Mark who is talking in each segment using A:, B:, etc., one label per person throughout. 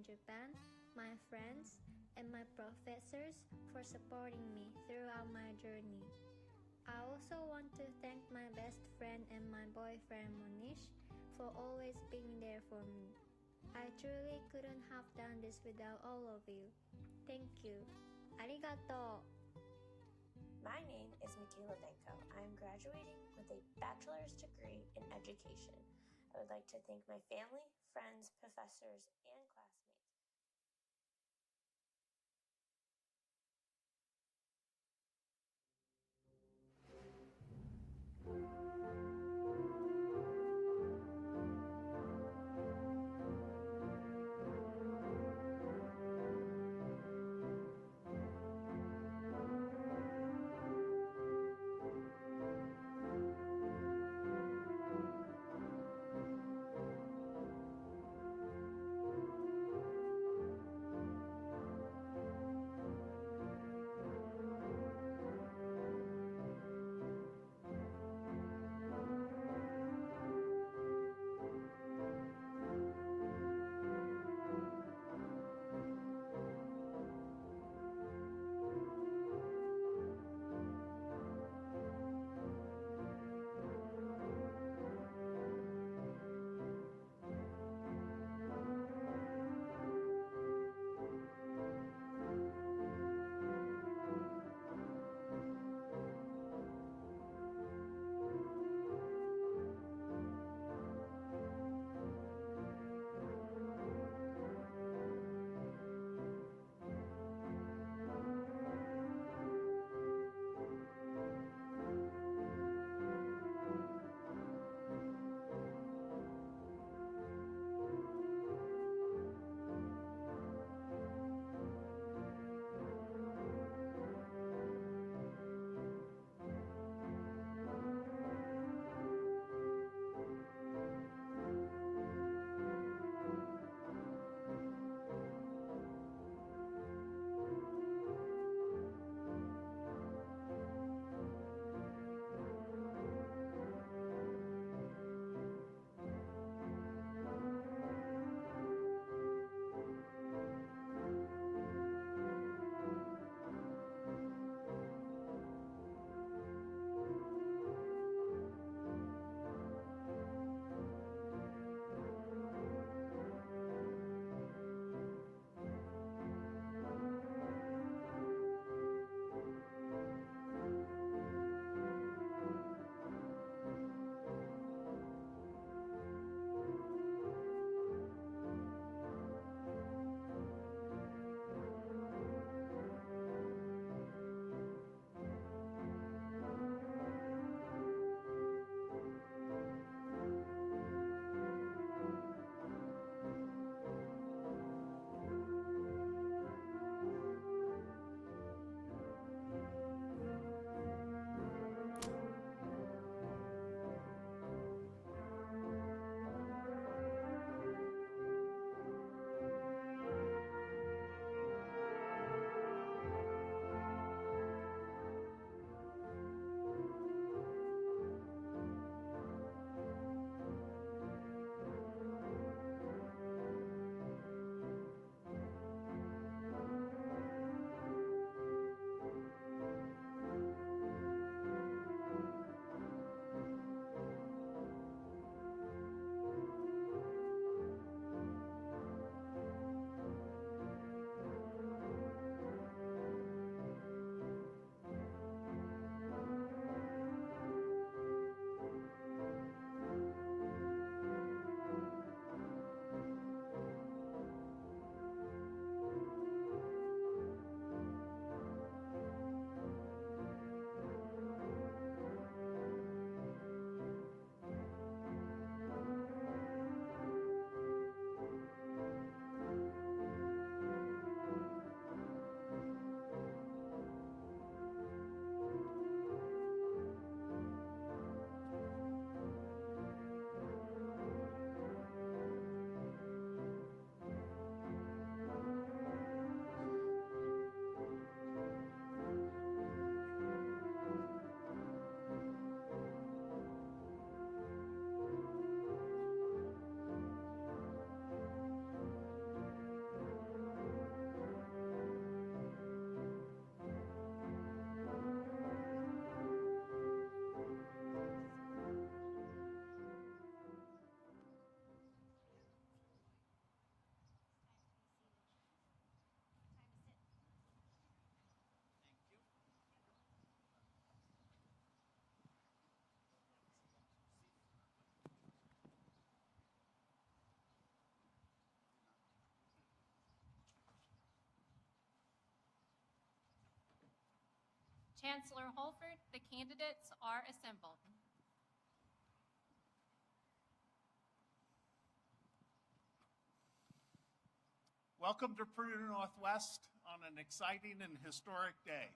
A: Japan, my friends, and my professors for supporting me throughout my journey. I also want to thank my best friend and my boyfriend Monish for always being there for me. I truly couldn't have done this without all of you. Thank you. ありがとう.
B: My name is Michaela Benko. I am graduating with a bachelor's degree in education. I would like to thank my family, friends, professors, and classmates.
C: Chancellor Holford, the candidates are assembled.
D: Welcome to Purdue Northwest on an exciting and historic day.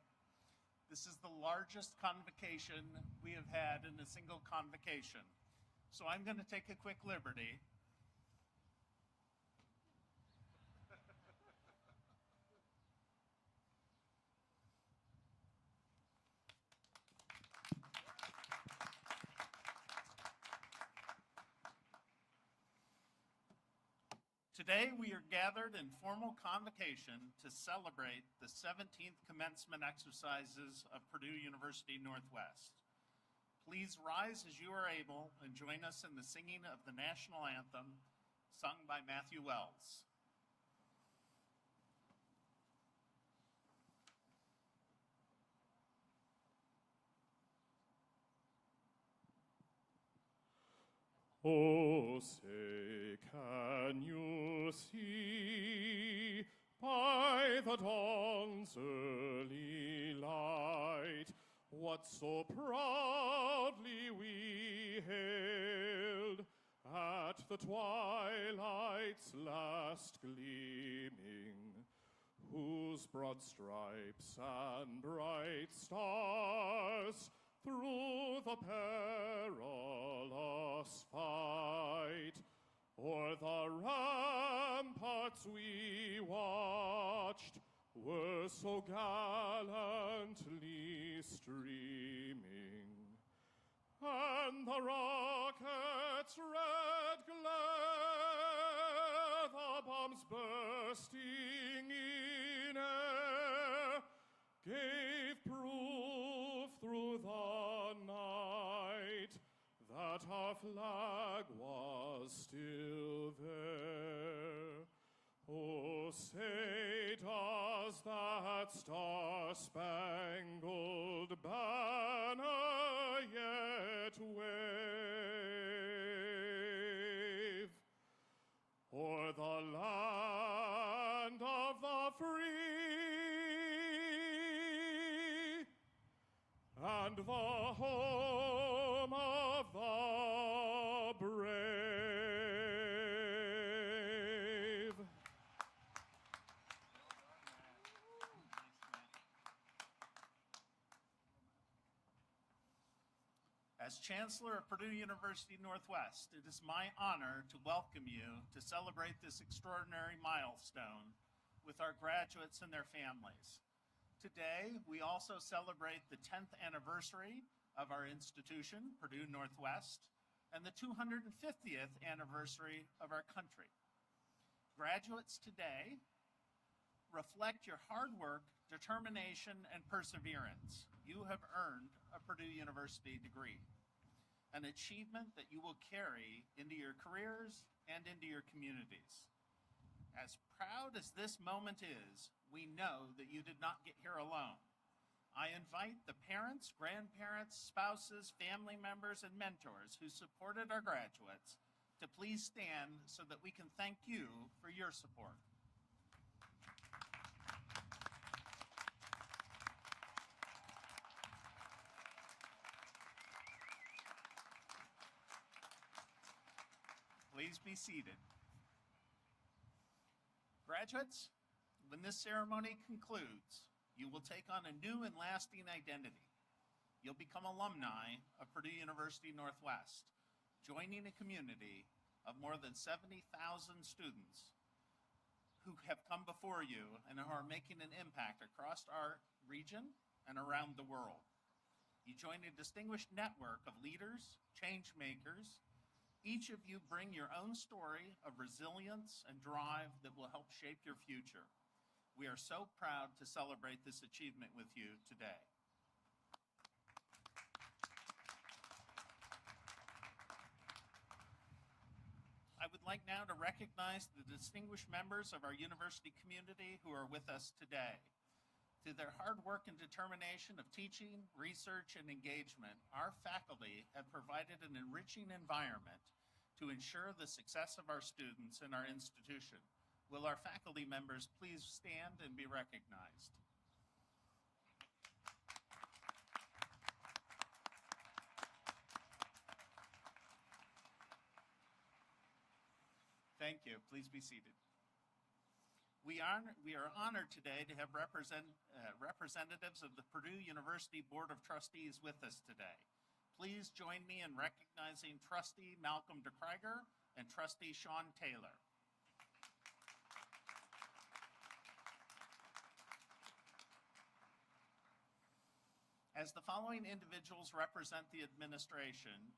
D: This is the largest convocation we have had in a single convocation. So I'm going to take a quick liberty. Today, we are gathered in formal convocation to celebrate the 17th commencement exercises of Purdue University Northwest. Please rise as you are able and join us in the singing of the national anthem sung by Matthew Wells.
E: Oh, say, can you see by the dawn's early light what so proudly we hailed at the twilight's last gleaming, whose broad stripes and bright stars through the perilous fight o'er the ramparts we watched were so gallantly streaming, and the rocket's red glare, the bombs bursting in air, gave proof through the night that our flag was still there. Oh, say, does that star-spangled banner yet wave o'er the land of the free and the home of the brave?
D: As Chancellor of Purdue University Northwest, it is my honor to welcome you to celebrate this extraordinary milestone with our graduates and their families. Today, we also celebrate the 10th anniversary of our institution, Purdue Northwest, and the 250th anniversary of our country. Graduates today reflect your hard work, determination, and perseverance. You have earned a Purdue University degree, an achievement that you will carry into your careers and into your communities. As proud as this moment is, we know that you did not get here alone. I invite the parents, grandparents, spouses, family members, and mentors who supported our graduates to please stand so that we can thank you for your support. Please be seated. Graduates, when this ceremony concludes, you will take on a new and lasting identity. You'll become alumni of Purdue University Northwest, joining a community of more than 70,000 students who have come before you and who are making an impact across our region and around the world. You join a distinguished network of leaders, change makers. Each of you bring your own story of resilience and drive that will help shape your future. We are so proud to celebrate this achievement with you today. I would like now to recognize the distinguished members of our university community who are with us today. Through their hard work and determination of teaching, research, and engagement, our faculty have provided an enriching environment to ensure the success of our students in our institution. Will our faculty members please stand and be recognized? Thank you. Please be seated. We are honored today to have representatives of the Purdue University Board of Trustees with us today. Please join me in recognizing Trustee Malcolm DeKreiger and Trustee Sean Taylor. As the following individuals represent the administration,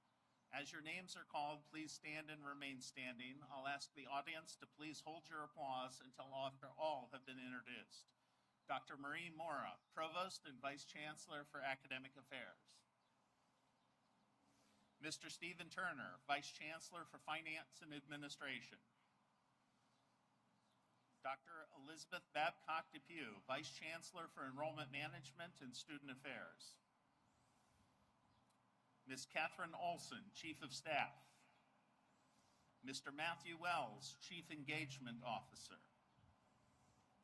D: as your names are called, please stand and remain standing. I'll ask the audience to please hold your applause until after all have been introduced. Dr. Marie Mora, Provost and Vice Chancellor for Academic Affairs. Mr. Stephen Turner, Vice Chancellor for Finance and Administration. Dr. Elizabeth Babcock Depew, Vice Chancellor for Enrollment Management and Student Affairs. Ms. Catherine Olson, Chief of Staff. Mr. Matthew Wells, Chief Engagement Officer.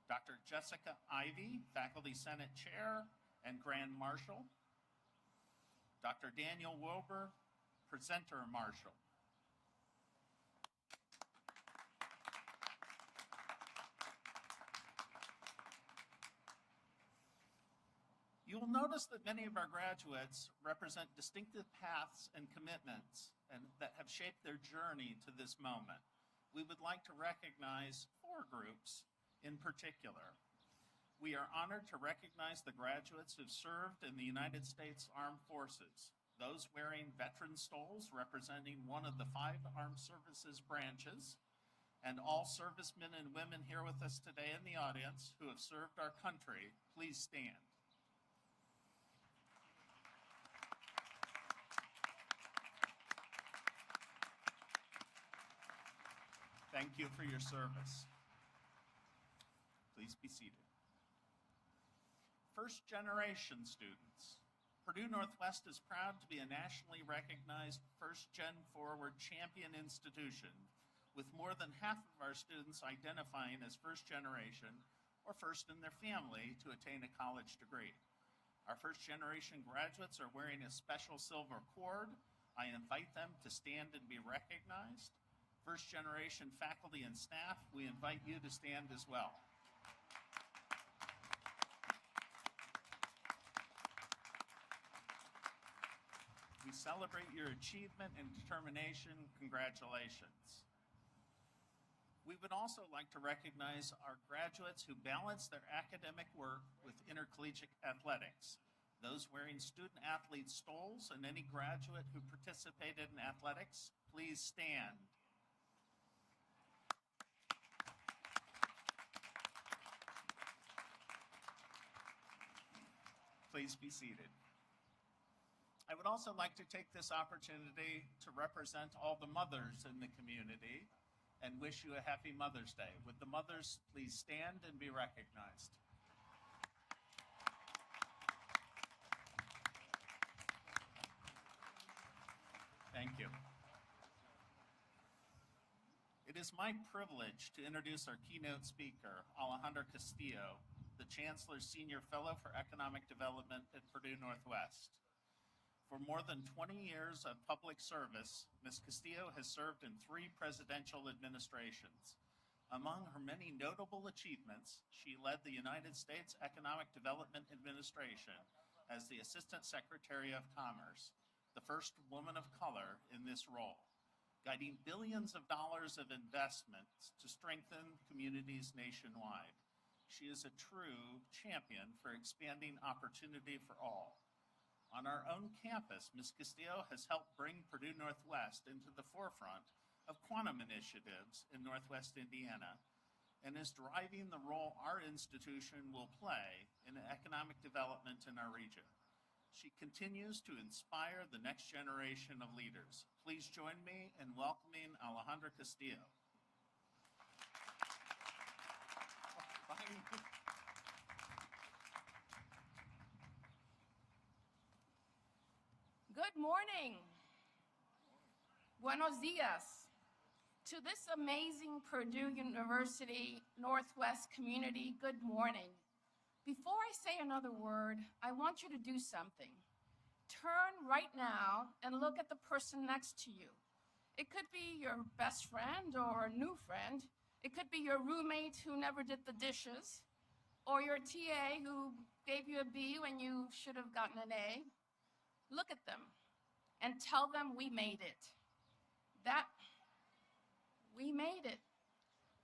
D: Dr. Jessica Ivey, Faculty Senate Chair and Grand Marshal. Dr. Daniel Wilbur, Presenter Marshal. You will notice that many of our graduates represent distinctive paths and commitments that have shaped their journey to this moment. We would like to recognize 4 groups in particular. We are honored to recognize the graduates who've served in the United States Armed Forces, those wearing veteran stoles representing one of the 5 armed services branches, and all servicemen and women here with us today in the audience who have served our country. Please stand. Thank you for your service. Please be seated. First generation students. Purdue Northwest is proud to be a nationally recognized First Gen Forward champion institution, with more than half of our students identifying as first generation or first in their family to attain a college degree. Our first generation graduates are wearing a special silver cord. I invite them to stand and be recognized. First generation faculty and staff, we invite you to stand as well. We celebrate your achievement and determination. Congratulations. We would also like to recognize our graduates who balance their academic work with intercollegiate athletics. Those wearing student athlete stoles and any graduate who participated in athletics, please stand. Please be seated. I would also like to take this opportunity to represent all the mothers in the community and wish you a happy Mother's Day. Would the mothers please stand and be recognized? Thank you. It is my privilege to introduce our keynote speaker, Alejandra Castillo, the Chancellor's Senior Fellow for Economic Development at Purdue Northwest. For more than 20 years of public service, Ms. Castillo has served in 3 presidential administrations. Among her many notable achievements, she led the United States Economic Development Administration as the Assistant Secretary of Commerce, the first woman of color in this role, guiding billions of dollars of investments to strengthen communities nationwide. She is a true champion for expanding opportunity for all. On our own campus, Ms. Castillo has helped bring Purdue Northwest into the forefront of quantum initiatives in Northwest Indiana and is driving the role our institution will play in economic development in our region. She continues to inspire the next generation of leaders. Please join me in welcoming Alejandra Castillo.
F: Good morning. Buenos dias. To this amazing Purdue University Northwest community, good morning. Before I say another word, I want you to do something. Turn right now and look at the person next to you. It could be your best friend or a new friend. It could be your roommate who never did the dishes, or your TA who gave you a B when you should have gotten an A. Look at them and tell them we made it. We made it.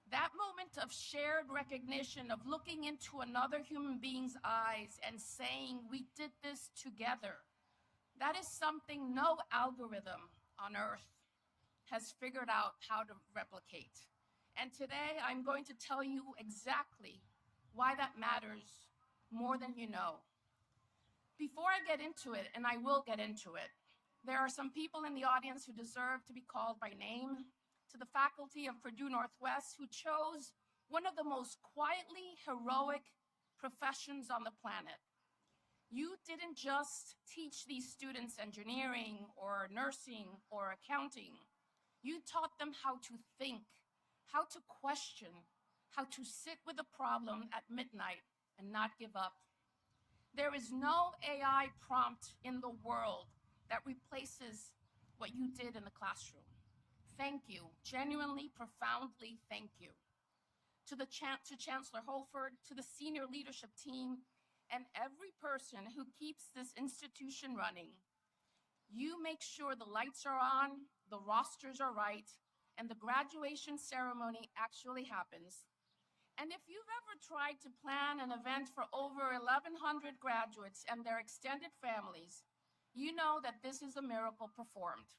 F: That moment of shared recognition, of looking into another human being's eyes and saying we did this together, that is something no algorithm on earth has figured out how to replicate. And today I'm going to tell you exactly why that matters more than you know. Before I get into it, and I will get into it, there are some people in the audience who deserve to be called by name. To the faculty of Purdue Northwest, who chose one of the most quietly heroic professions on the planet. You didn't just teach these students engineering or nursing or accounting. You taught them how to think, how to question, how to sit with a problem at midnight and not give up. There is no AI prompt in the world that replaces what you did in the classroom. Thank you, genuinely, profoundly thank you. To Chancellor Holford, to the senior leadership team, and every person who keeps this institution running. You make sure the lights are on, the rosters are right, and the graduation ceremony actually happens. And if you've ever tried to plan an event for over 1,100 graduates and their extended families, you know that this is a miracle performed.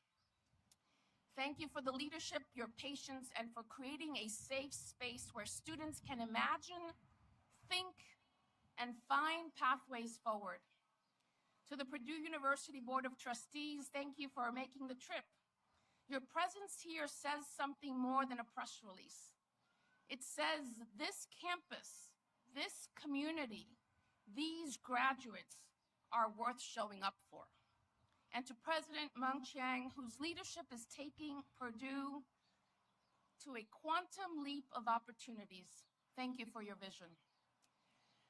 F: Thank you for the leadership, your patience, and for creating a safe space where students can imagine, think, and find pathways forward. To the Purdue University Board of Trustees, thank you for making the trip. Your presence here says something more than a press release. It says this campus, this community, these graduates are worth showing up for. And to President Meng Chiang, whose leadership is taking Purdue to a quantum leap of opportunities, thank you for your vision.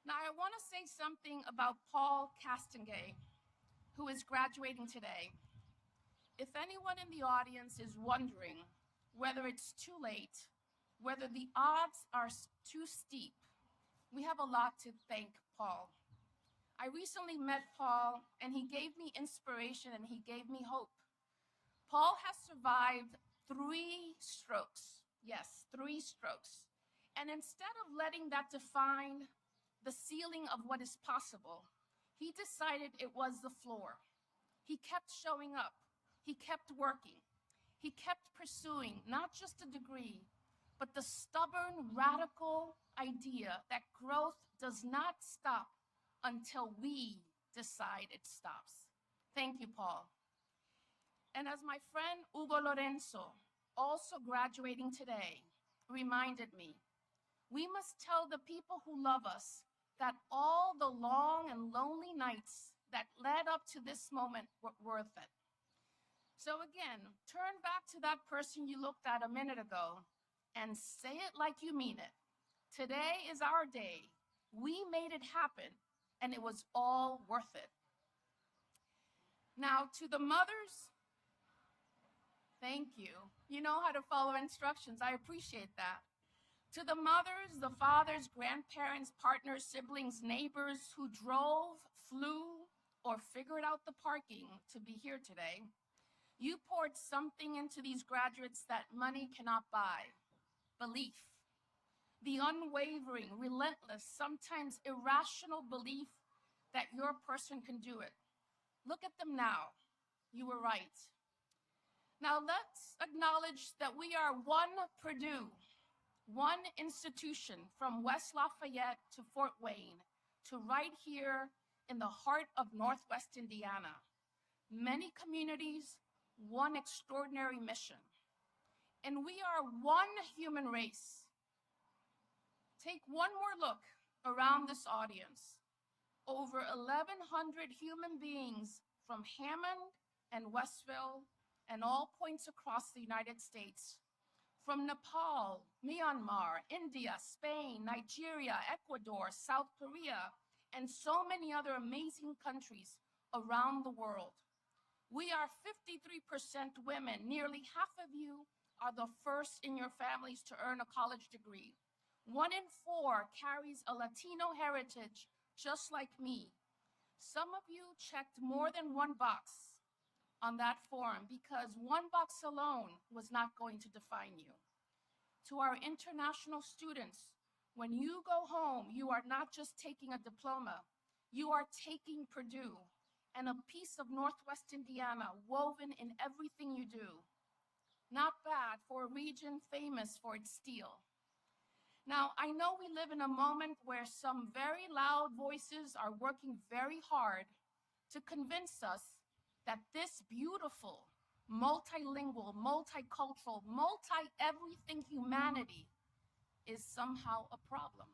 F: Now, I want to say something about Paul Castengay, who is graduating today. If anyone in the audience is wondering whether it's too late, whether the odds are too steep, we have a lot to thank Paul. I recently met Paul, and he gave me inspiration and he gave me hope. Paul has survived 3 strokes. Yes, 3 strokes. And instead of letting that define the ceiling of what is possible, he decided it was the floor. He kept showing up. He kept working. He kept pursuing not just a degree, but the stubborn, radical idea that growth does not stop until we decide it stops. Thank you, Paul. And as my friend Hugo Lorenzo, also graduating today, reminded me, we must tell the people who love us that all the long and lonely nights that led up to this moment were worth it. So again, turn back to that person you looked at a minute ago and say it like you mean it. Today is our day. We made it happen, and it was all worth it. Now, to the mothers, thank you. You know how to follow instructions. I appreciate that. To the mothers, the fathers, grandparents, partners, siblings, neighbors who drove, flew, or figured out the parking to be here today, you poured something into these graduates that money cannot buy: belief. The unwavering, relentless, sometimes irrational belief that your person can do it. Look at them now. You were right. Now let's acknowledge that we are one Purdue, one institution from West Lafayette to Fort Wayne to right here in the heart of Northwest Indiana. Many communities, one extraordinary mission. And we are one human race. Take one more look around this audience. Over 1,100 human beings from Hammond and Westville and all points across the United States. From Nepal, Myanmar, India, Spain, Nigeria, Ecuador, South Korea, and so many other amazing countries around the world. We are 53% women. Nearly half of you are the first in your families to earn a college degree. 1 in 4 carries a Latino heritage, just like me. Some of you checked more than one box on that form because one box alone was not going to define you. To our international students, when you go home, you are not just taking a diploma, you are taking Purdue and a piece of Northwest Indiana woven in everything you do. Not bad for a region famous for its steel. Now, I know we live in a moment where some very loud voices are working very hard to convince us that this beautiful, multilingual, multicultural, multi-everything humanity is somehow a problem.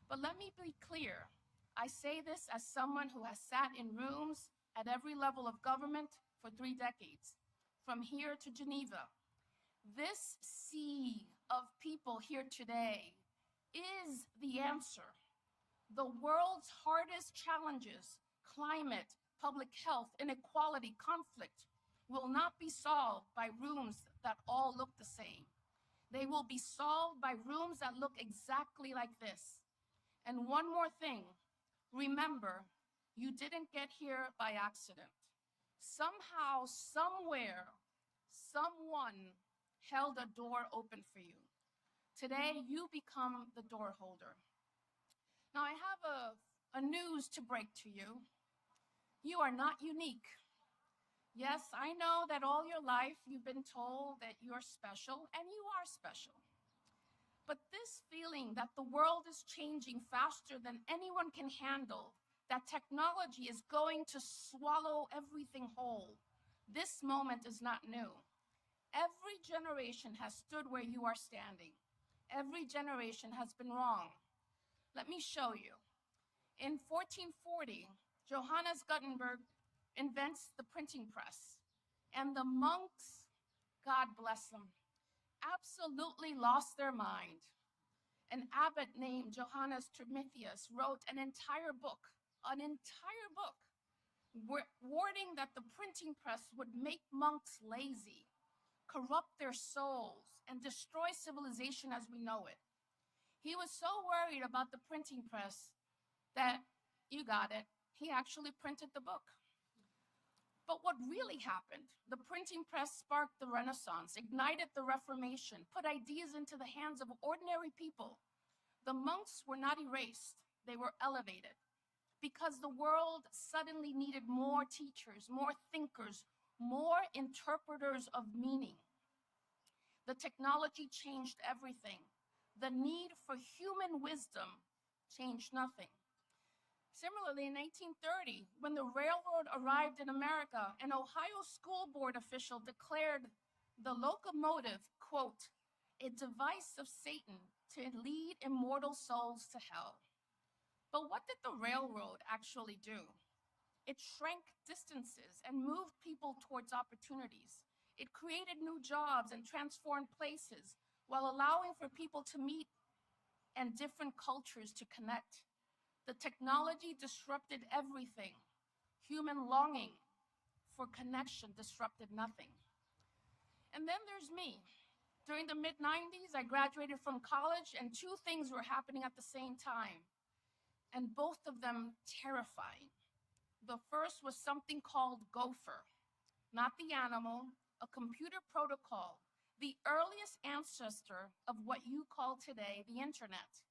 F: But let me be clear. I say this as someone who has sat in rooms at every level of government for 3 decades, from here to Geneva. This sea of people here today is the answer. The world's hardest challenges, climate, public health, inequality, conflict, will not be solved by rooms that all look the same. They will be solved by rooms that look exactly like this. And one more thing, remember, you didn't get here by accident. Somehow, somewhere, someone held a door open for you. Today, you become the door holder. Now, I have a news to break to you. You are not unique. Yes, I know that all your life you've been told that you're special, and you are special. But this feeling that the world is changing faster than anyone can handle, that technology is going to swallow everything whole, this moment is not new. Every generation has stood where you are standing. Every generation has been wrong. Let me show you. In 1440, Johannes Gutenberg invents the printing press, and the monks, God bless them, absolutely lost their mind. An abbot named Johannes Trithemius wrote an entire book, warning that the printing press would make monks lazy, corrupt their souls, and destroy civilization as we know it. He was so worried about the printing press that, you got it, he actually printed the book. But what really happened? The printing press sparked the Renaissance, ignited the Reformation, put ideas into the hands of ordinary people. The monks were not erased, they were elevated, because the world suddenly needed more teachers, more thinkers, more interpreters of meaning. The technology changed everything. The need for human wisdom changed nothing. Similarly, in 1830, when the railroad arrived in America, an Ohio school board official declared the locomotive, quote, a device of Satan to lead immortal souls to hell. But what did the railroad actually do? It shrank distances and moved people towards opportunities. It created new jobs and transformed places while allowing for people to meet and different cultures to connect. The technology disrupted everything. Human longing for connection disrupted nothing. And then there's me. During the mid-90s, I graduated from college, and 2 things were happening at the same time, and both of them terrifying. The first was something called Gopher, not the animal, a computer protocol, the earliest ancestor of what you call today the internet.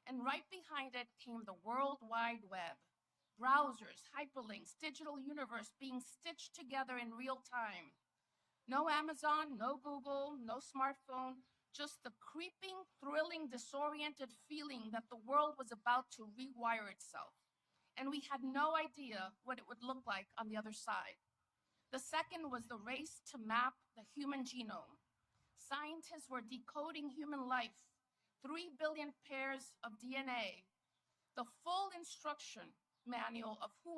F: And right behind it came the World Wide Web, browsers, hyperlinks, digital universe being stitched together in real time. No Amazon, no Google, no smartphone, just the creeping, thrilling, disoriented feeling that the world was about to rewire itself. And we had no idea what it would look like on the other side. The second was the race to map the human genome. Scientists were decoding human life, 3 billion pairs of DNA, the full instruction manual of who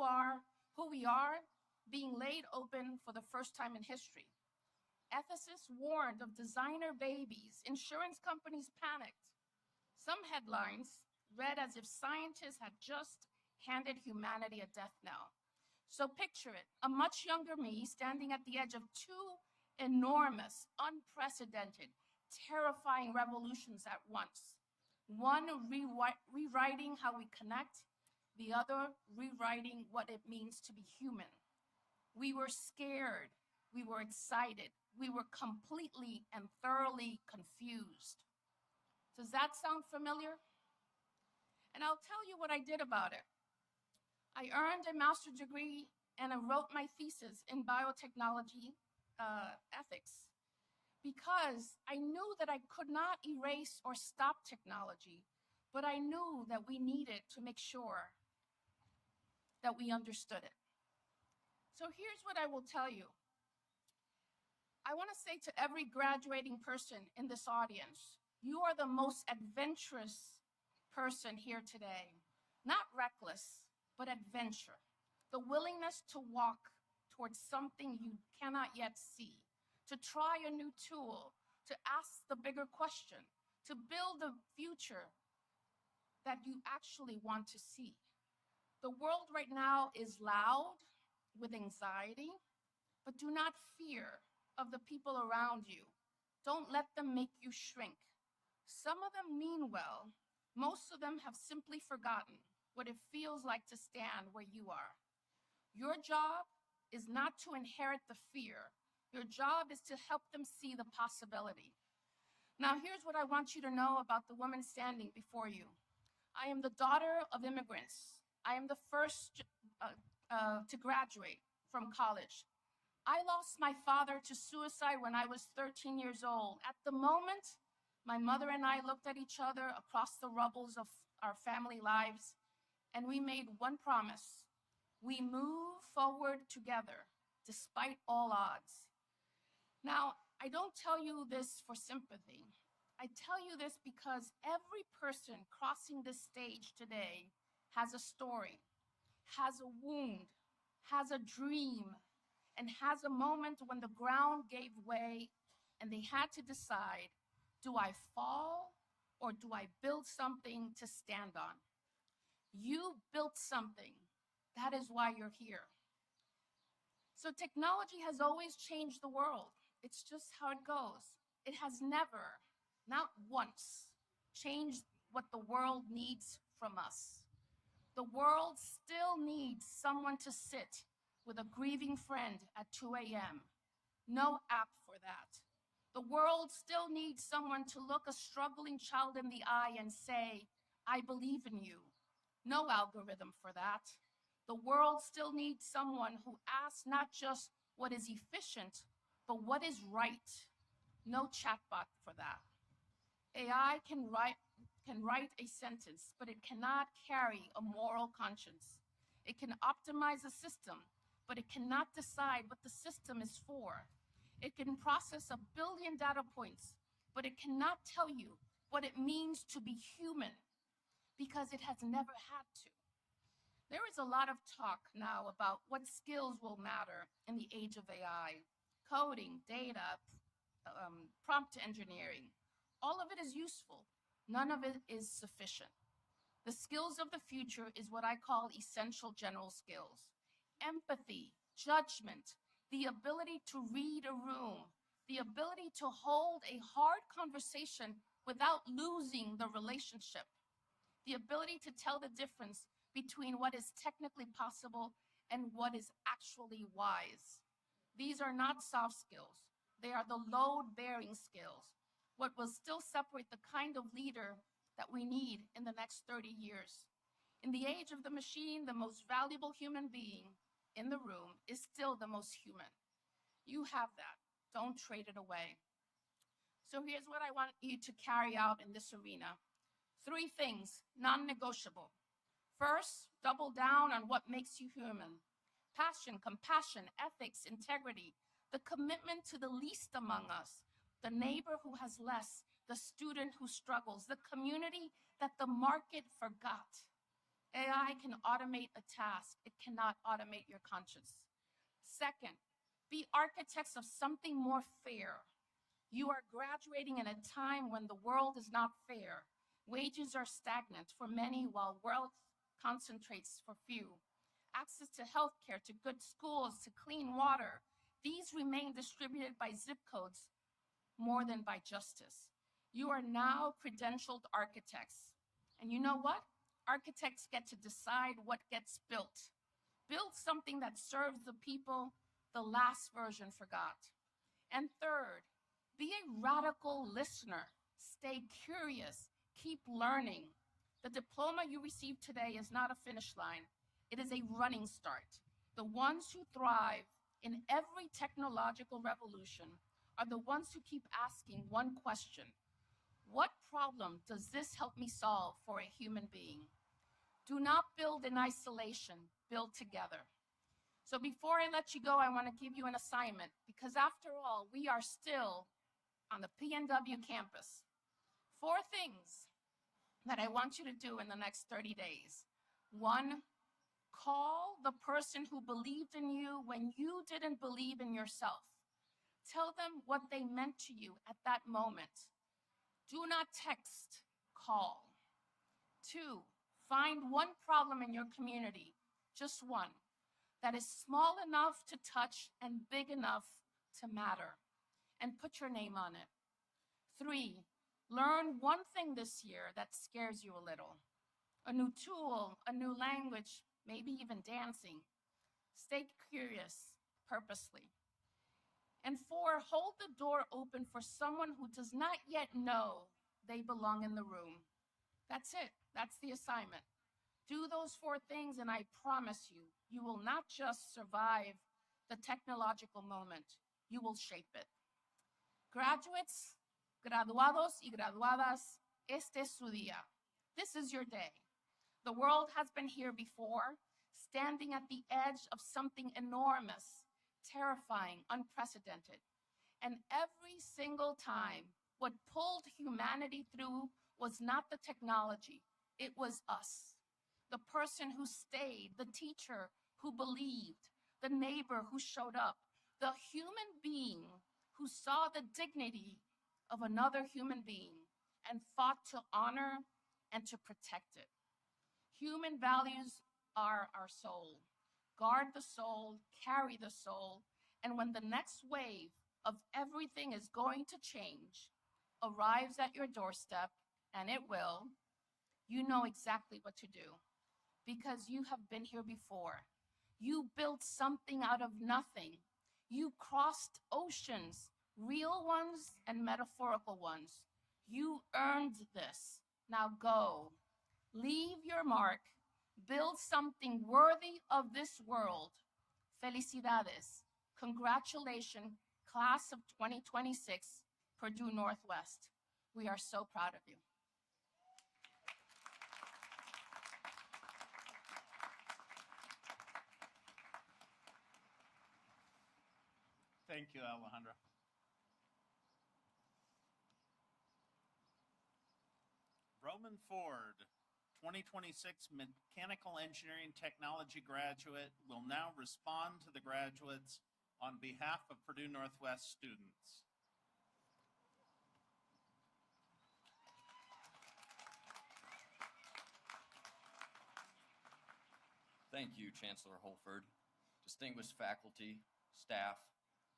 F: we are being laid open for the first time in history. Ethicists warned of designer babies. Insurance companies panicked. Some headlines read as if scientists had just handed humanity a death knell. So picture it, a much younger me standing at the edge of two enormous, unprecedented, terrifying revolutions at once. One rewriting how we connect, the other rewriting what it means to be human. We were scared, we were excited, we were completely and thoroughly confused. Does that sound familiar? And I'll tell you what I did about it. I earned a master's degree and I wrote my thesis in biotechnology ethics because I knew that I could not erase or stop technology, but I knew that we needed to make sure that we understood it. So here's what I will tell you. I want to say to every graduating person in this audience, you are the most adventurous person here today. Not reckless, but adventure. The willingness to walk towards something you cannot yet see, to try a new tool, to ask the bigger question, to build a future that you actually want to see. The world right now is loud with anxiety, but do not fear of the people around you. Don't let them make you shrink. Some of them mean well. Most of them have simply forgotten what it feels like to stand where you are. Your job is not to inherit the fear. Your job is to help them see the possibility. Now, here's what I want you to know about the woman standing before you. I am the daughter of immigrants. I am the first to graduate from college. I lost my father to suicide when I was 13 years old. At the moment, my mother and I looked at each other across the rubbles of our family lives, and we made one promise. We move forward together, despite all odds. Now, I don't tell you this for sympathy. I tell you this because every person crossing this stage today has a story, has a wound, has a dream, and has a moment when the ground gave way and they had to decide, do I fall or do I build something to stand on? You built something. That is why you're here. So technology has always changed the world. It's just how it goes. It has never, not once, changed what the world needs from us. The world still needs someone to sit with a grieving friend at 2 a.m. No app for that. The world still needs someone to look a struggling child in the eye and say, I believe in you. No algorithm for that. The world still needs someone who asks not just what is efficient, but what is right. No chatbot for that. AI can write a sentence, but it cannot carry a moral conscience. It can optimize a system, but it cannot decide what the system is for. It can process 1 billion data points, but it cannot tell you what it means to be human because it has never had to. There is a lot of talk now about what skills will matter in the age of AI. Coding, data, prompt engineering. All of it is useful. None of it is sufficient. The skills of the future is what I call essential general skills. Empathy, judgment, the ability to read a room, the ability to hold a hard conversation without losing the relationship, the ability to tell the difference between what is technically possible and what is actually wise. These are not soft skills. They are the load-bearing skills, what will still separate the kind of leader that we need in the next 30 years. In the age of the machine, the most valuable human being in the room is still the most human. You have that. Don't trade it away. So here's what I want you to carry out in this arena. 3 things, non-negotiable. First, double down on what makes you human. Passion, compassion, ethics, integrity, the commitment to the least among us, the neighbor who has less, the student who struggles, the community that the market forgot. AI can automate a task. It cannot automate your conscience. Second, be architects of something more fair. You are graduating in a time when the world is not fair. Wages are stagnant for many while wealth concentrates for few. access to healthcare, to good schools, to clean water, these remain distributed by zip codes more than by justice. You are now credentialed architects. And you know what? Architects get to decide what gets built. Build something that serves the people the last version forgot. And third, be a radical listener. Stay curious. Keep learning. The diploma you receive today is not a finish line. It is a running start. The ones who thrive in every technological revolution are the ones who keep asking one question: what problem does this help me solve for a human being? Do not build in isolation, build together. So before I let you go, I want to give you an assignment, because after all, we are still on the PNW campus. 4 things that I want you to do in the next 30 days. 1, call the person who believed in you when you didn't believe in yourself. Tell them what they meant to you at that moment. Do not text, call. 2, find one problem in your community, just one, that is small enough to touch and big enough to matter, and put your name on it. 3, learn one thing this year that scares you a little. A new tool, a new language, maybe even dancing. Stay curious, purposely. And 4, hold the door open for someone who does not yet know they belong in the room. That's it. That's the assignment. Do those 4 things, and I promise you, you will not just survive the technological moment, you will shape it. Graduates, graduados y graduadas, este es su día. This is your day. The world has been here before, standing at the edge of something enormous, terrifying, unprecedented. And every single time, what pulled humanity through was not the technology, it was us. The person who stayed, the teacher who believed, the neighbor who showed up, the human being who saw the dignity of another human being and fought to honor and to protect it. Human values are our soul. Guard the soul, carry the soul, and when the next wave of everything is going to change arrives at your doorstep, and it will, you know exactly what to do, because you have been here before. You built something out of nothing. You crossed oceans, real ones and metaphorical ones. You earned this. Now go, leave your mark, build something worthy of this world. Felicidades. Congratulations, class of 2026, Purdue Northwest. We are so proud of you.
D: Thank you, Alejandra. Roman Ford, 2026 Mechanical Engineering Technology graduate, will now respond to the graduates on behalf of Purdue Northwest students.
G: Thank you, Chancellor Holford, distinguished faculty, staff,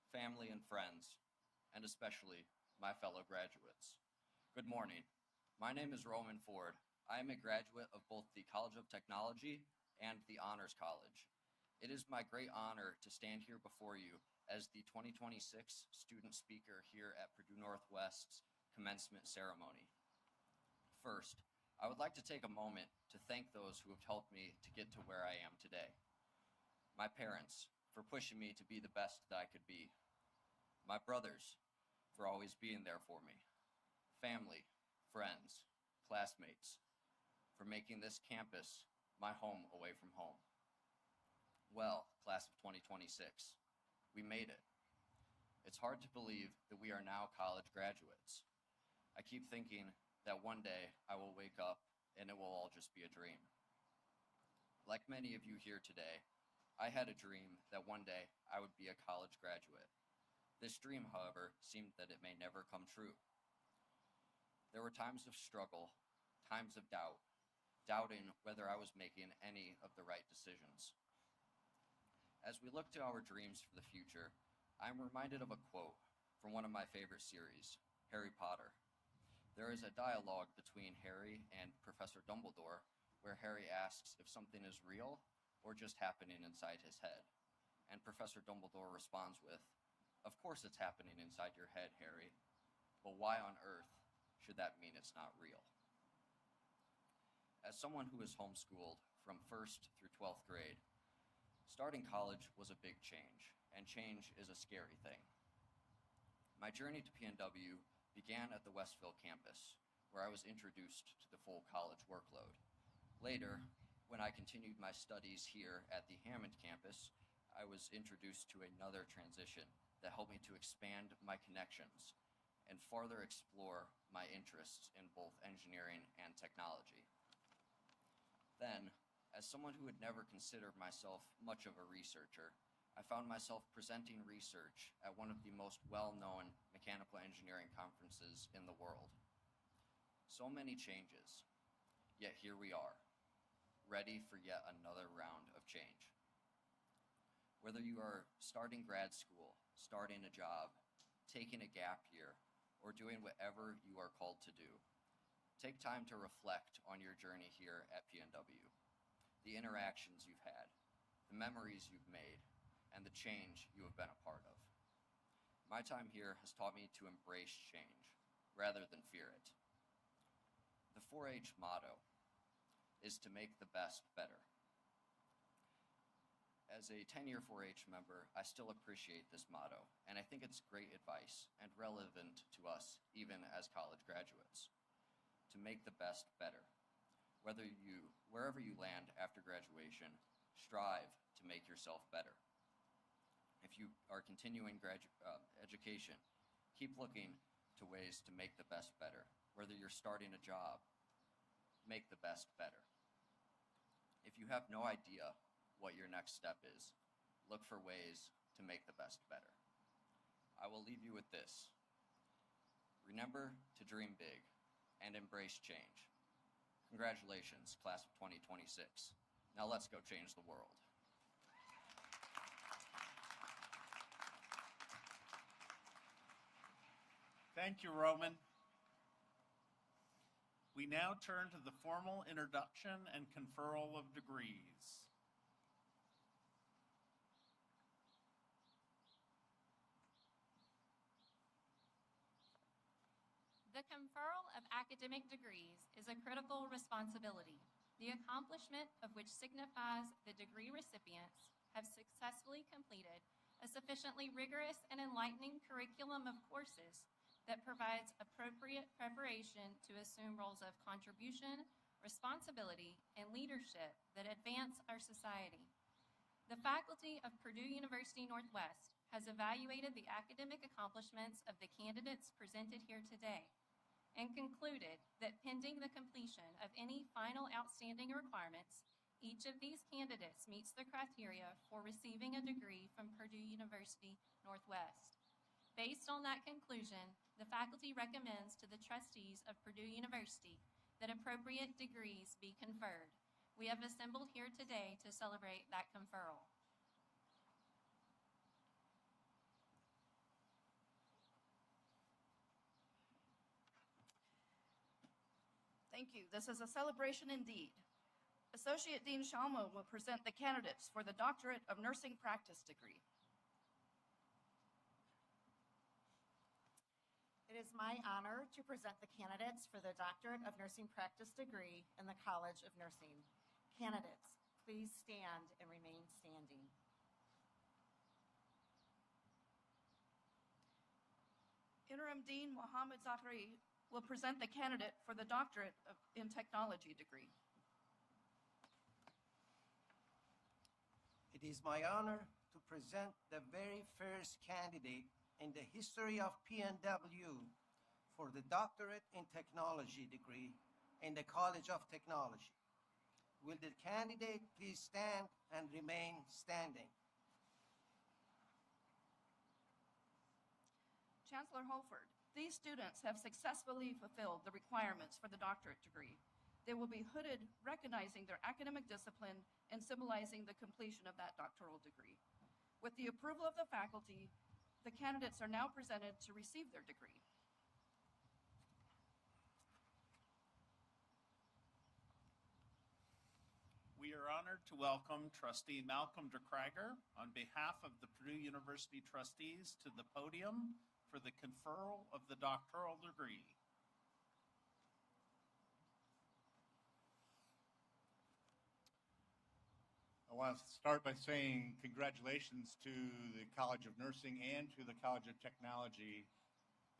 G: family, and friends, and especially my fellow graduates. Good morning. My name is Roman Ford. I am a graduate of both the College of Technology and the Honors College. It is my great honor to stand here before you as the 2026 student speaker here at Purdue Northwest's Commencement Ceremony. First, I would like to take a moment to thank those who have helped me to get to where I am today. My parents, for pushing me to be the best that I could be. My brothers, for always being there for me. Family, friends, classmates, for making this campus my home away from home. Well, class of 2026, we made it. It's hard to believe that we are now college graduates. I keep thinking that one day I will wake up and it will all just be a dream. Like many of you here today, I had a dream that one day I would be a college graduate. This dream, however, seemed that it may never come true. There were times of struggle, times of doubt, doubting whether I was making any of the right decisions. As we look to our dreams for the future, I'm reminded of a quote from one of my favorite series, Harry Potter. There is a dialogue between Harry and Professor Dumbledore where Harry asks if something is real or just happening inside his head. And Professor Dumbledore responds with, "Of course it's happening inside your head, Harry, but why on earth should that mean it's not real?" As someone who is homeschooled from 1st through 12th grade, starting college was a big change, and change is a scary thing. My journey to PNW began at the Westville campus, where I was introduced to the full college workload. Later, when I continued my studies here at the Hammond campus, I was introduced to another transition that helped me to expand my connections and further explore my interests in both engineering and technology. Then, as someone who had never considered myself much of a researcher, I found myself presenting research at one of the most well-known mechanical engineering conferences in the world. So many changes, yet here we are, ready for yet another round of change. Whether you are starting grad school, starting a job, taking a gap year, or doing whatever you are called to do, take time to reflect on your journey here at PNW, the interactions you've had, the memories you've made, and the change you have been a part of. My time here has taught me to embrace change rather than fear it. The 4-H motto is to make the best better. As a 10-year 4-H member, I still appreciate this motto, and I think it's great advice and relevant to us even as college graduates. To make the best better. Wherever you land after graduation, strive to make yourself better. If you are continuing education, keep looking to ways to make the best better. Whether you're starting a job, make the best better. If you have no idea what your next step is, look for ways to make the best better. I will leave you with this. Remember to dream big and embrace change. Congratulations, class of 2026. Now let's go change the world.
D: Thank you, Roman. We now turn to the formal introduction and conferral of degrees.
C: The conferral of academic degrees is a critical responsibility, the accomplishment of which signifies the degree recipients have successfully completed a sufficiently rigorous and enlightening curriculum of courses that provides appropriate preparation to assume roles of contribution, responsibility, and leadership that advance our society. The faculty of Purdue University Northwest has evaluated the academic accomplishments of the candidates presented here today and concluded that pending the completion of any final outstanding requirements, each of these candidates meets the criteria for receiving a degree from Purdue University Northwest. Based on that conclusion, the faculty recommends to the trustees of Purdue University that appropriate degrees be conferred. We have assembled here today to celebrate that conferral.
F: Thank you. This is a celebration indeed. Associate Dean Shalma will present the candidates for the Doctorate of Nursing Practice degree.
H: It is my honor to present the candidates for the Doctorate of Nursing Practice degree in the College of Nursing. Candidates, please stand and remain standing.
F: Interim Dean Mohammed Zahri will present the candidate for the Doctorate in Technology degree.
I: It is my honor to present the very first candidate in the history of PNW for the Doctorate in Technology degree in the College of Technology. Will the candidate please stand and remain standing?
F: Chancellor Holford, these students have successfully fulfilled the requirements for the doctorate degree. They will be hooded, recognizing their academic discipline and symbolizing the completion of that doctoral degree. With the approval of the faculty, the candidates are now presented to receive their degree.
D: We are honored to welcome Trustee Malcolm DeKreiger on behalf of the Purdue University trustees to the podium for the conferral of the doctoral degree.
J: I want to start by saying congratulations to the College of Nursing and to the College of Technology.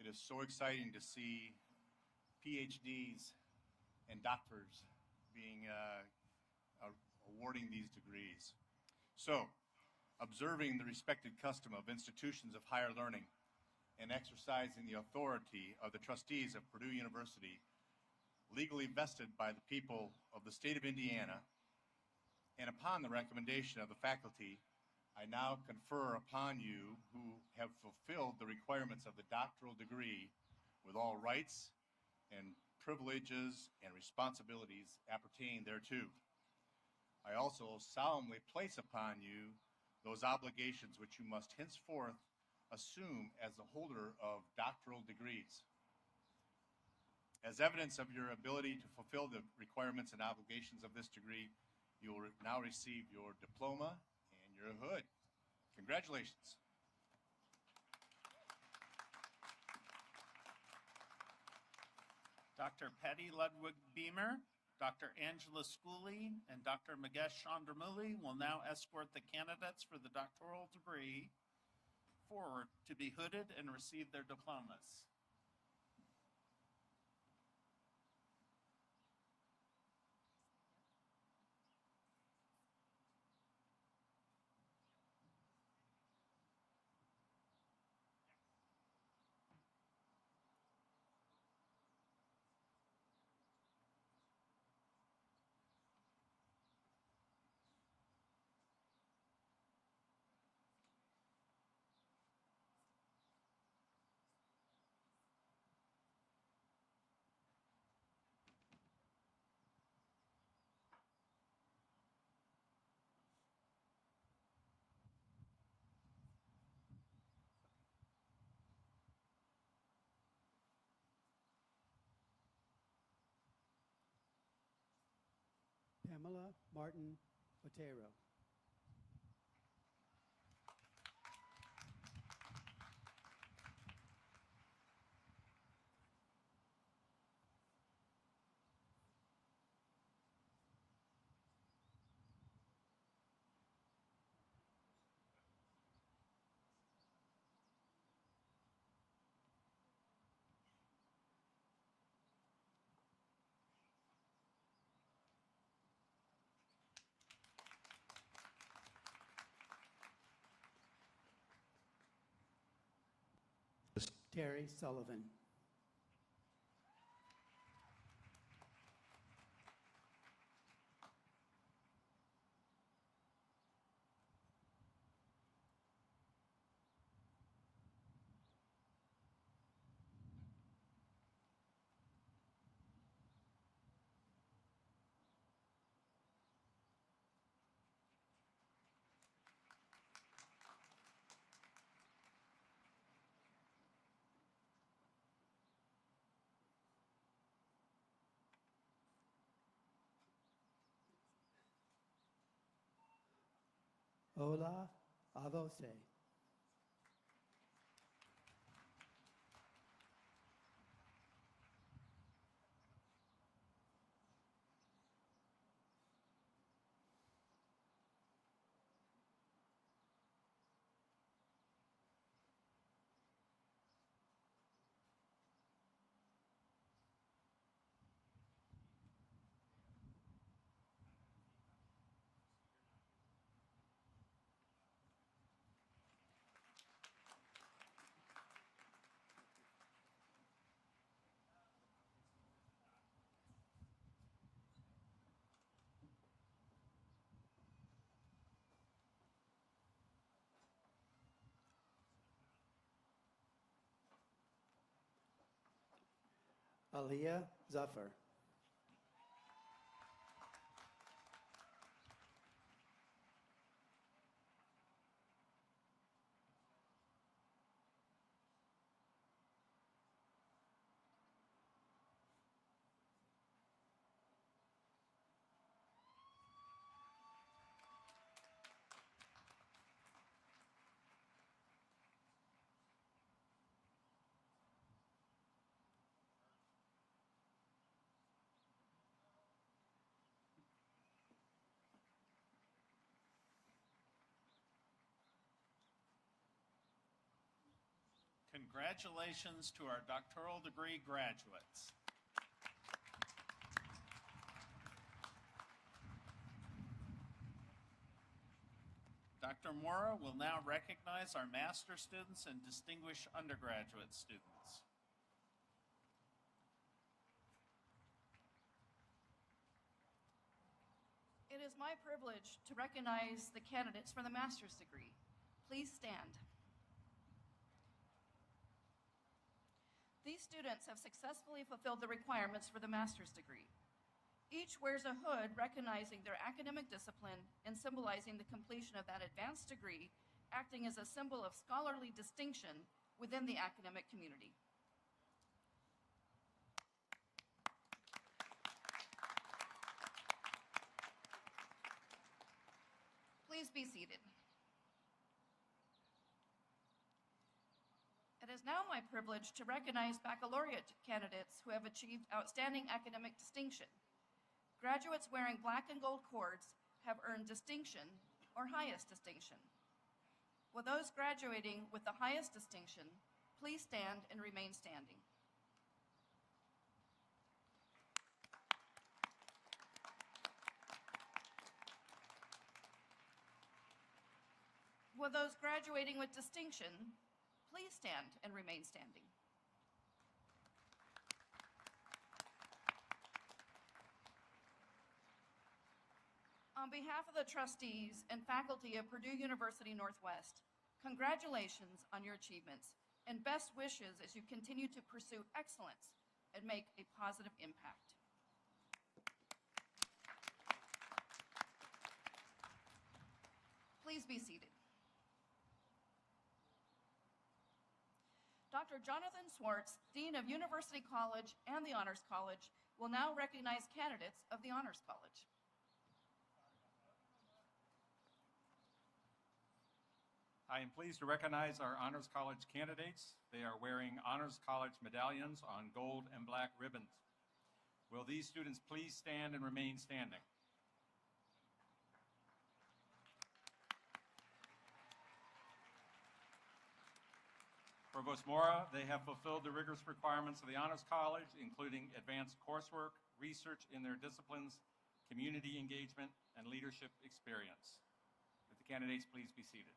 J: It is so exciting to see PhDs and doctors being awarding these degrees. So, observing the respected custom of institutions of higher learning and exercising the authority of the trustees of Purdue University, legally vested by the people of the state of Indiana, and upon the recommendation of the faculty, I now confer upon you who have fulfilled the requirements of the doctoral degree with all rights and privileges and responsibilities appertaining thereto. I also solemnly place upon you those obligations which you must henceforth assume as the holder of doctoral degrees. As evidence of your ability to fulfill the requirements and obligations of this degree, you will now receive your diploma and your hood. Congratulations.
D: Dr. Patty Ludwig Beamer, Dr. Angela Schooley, and Dr. Magesh Chandramuli will now escort the candidates for the doctoral degree forward to be hooded and receive their diplomas.
K: Pamela Martin Otero. Terry Sullivan. Ola Avose. Aliyah Zafar.
D: Congratulations to our doctoral degree graduates. Dr. Mora will now recognize our master's students and distinguished undergraduate students.
L: It is my privilege to recognize the candidates for the master's degree. Please stand. These students have successfully fulfilled the requirements for the master's degree. Each wears a hood recognizing their academic discipline and symbolizing the completion of that advanced degree, acting as a symbol of scholarly distinction within the academic community. Please be seated. It is now my privilege to recognize baccalaureate candidates who have achieved outstanding academic distinction. Graduates wearing black and gold cords have earned distinction or highest distinction. Will those graduating with the highest distinction please stand and remain standing? Will those graduating with distinction please stand and remain standing? On behalf of the trustees and faculty of Purdue University Northwest, congratulations on your achievements and best wishes as you continue to pursue excellence and make a positive impact. Please be seated. Dr. Jonathan Swartz, Dean of University College and the Honors College, will now recognize candidates of the Honors College.
M: I am pleased to recognize our Honors College candidates. They are wearing Honors College medallions on gold and black ribbons. Will these students please stand and remain standing? Provost Mora, they have fulfilled the rigorous requirements of the Honors College, including advanced coursework, research in their disciplines, community engagement, and leadership experience. Would the candidates please be seated?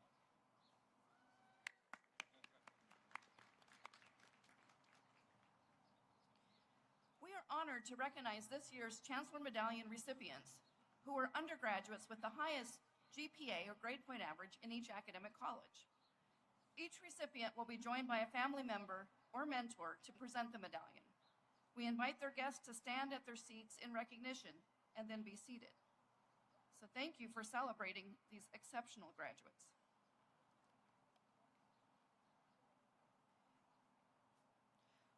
L: We are honored to recognize this year's Chancellor Medallion recipients who are undergraduates with the highest GPA or grade point average in each academic college. Each recipient will be joined by a family member or mentor to present the medallion. We invite their guests to stand at their seats in recognition and then be seated. So thank you for celebrating these exceptional graduates.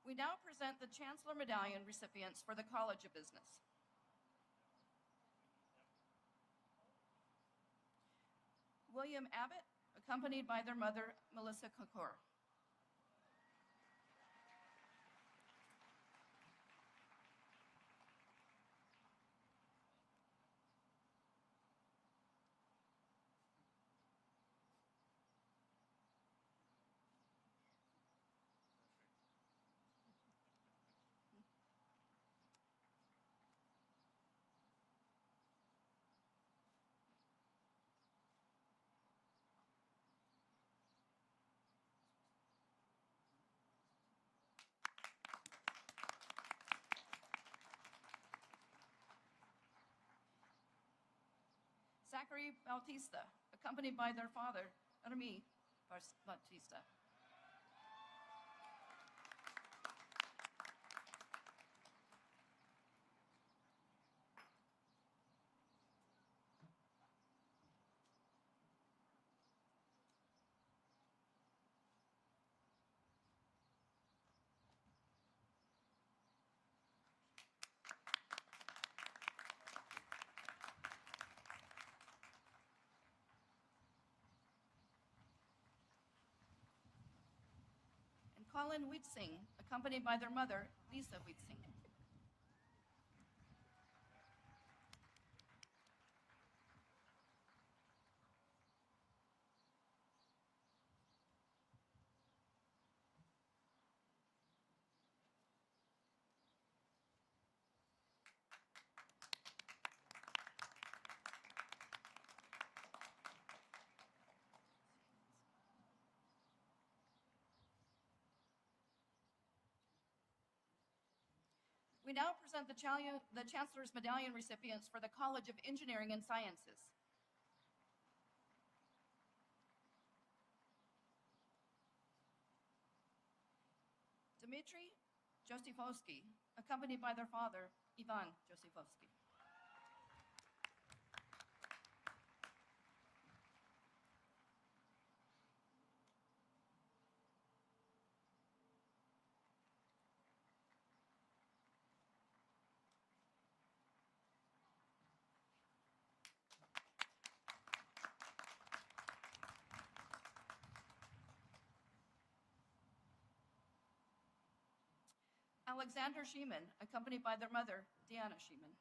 L: We now present the Chancellor Medallion recipients for the College of Business. William Abbott, accompanied by their mother, Melissa Kokor. Zachary Bautista, accompanied by their father, Remy Bautista. Colin Witsing, accompanied by their mother, Lisa Witsing. We now present the Chancellor's Medallion recipients for the College of Engineering and Sciences. Dmitry Josifovsky, accompanied by their father, Ivan Josifovsky. Alexander Sheeman, accompanied by their mother, Diana Sheeman.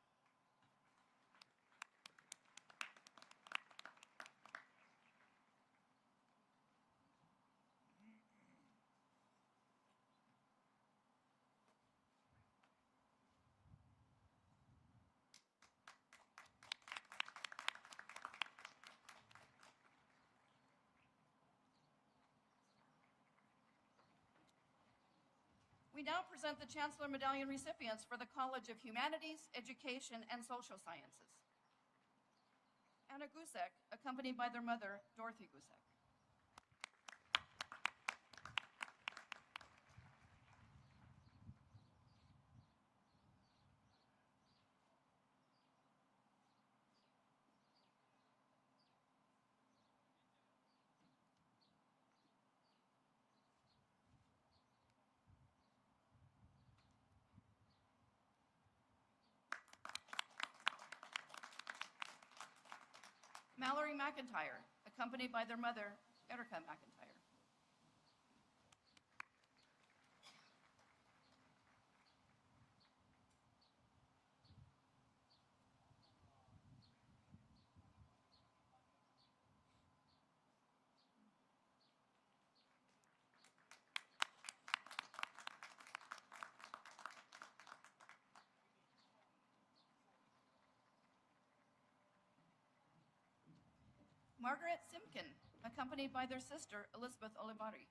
L: We now present the Chancellor Medallion recipients for the College of Humanities, Education, and Social Sciences. Anna Gusek, accompanied by their mother, Dorothy Gusek. Mallory McIntyre, accompanied by their mother, Erica McIntyre. Margaret Simkin, accompanied by their sister, Elizabeth Olivari.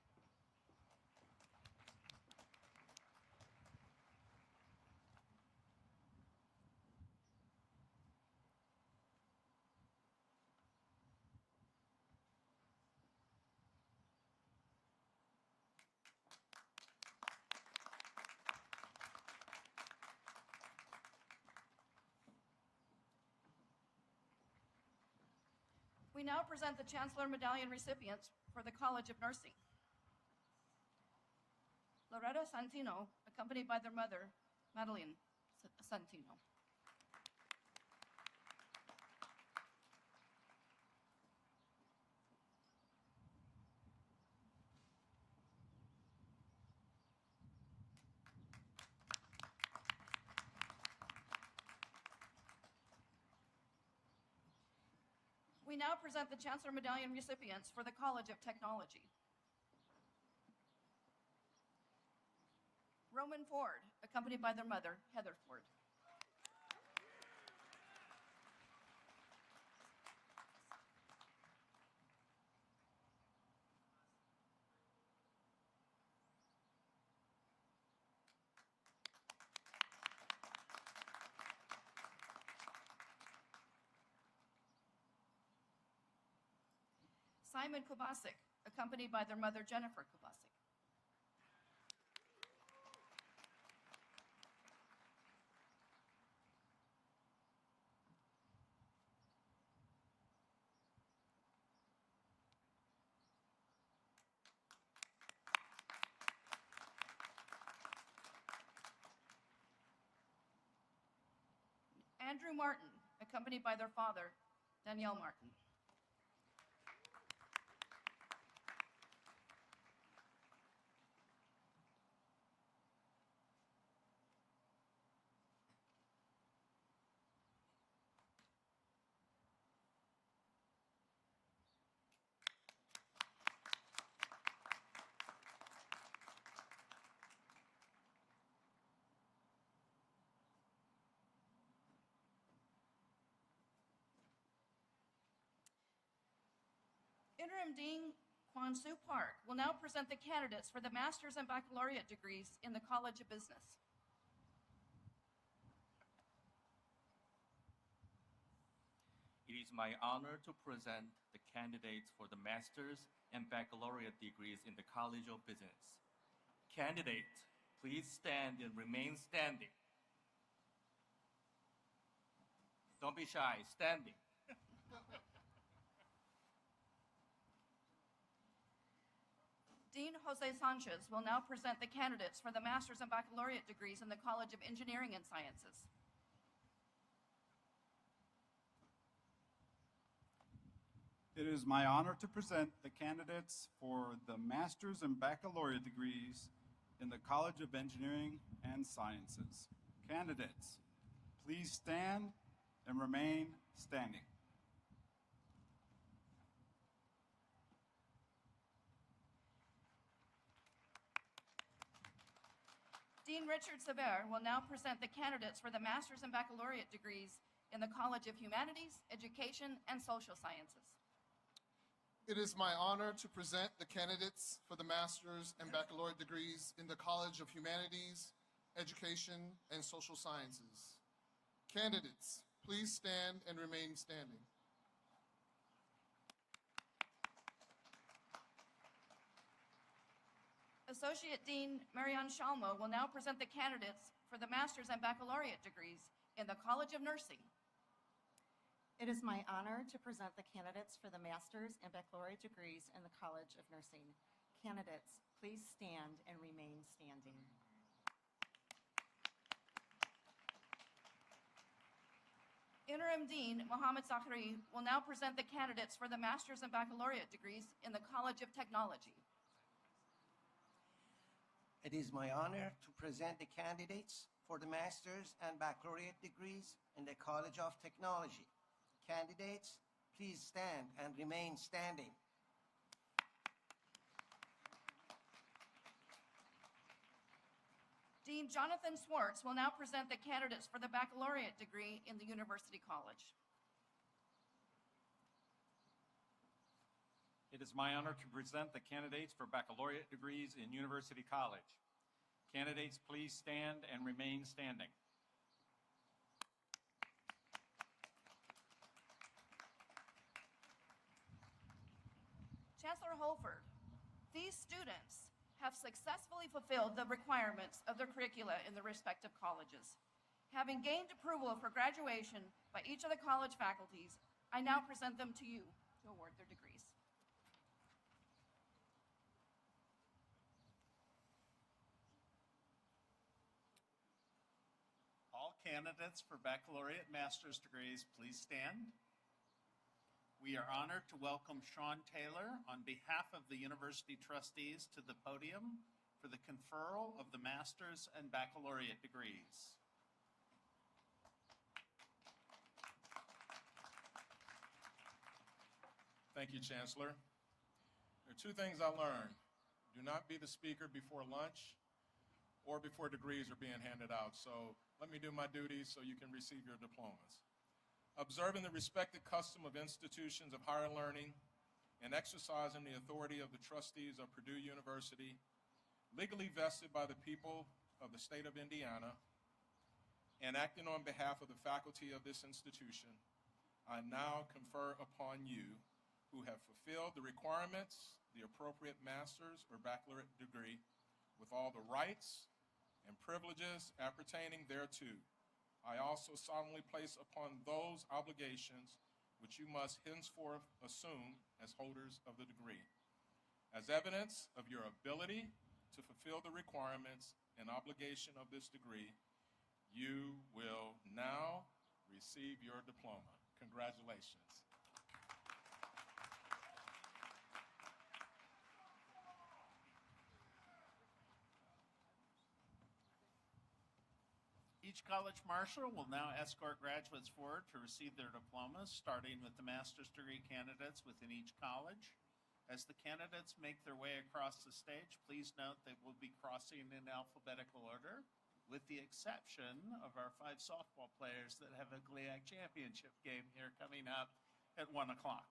L: We now present the Chancellor Medallion recipients for the College of Nursing. Loretta Santino, accompanied by their mother, Madeline Santino. We now present the Chancellor Medallion recipients for the College of Technology. Roman Ford, accompanied by their mother, Heather Ford. Simon Kubasik, accompanied by their mother, Jennifer Kubasik. Andrew Martin, accompanied by their father, Danielle Martin. Interim Dean Kwan Soo Park will now present the candidates for the master's and baccalaureate degrees in the College of Business.
N: is my honor to present the candidates for the master's and baccalaureate degrees in the College of Business. Candidates, please stand and remain standing. Don't be shy, standing.
L: Dean Jose Sanchez will now present the candidates for the master's and baccalaureate degrees in the College of Engineering and Sciences.
O: It is my honor to present the candidates for the master's and baccalaureate degrees in the College of Engineering and Sciences. Candidates, please stand and remain standing.
L: Dean Richard Sever will now present the candidates for the master's and baccalaureate degrees in the College of Humanities, Education, and Social Sciences.
P: It is my honor to present the candidates for the master's and baccalaureate degrees in the College of Humanities, Education, and Social Sciences. Candidates, please stand and remain standing.
L: Associate Dean Marianne Shalmo will now present the candidates for the master's and baccalaureate degrees in the College of Nursing.
H: It is my honor to present the candidates for the master's and baccalaureate degrees in the College of Nursing. Candidates, please stand and remain standing.
L: Interim Dean Mohammed Zakhari will now present the candidates for the master's and baccalaureate degrees in the College of Technology.
I: It is my honor to present the candidates for the master's and baccalaureate degrees in the College of Technology. Candidates, please stand and remain standing.
L: Dean Jonathan Swartz will now present the candidates for the baccalaureate degree in the University College.
M: It is my honor to present the candidates for baccalaureate degrees in University College. Candidates, please stand and remain standing.
L: Chancellor Holford, these students have successfully fulfilled the requirements of their curricula in their respective colleges. Having gained approval for graduation by each of the college faculties, I now present them to you to award their degrees.
D: All candidates for baccalaureate master's degrees, please stand. We are honored to welcome Sean Taylor on behalf of the university trustees to the podium for the conferral of the master's and baccalaureate degrees.
Q: Thank you, Chancellor. There are two things I learned. Do not be the speaker before lunch or before degrees are being handed out. So let me do my duties so you can receive your diplomas. Observing the respected custom of institutions of higher learning and exercising the authority of the trustees of Purdue University, legally vested by the people of the state of Indiana, and acting on behalf of the faculty of this institution, I now confer upon you, who have fulfilled the requirements, the appropriate master's or baccalaureate degree, with all the rights and privileges appertaining thereto. I also solemnly place upon those obligations which you must henceforth assume as holders of the degree. As evidence of your ability to fulfill the requirements and obligation of this degree, you will now receive your diploma. Congratulations.
D: Each college marshal will now escort graduates forward to receive their diplomas, starting with the master's degree candidates within each college. As the candidates make their way across the stage, please note they will be crossing in alphabetical order, with the exception of our 5 softball players that have a GLIAC championship game here coming up at 1 o'clock.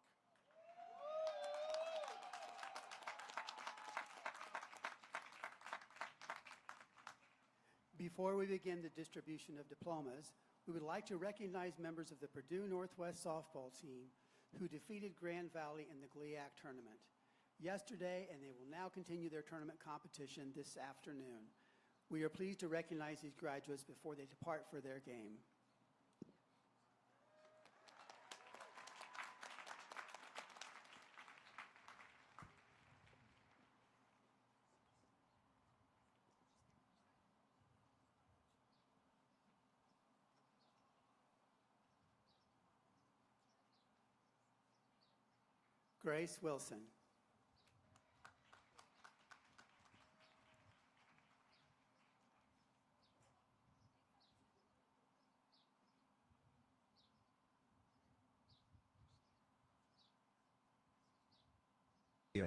K: Before we begin the distribution of diplomas, We would like to recognize members of the Purdue Northwest softball team who defeated Grand Valley in the GLIAC tournament yesterday, and they will now continue their tournament competition this afternoon. We are pleased to recognize these graduates before they depart for their game. Grace Wilson.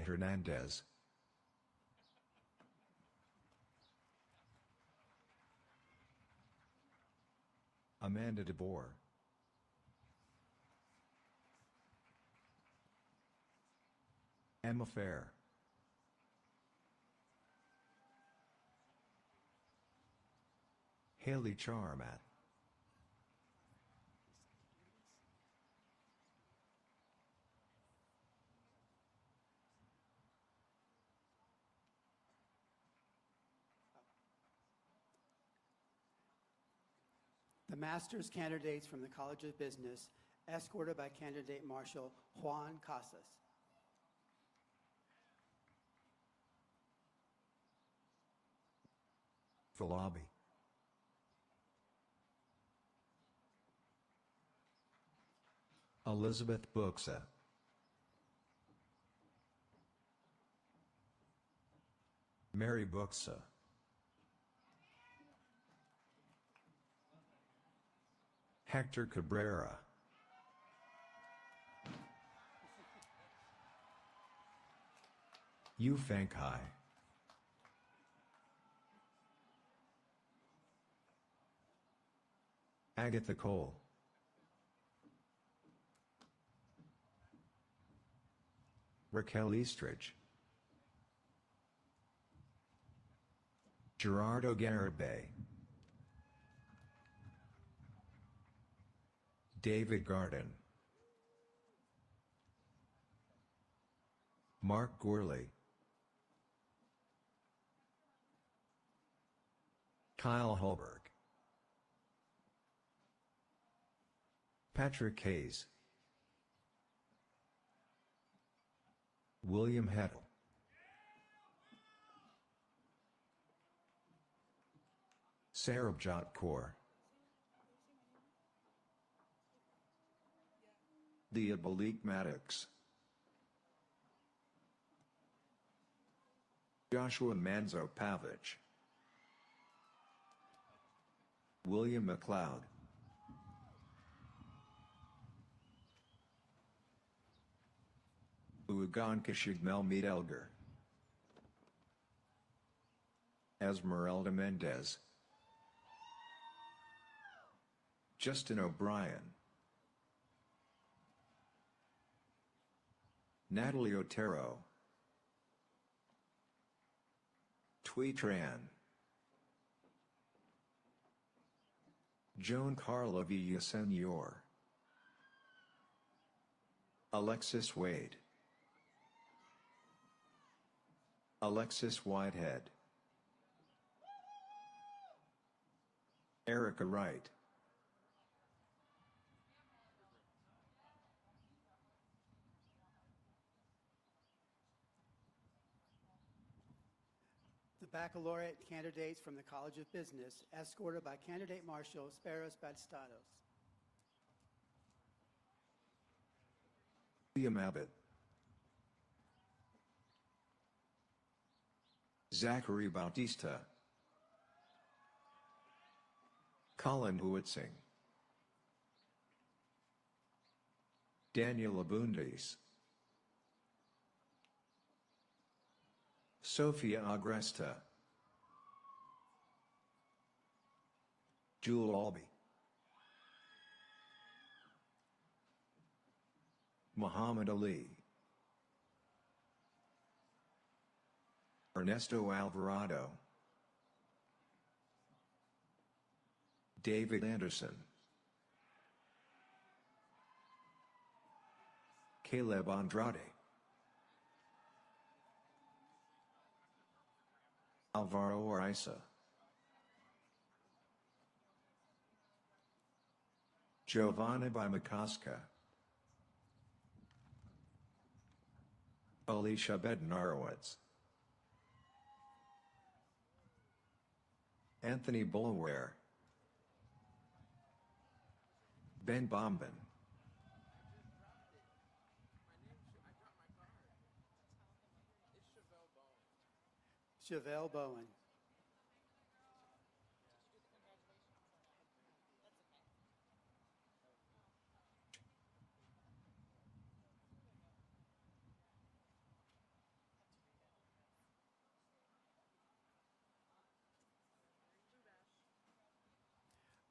R: Hernandez. Amanda DeBoer. Emma Fair. Haley Charmat.
K: The master's candidates from the College of Business, escorted by candidate Marshal Juan Casas.
R: Falabi. Elizabeth Buxa. Mary Buxa. Hector Cabrera. Yu Feng Hai. Agatha Cole. Raquel Eastridge. Gerardo Garibay. David Garden. Mark Gourley. Kyle Holberg. Patrick Hayes. William Heddle. Sarabjot Kaur. Diabolik Maddox. Joshua Manzo Pavich. William McLeod. Uagan Kashigmel Elgar. Esmeralda Mendez. Justin O'Brien. Natalie Otero. Tui Tran. Joan Carla Villasenor. Alexis Wade. Alexis Whitehead. Erica Wright.
K: The baccalaureate candidates from the College of Business, escorted by candidate Marshal Speros Batstados.
R: William Abbott. Zachary Bautista. Colin Huitzing. Daniel Abundis. Sophia Agresta. Jewel Albee. Muhammad Ali. Ernesto Alvarado. David Anderson. Caleb Andrade, Alvaro Ariza, Giovanna Bimakaska, Alicia Bednarowitz, Anthony Bulware, Ben Bombin,
K: Chevelle Bowen,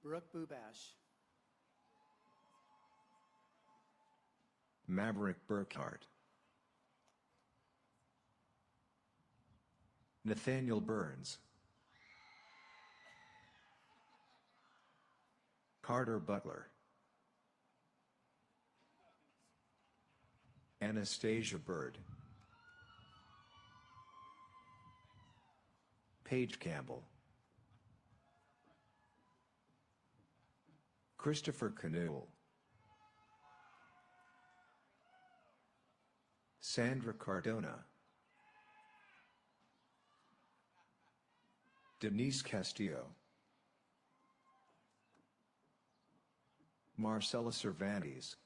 K: Brooke Bubash,
R: Maverick Burkhart, Nathaniel Burns, Carter Butler, Anastasia Bird, Paige Campbell, Christopher Canoe, Sandra Cardona, Denise Castillo, Marcella Cervantes,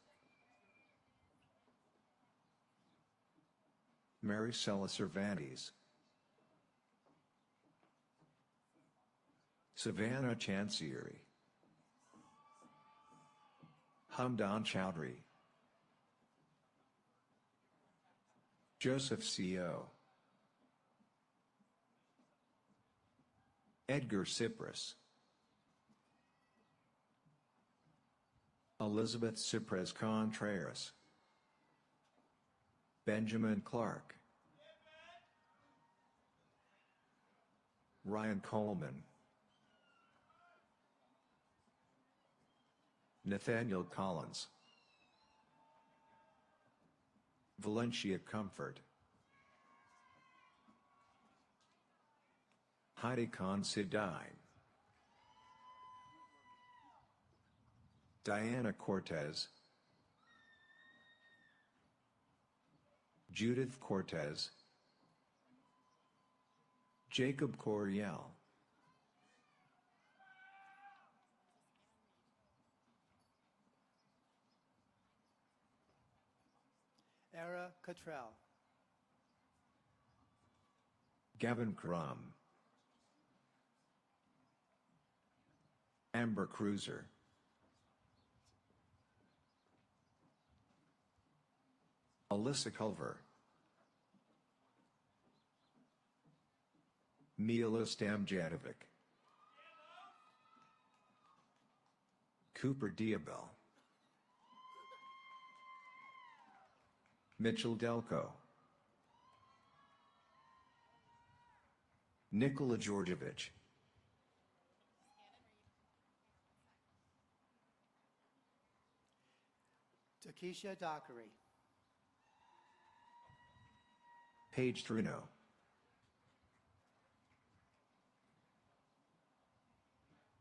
R: Maricela Cervantes, Savannah Chancery, Hamdan Chowdhury, Joseph C.O., Edgar Cypress, Elizabeth Cypress Contreras, Benjamin Clark, Ryan Coleman, Nathaniel Collins, Valencia Comfort, Heidi Considine, Diana Cortez, Judith Cortez, Jacob Coriel,
K: Era Cottrell,
R: Gavin Crum, Amber Cruiser, Alyssa Culver, Mila Stamjanovic, Cooper Diabel, Mitchell Delco, Nikola Georgievich,
K: Takesha Dockery,
R: Paige Truno,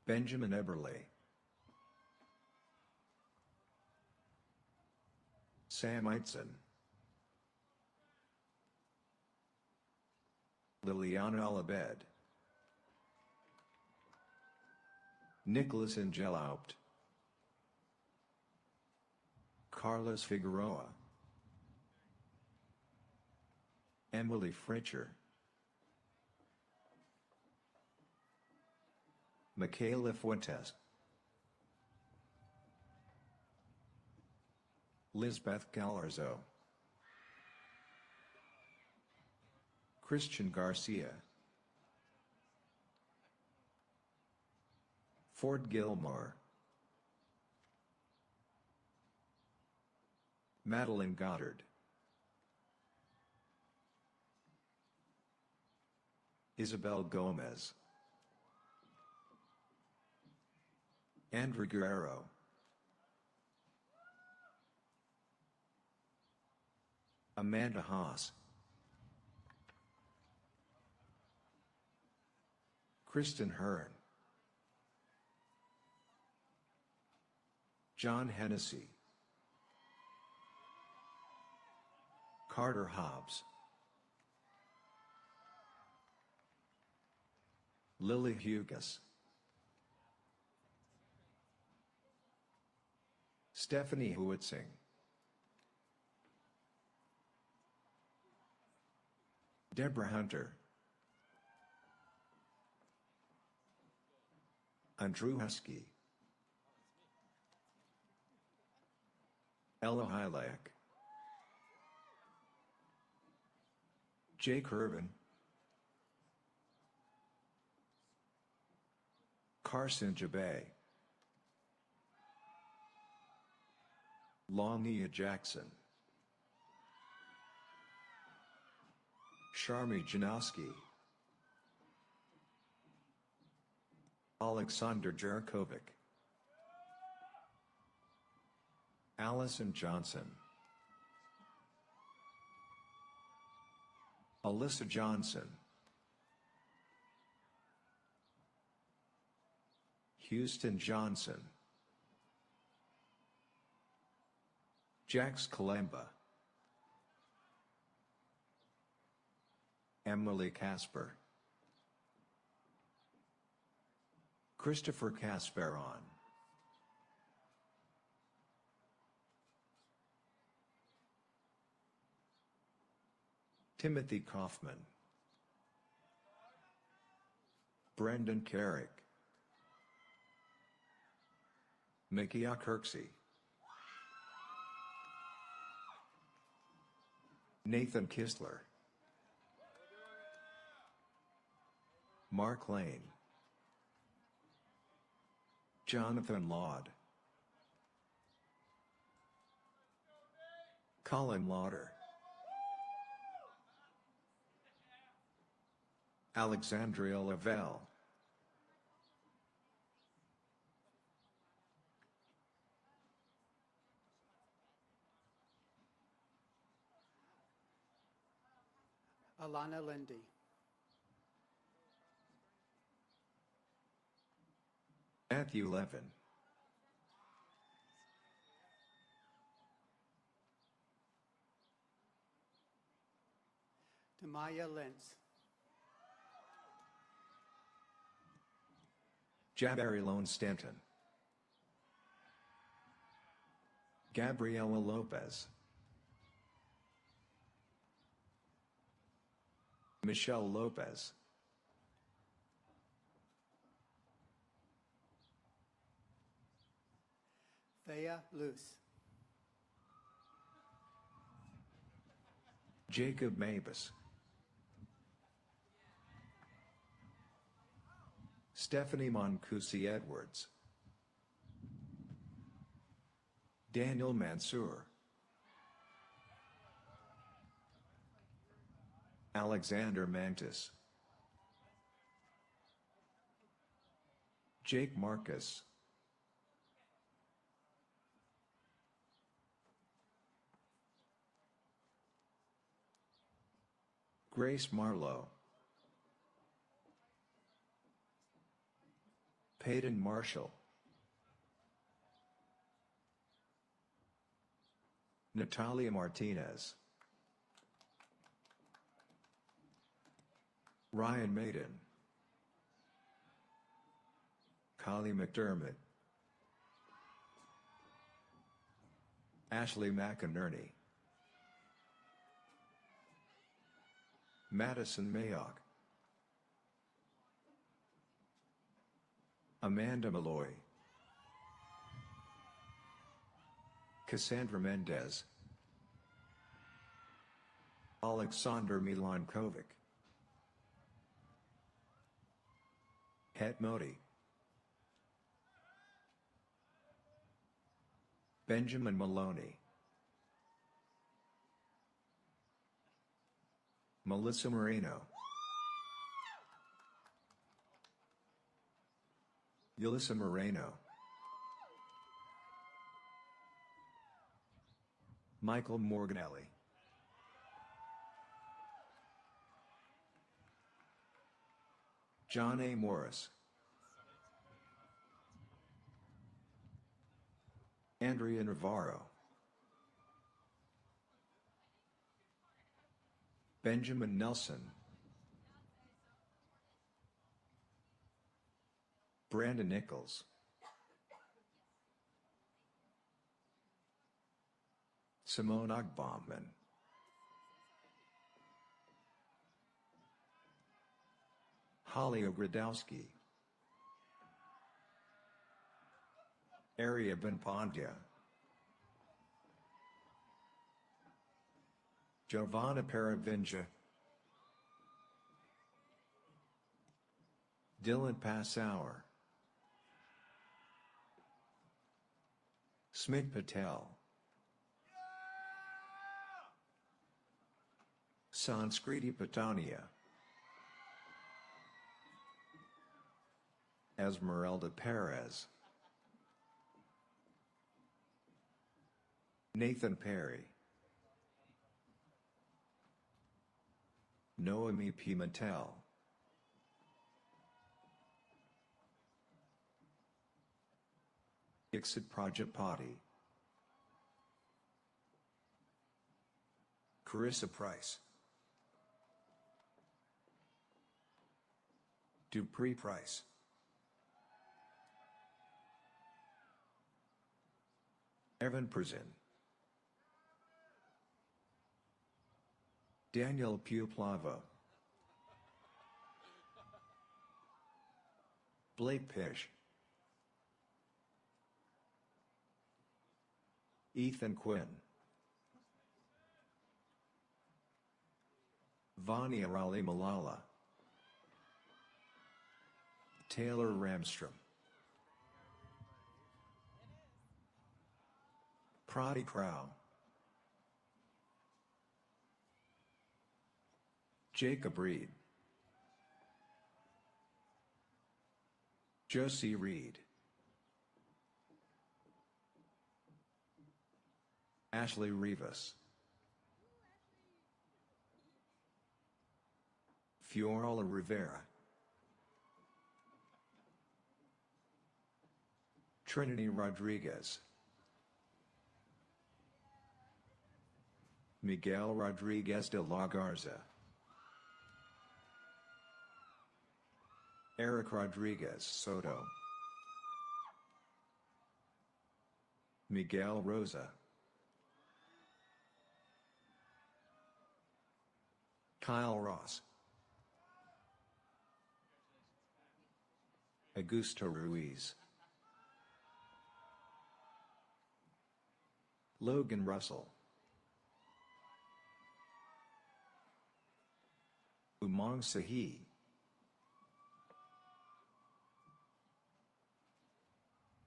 R: Benjamin Eberle, Sam Eitzen, Liliana Alabed, Nicholas Angelhaupt, Carlos Figueroa, Emily Fritcher, Michaela Fuentes, Lisbeth Galarzo, Christian Garcia, Ford Gilmore, Madeline Goddard, Isabel Gomez, Andrew Guerrero, Amanda Haas, Kristen Hearn, John Hennessy, Carter Hobbs, Lily Hugas, Stephanie Huitzing, Deborah Hunter, Andrew Husky, Ella Hilak, Jake Irvin, Carson Jabay, Longnia Jackson, Sharmi Janowski, Alexander Jarakovic, Allison Johnson, Alyssa Johnson, Houston Johnson, Jax Kalemba, Emily Casper, Christopher Casperon, Timothy Kaufman, Brendan Carrick, Mickey Kirksey, Nathan Kistler, Mark Lane, Jonathan Laud, Colin Lauder, Alexandria Lavelle,
K: Alana Lindy,
R: Matthew Levin,
K: Demaya Lentz,
R: Jabari Lone Stanton, Gabriela Lopez, Michelle Lopez,
K: Thea Luce,
R: Jacob Mabus, Stephanie Moncusi Edwards, Daniel Mansour, Alexander Mantis, Jake Marcus, Grace Marlowe, Peyton Marshall, Natalia Martinez, Ryan Maiden, Collie McDermott, Ashley McInerney, Madison Mayock, Amanda Malloy, Cassandra Mendez, Alexander Milankovic, Het Modi, Benjamin Maloney, Melissa Moreno, Yulissa Moreno, Michael Morganelli, John A. Morris, Andrea Navarro, Benjamin Nelson, Brandon Nichols, Simone Ogbomman, Holly Ogrodowski, Aria Benpondia, Giovanna Paravinja, Dylan Passauer, Smit Patel, Sanskriti Patania, Esmeralda Perez, Nathan Perry, Noemi Pimentel, Ixit Prajapati, Carissa Price, Dupree Price, Evan Prezin, Daniel Puplava, Blake Pish, Ethan Quinn, Vania Raleigh Malala, Taylor Ramstrom, Prati Crow, Jacob Reed, Josie Reed, Ashley Rivas, Fiorella Rivera, Trinity Rodriguez, Miguel Rodriguez de la Garza, Eric Rodriguez Soto, Miguel Rosa, Kyle Ross, Augusto Ruiz, Logan Russell, Umang Sahi,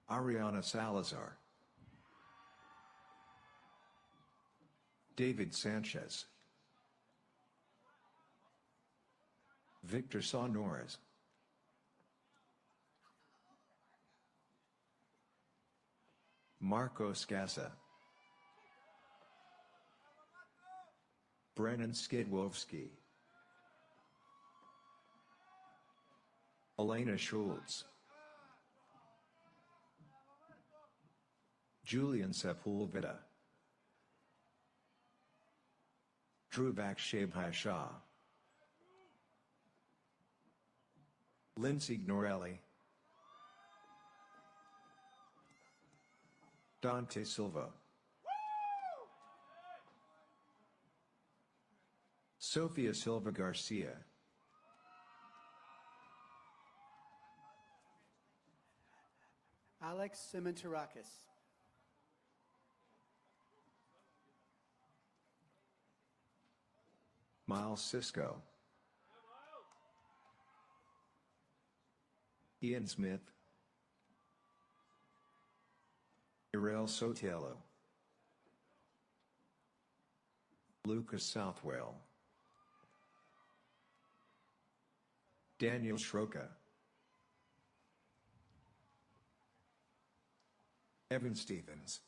R: Ariana Salazar, David Sanchez, Victor Sonores, Marcos Gassa, Brennan Skidwovsky, Elena Schultz, Julian Sepulveda, Druvak Shabhai Shah, Lindsay Gnorelli, Dante Silva, Sofia Silva Garcia,
K: Alex Simontarakis,
R: Miles Cisco, Ian Smith, Irel Sotelo, Lucas Southwell, Daniel Schroka, Evan Stevens,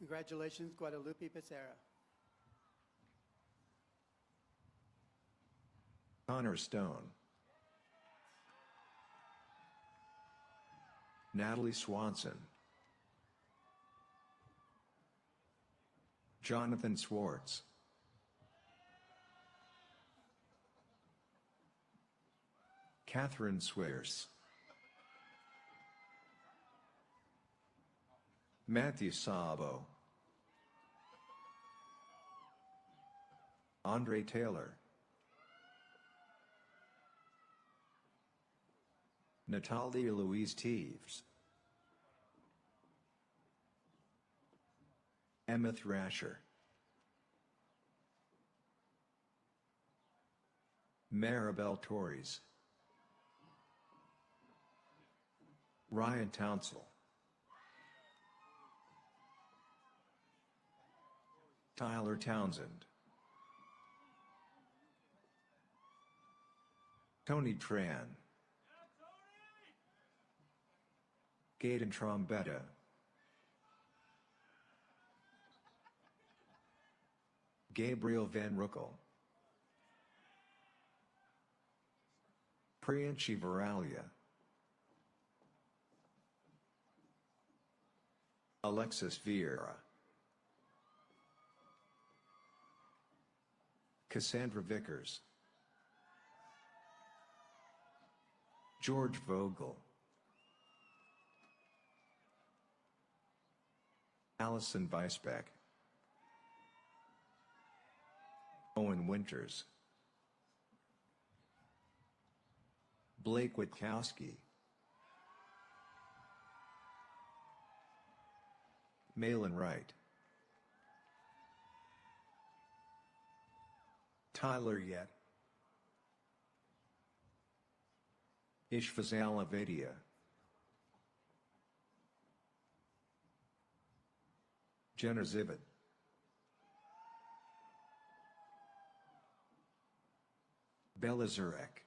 K: Congratulations, Guadalupe Becerra.
R: Connor Stone. Natalie Swanson. Jonathan Swartz. Catherine Swears. Matthew Sabo. Andre Taylor. Natalia Louise Teves. Emma Thrasher. Maribel Torres. Ryan Townsell. Tyler Townsend. Tony Tran. Gaten Trombetta. Gabriel Van Ruckel. Priyanshi Varalia. Alexis Vieira. Cassandra Vickers. George Vogel. Allison Weisbeck. Owen Winters. Blake Witkowski. Malin Wright. Tyler Yett. Ishfazal Avadia. Jenna Zivit. Bella Zurek.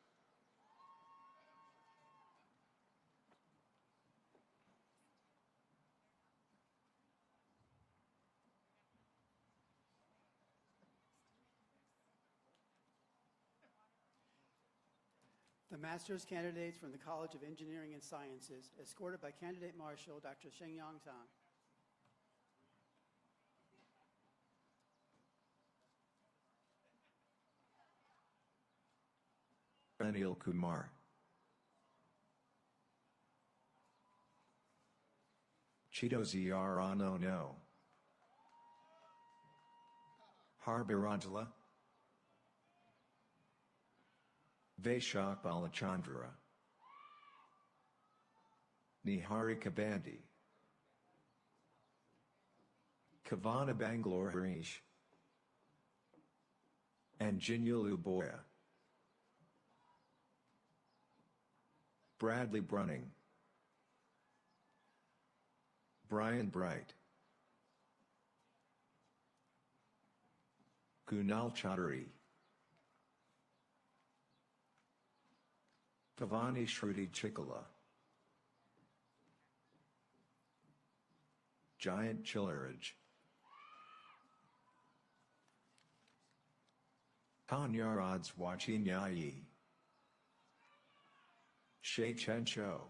K: The master's candidates from the College of Engineering and Sciences, escorted by Candidate Marshal Dr. Shengyang Zhang.
R: Anil Kumar. Chito Ziarano No. Harbirajala. Vaishak Balachandra. Nihari Kabandi. Kavana Bangalore Harish. And Jinyulu Boya. Bradley Brunning. Brian Bright. Kunal Chaudhary. Pavani Shruti Chikala. Giant Chillerage. Tanyarad's Wachinyayi. Shay Chen Cho.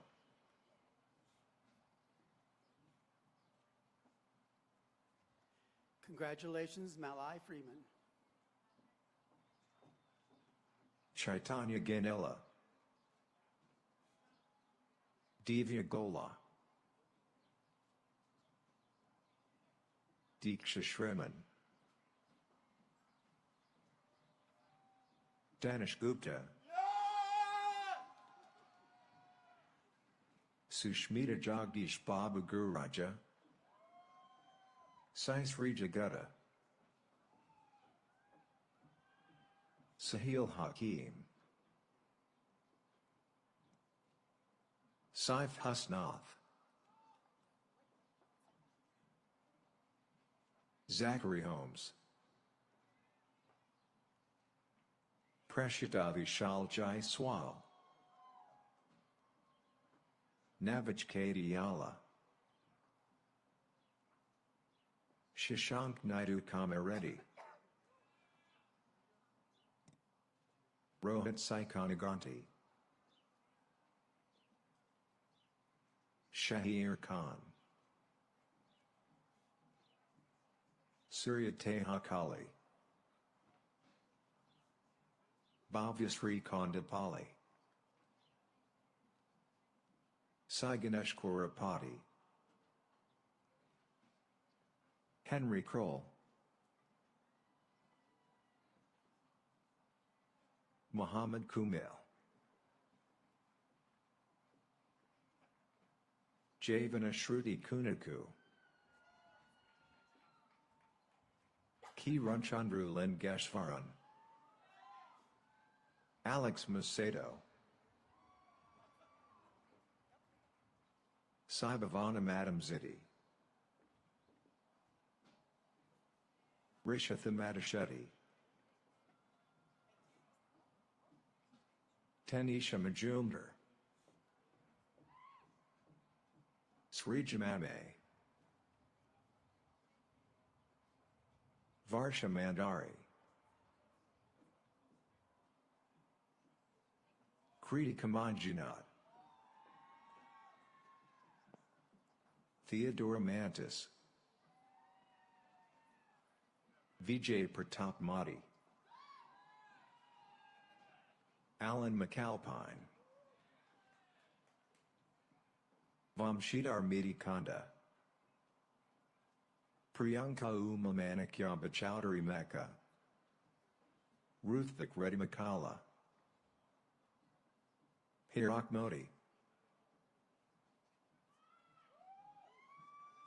K: Congratulations, Malai Freeman.
R: Chaitanya Ganella. Divya Gola. Diksha Shriman. Danish Gupta. Sushmita Jagdish Babu Guraja. Saisri Jagutta. Sahil Hakim. Saif Husnath. Zachary Holmes. Prashita Vishal Jaiswal. Navich Kadiyala. Shashank Naidu Kamareddy, Rohit Saikanaganti, Shahir Khan, Surya Tehakali, Bhavyasri Kondapali, Sai Ganesh Korapati, Henry Kroll, Muhammad Kumail, Javana Shruti Kunaku, Ki Ranchandru Lingeshwaran, Alex Macedo, Saibhavana Madamziti, Rishatha Madashetty, Tanisha Majumdar, Srijamame, Varsha Mandari, Kriti Kamanjanath, Theodora Mantis, Vijay Pratap Madi, Alan McAlpine, Vamshidhar Medi Kanda, Priyanka Umamanikya Chowdhury Mecca, Ruthvik Reddy Makala, Hirak Modi,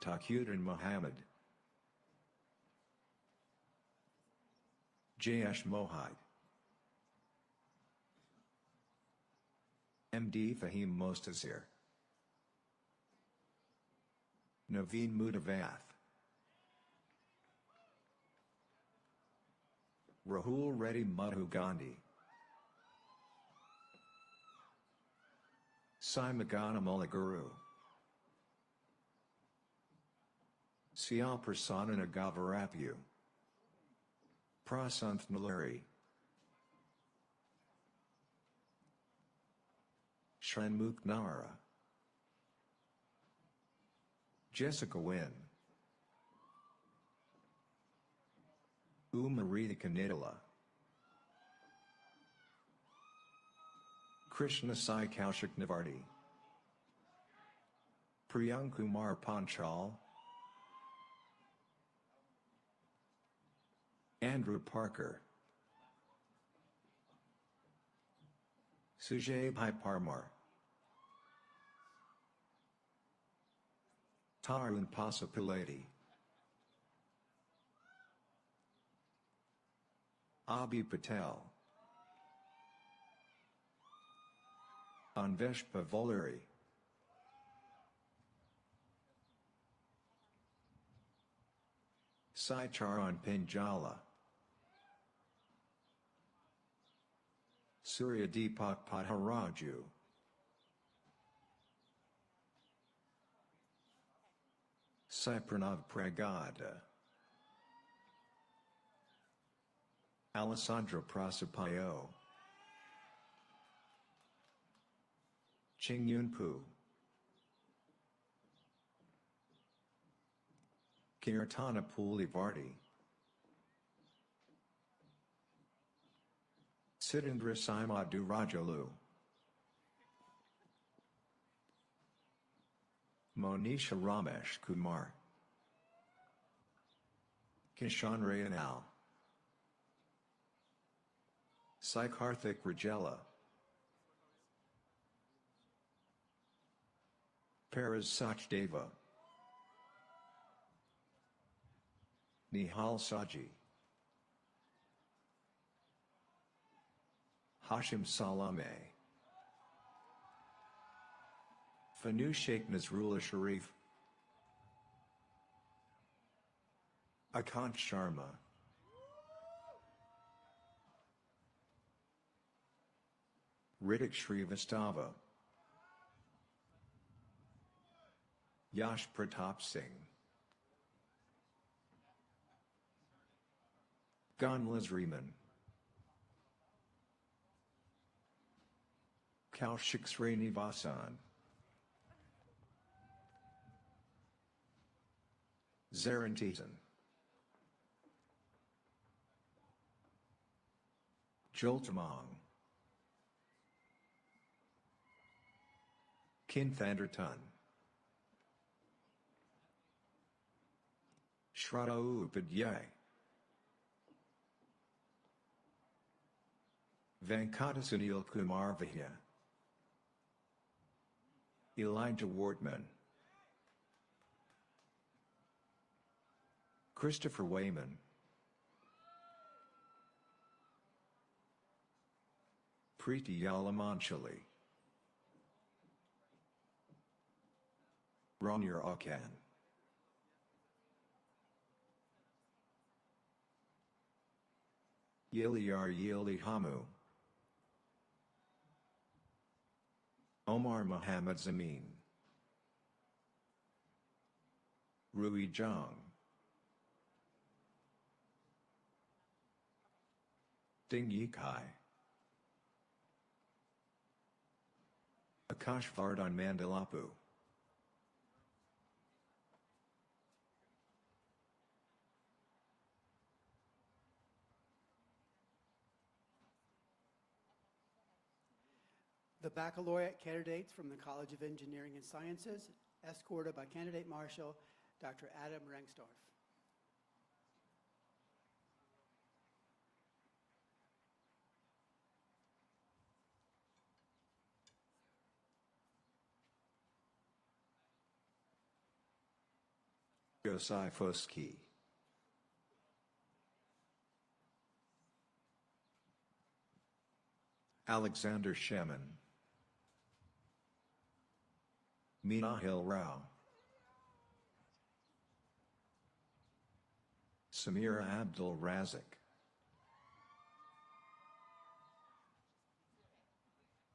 R: Taquddin Muhammad, Jayesh Mohite, MD Fahim Mostazir, Naveen Mudavath, Rahul Reddy Madhu Gandhi, Sai Magana Mulliguru, Sial Prasanna Gavarapu, Prasanth Naluri, Shranmukh Nara, Jessica Wynn, Umarita Nidala, Krishna Sai Kaushik Navardi, Priyankumar Panchal, Andrew Parker, Sujay Bhai Parmar, Tarun Pasapileti, Abhi Patel, Anvesh Pavolari, Sai Charan Pinjala, Surya Deepak Padharaju, Sai Pranav Pragada, Alessandro Prasapayo, Ching Yun Pu, Kirtana Pulivarti, Siddhendra Simadu Rajalu, Monisha Ramesh Kumar, Kishan Rayanal, Sai Karthik Rajela, Paras Sachdeva, Nihal Saji, Hashim Salame, Fanu Sheikh Nazrullah Sharif, Akant Sharma, Ritik Shrivastava, Yash Pratap Singh, Gonlas Riemann, Kaushik Srinivasan, Zarantisan, Joltamong, Kinthanderton, Shraddha Upadhyay, Venkatasunil Kumar Vihya, Elijah Wortman, Christopher Wayman, Preeti Yalamanchali, Ronir Akan, Yiliar Yili Hamu, Omar Muhammad Zamin, Rui Zhang, Ding Yikai, Akash Vardhan Mandalapu,
K: The baccalaureate candidates from the College of Engineering and Sciences, escorted by Candidate Marshal Dr. Adam Rengstorff.
R: Josai Foski, Alexander Shemin, Minahil Rao, Samira Abdul Razik,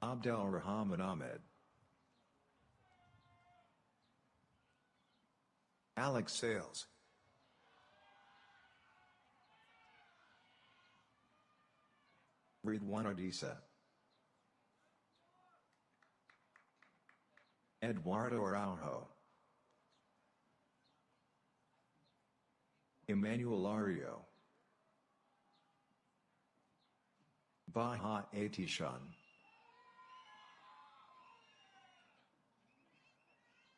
R: Abdel Rahman Ahmed, Alex Sales, Ridwan Odisa, Eduardo Araujo, Emmanuel Ario, Baha Atishan,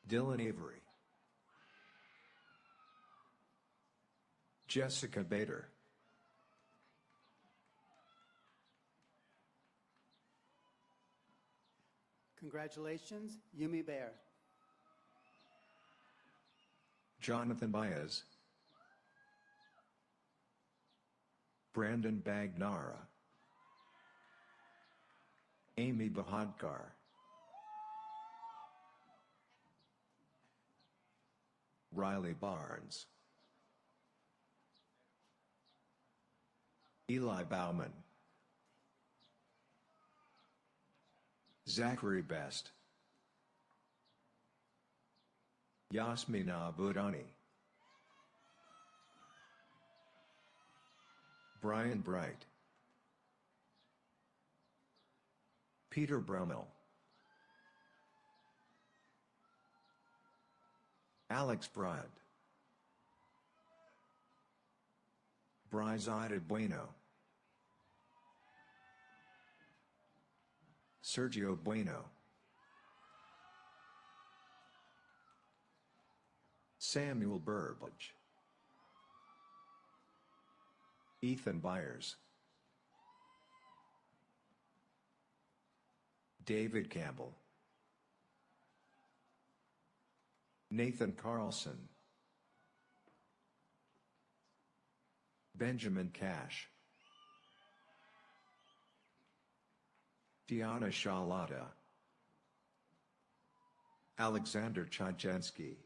R: Dylan Avery, Jessica Bader,
K: Congratulations, Yumi Bear.
R: Jonathan Baez, Brandon Bagnara, Amy Bahadkar, Riley Barnes, Eli Bauman, Zachary Best, Yasmina Budani, Brian Bright, Peter Brummel, Alex Brad, Bryzaida Bueno, Sergio Bueno, Samuel Burbage, Ethan Byers, David Campbell, Nathan Carlson, Benjamin Cash, Diana Shalata, Alexander Chajensky,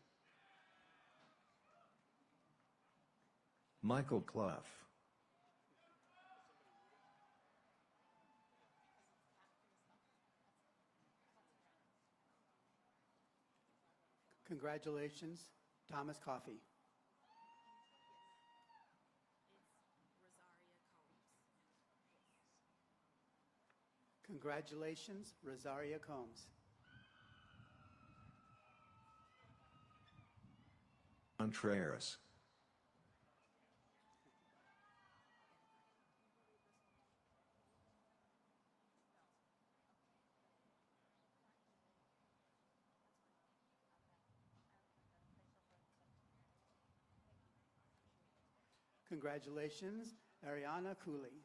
R: Michael Clough,
K: Congratulations, Thomas Coffey. Congratulations, Rosaria Combs.
R: Contreras.
K: Congratulations, Ariana Cooley.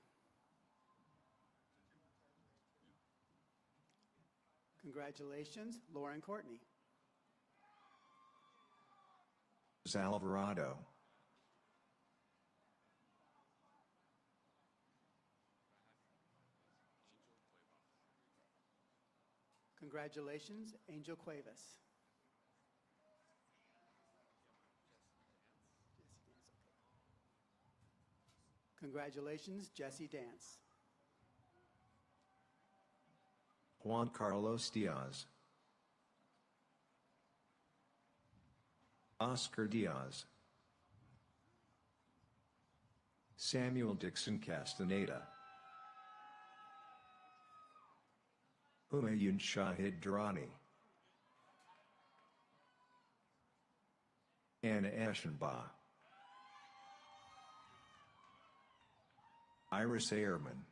K: Congratulations, Lauren Courtney.
R: Alvarado.
K: Congratulations, Angel Cuevas. Congratulations, Jesse Dance.
R: Juan Carlos Diaz. Oscar Diaz. Samuel Dixon Castaneda. Humayun Shahid Durrani. Anna Eschenbach. Iris Ehrman.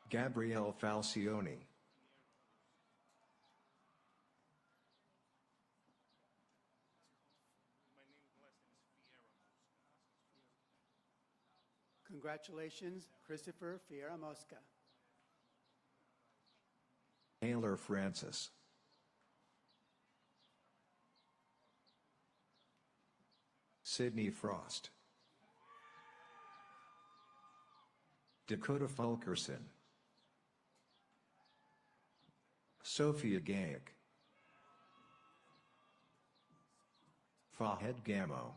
R: Gabrielle Falcioni.
K: Congratulations, Christopher Fiera Mosca.
R: Taylor Francis. Sydney Frost. Dakota Fulkerson. Sophia Gayak. Fahed Gamo.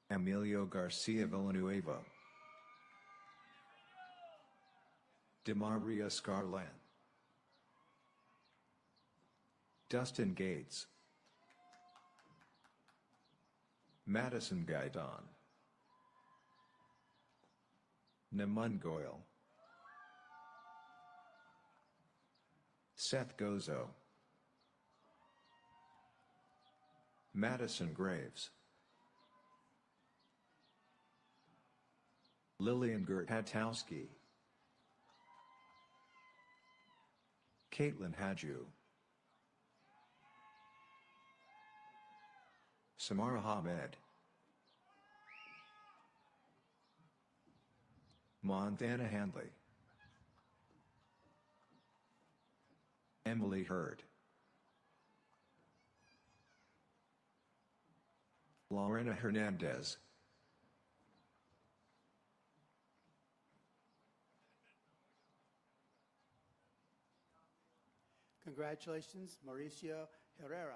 R: Emilio Garcia Villanueva. DeMaria Scarlan. Dustin Gates. Madison Gaidon. Namun Goyle. Seth Gozo. Madison Graves. Lillian Gerthatowski. Caitlin Hadju. Samara Hamed. Montana Handley. Emily Hurd. Lorena Hernandez.
K: Congratulations, Mauricio Herrera.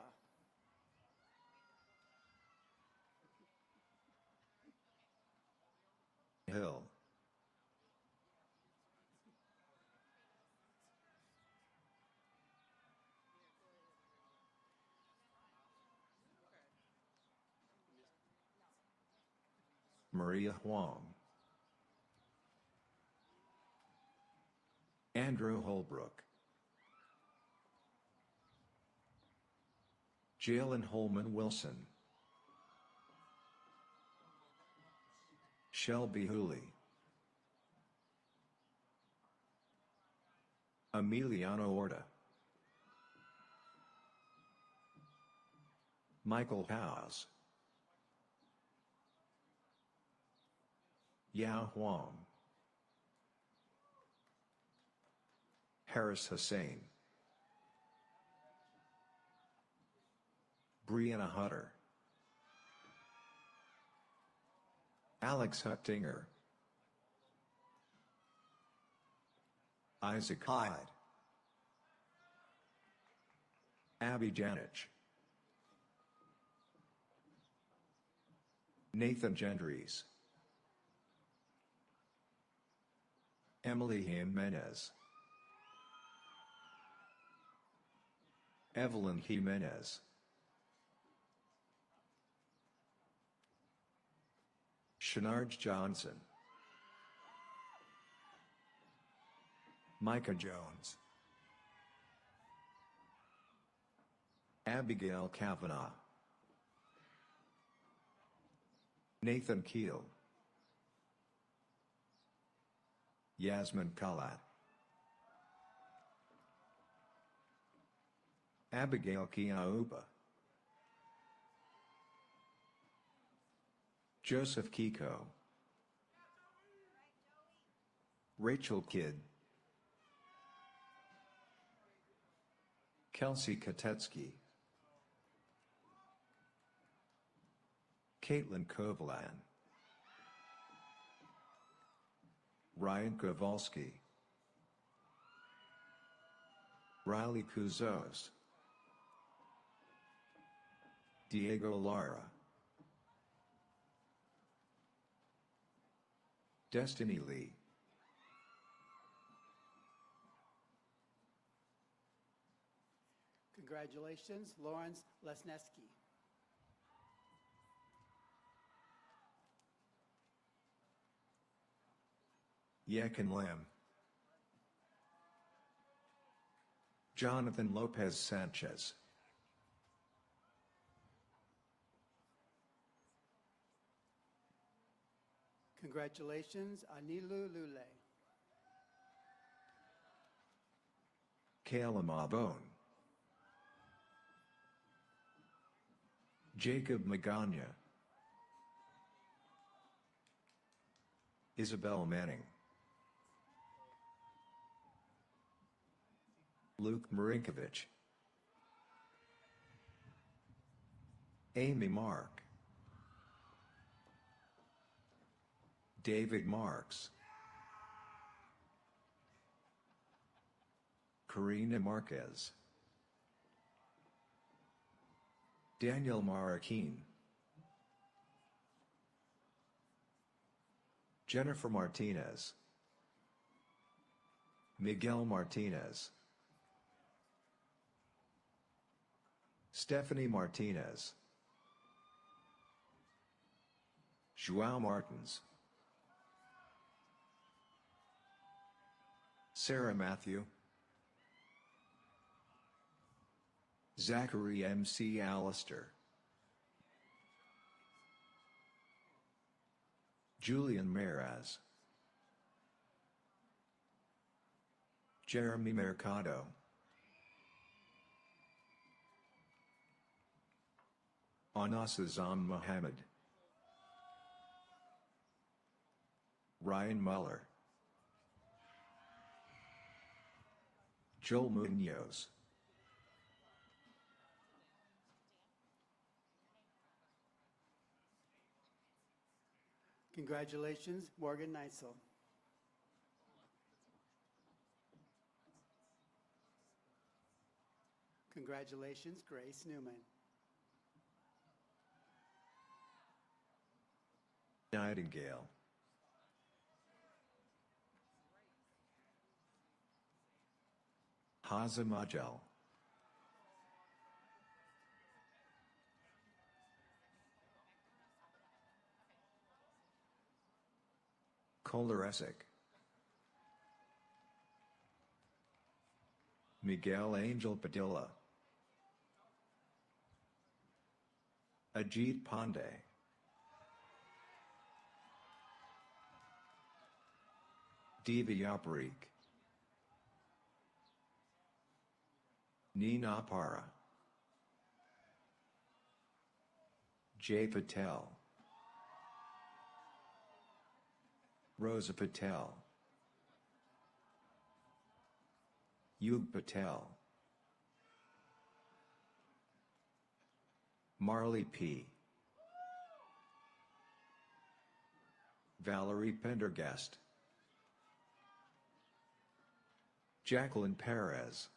R: Hill. Maria Huang. Andrew Holbrook. Jalen Holman Wilson. Shelby Hooley. Emiliano Orta. Michael House. Yao Huang. Harris Hussain. Brianna Hutter. Alex Huttinger. Isaac Hyde. Abby Janich. Nathan Gendries. Emily Jimenez. Evelyn Jimenez. Shenarj Johnson, Micah Jones, Abigail Kavanaugh, Nathan Keel, Yasmin Kalat, Abigail Kiauba, Joseph Kiko, Rachel Kidd, Kelsey Katetsky, Caitlin Kovalan, Ryan Kowalski, Riley Kuzos, Diego Lara, Destiny Lee,
K: Congratulations, Lawrence Lesneski.
R: Yekin Lam, Jonathan Lopez Sanchez,
K: Congratulations, Anilu Lule.
R: Kayla Mabone, Jacob Magana, Isabel Manning, Luke Marinkovich, Amy Mark, David Marks, Karina Marquez, Daniel Marroquin, Jennifer Martinez, Miguel Martinez, Stephanie Martinez, Joao Martins, Sarah Matthew, Zachary M.C. Allister, Julian Meraz, Jeremy Mercado, Anas Azam Mohammed, Ryan Muller, Joel Munoz,
K: Congratulations, Morgan Neisel. Congratulations, Grace Newman.
R: Nightingale, Hazem Ajel, Kohler Essek, Miguel Angel Padilla, Ajit Pandey, Diva Yaparik, Nina Para, Jay Patel, Rosa Patel, Yug Patel, Marley P., Valerie Pendergast, Jacqueline Perez,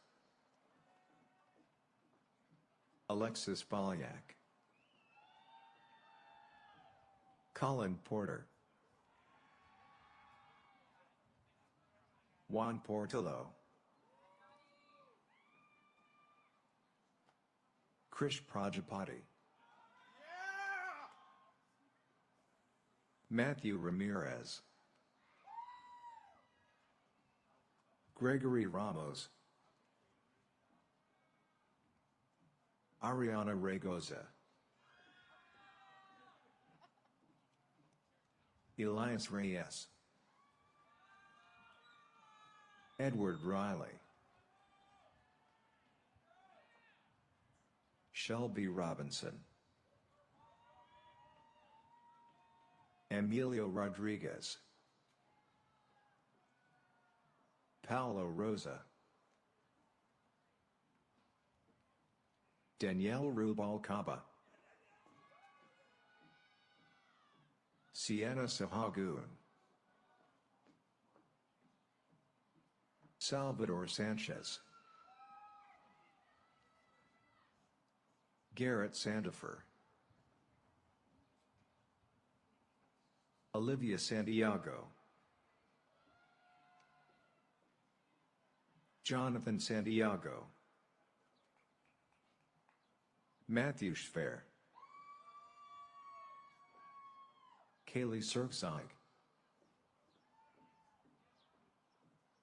R: Alexis Balyak, Colin Porter, Juan Portillo, Krish Prajapati, Matthew Ramirez, Gregory Ramos, Ariana Regoza, Elias Reyes, Edward Riley, Shelby Robinson, Emilio Rodriguez, Paolo Rosa, Danielle Rubalcaba, Sienna Sahagun, Salvador Sanchez, Garrett Sandifer, Olivia Santiago, Jonathan Santiago, Matthew Schwer, Kaylee Sergzig,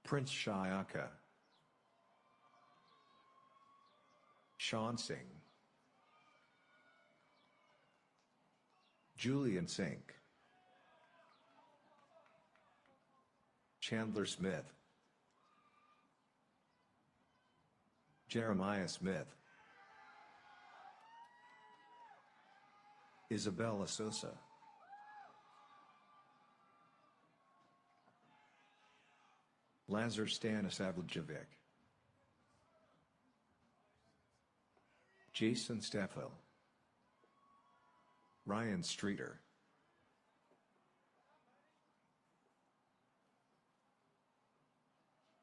R: Prince Shayaka, Sean Singh, Julian Sink, Chandler Smith, Jeremiah Smith, Isabella Sosa, Lazar Stanisavljevic, Jason Steffel, Ryan Streeter,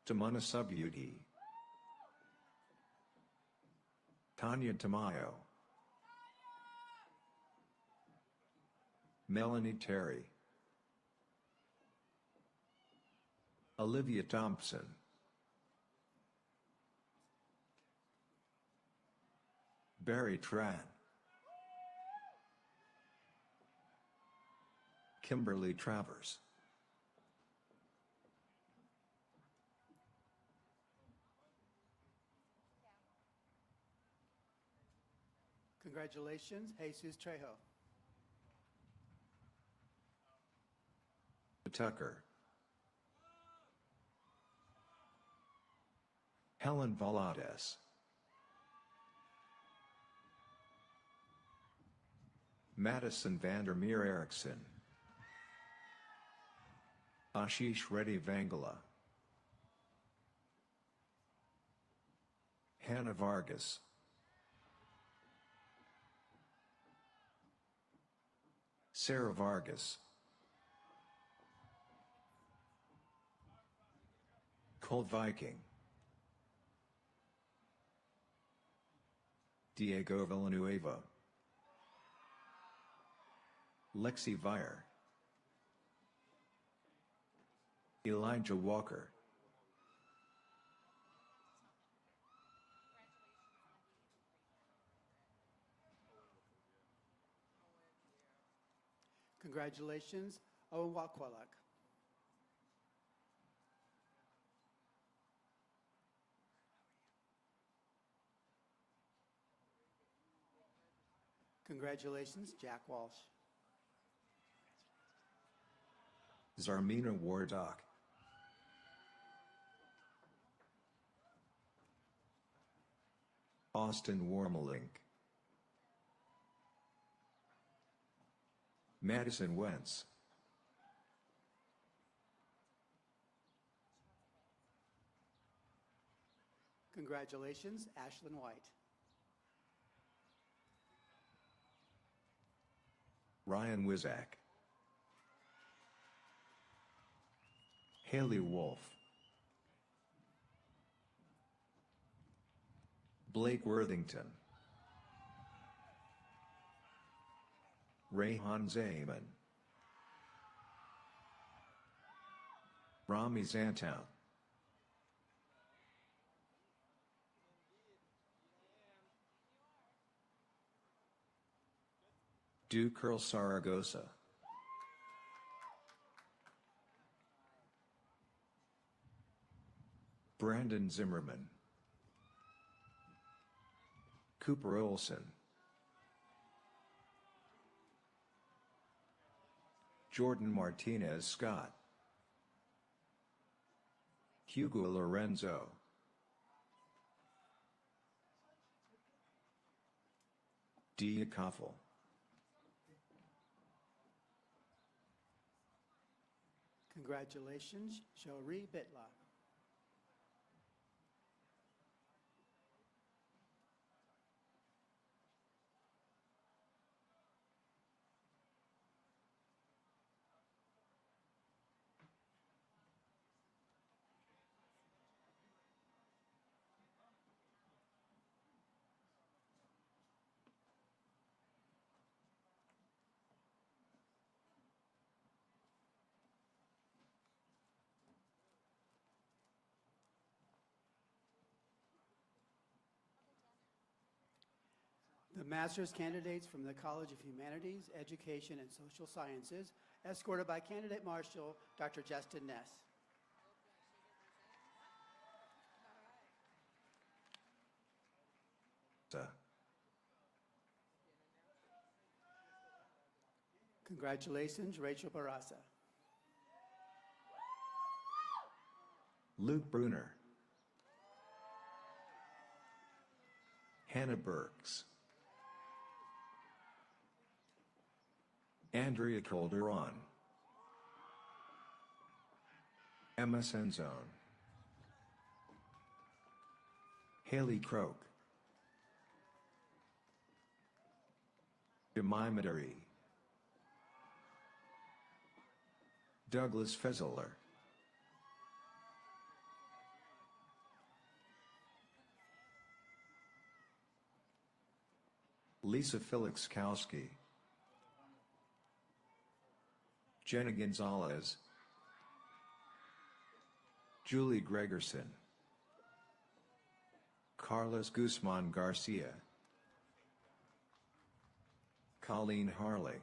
R: Tamana Subyuti, Tanya Tamayo, Melanie Terry, Olivia Thompson, Barry Tran, Kimberly Travers,
K: Congratulations, Jesus Trejo.
R: Tucker, Helen Valades, Madison Vandermeer Erickson, Ashish Reddy Vangala, Hannah Vargas, Sarah Vargas, Cole Viking, Diego Villanueva, Lexi Vire, Elijah Walker,
K: Congratulations, Owen Wakwalak. Congratulations, Jack Walsh.
R: Zarmina Wardock, Austin Warmelink, Madison Wentz,
K: Congratulations, Ashlyn White.
R: Ryan Wizak, Haley Wolf, Blake Worthington, Rayhan Zayman, Rami Zantown, Duke Earl Saragosa, Brandon Zimmerman, Cooper Olson, Jordan Martinez Scott, Hugo Lorenzo, Dia Koffel,
K: Congratulations, Shori Bitla. The master's candidates from the College of Humanities, Education, and Social Sciences, escorted by Candidate Marshal Dr. Justin Ness. Congratulations, Rachel Barassa.
R: Luke Bruner, Hannah Burks, Andrea Calderon, Emma Senzone, Haley Croak, Jemima Derry, Douglas Fezeler, Lisa Felix-Kowski, Jenna Gonzalez, Julie Gregerson, Carlos Guzman Garcia, Colleen Harley,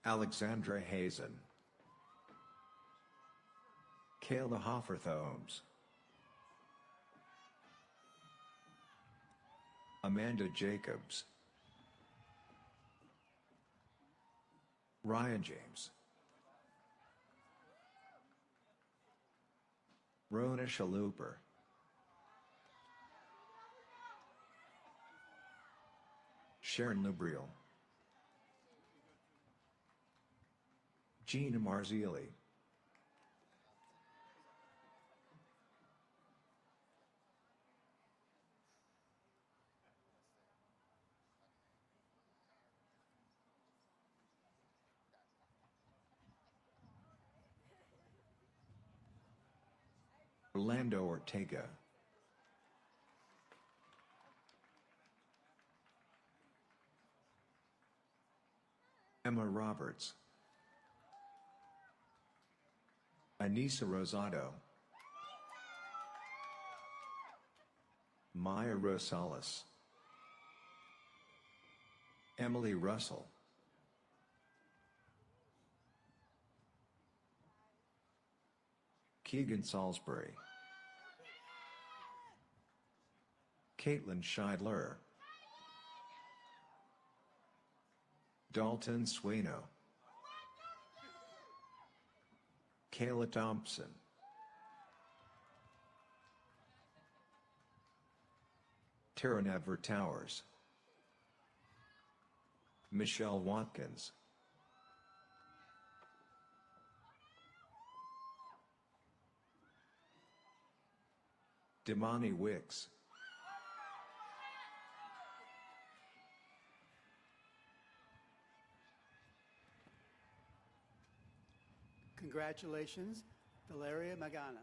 R: Alexandra Hazen, Kayla Hofferthomes, Amanda Jacobs, Ryan James, Rona Shaluper, Sharon Nubriel, Gina Marzilli, Orlando Ortega, Emma Roberts, Anissa Rosado, Maya Rosales, Emily Russell, Keegan Salisbury, Caitlin Scheidler, Dalton Swano, Kayla Thompson, Tara Never Towers, Michelle Watkins, Damani Wicks,
K: Congratulations, Valeria Magana.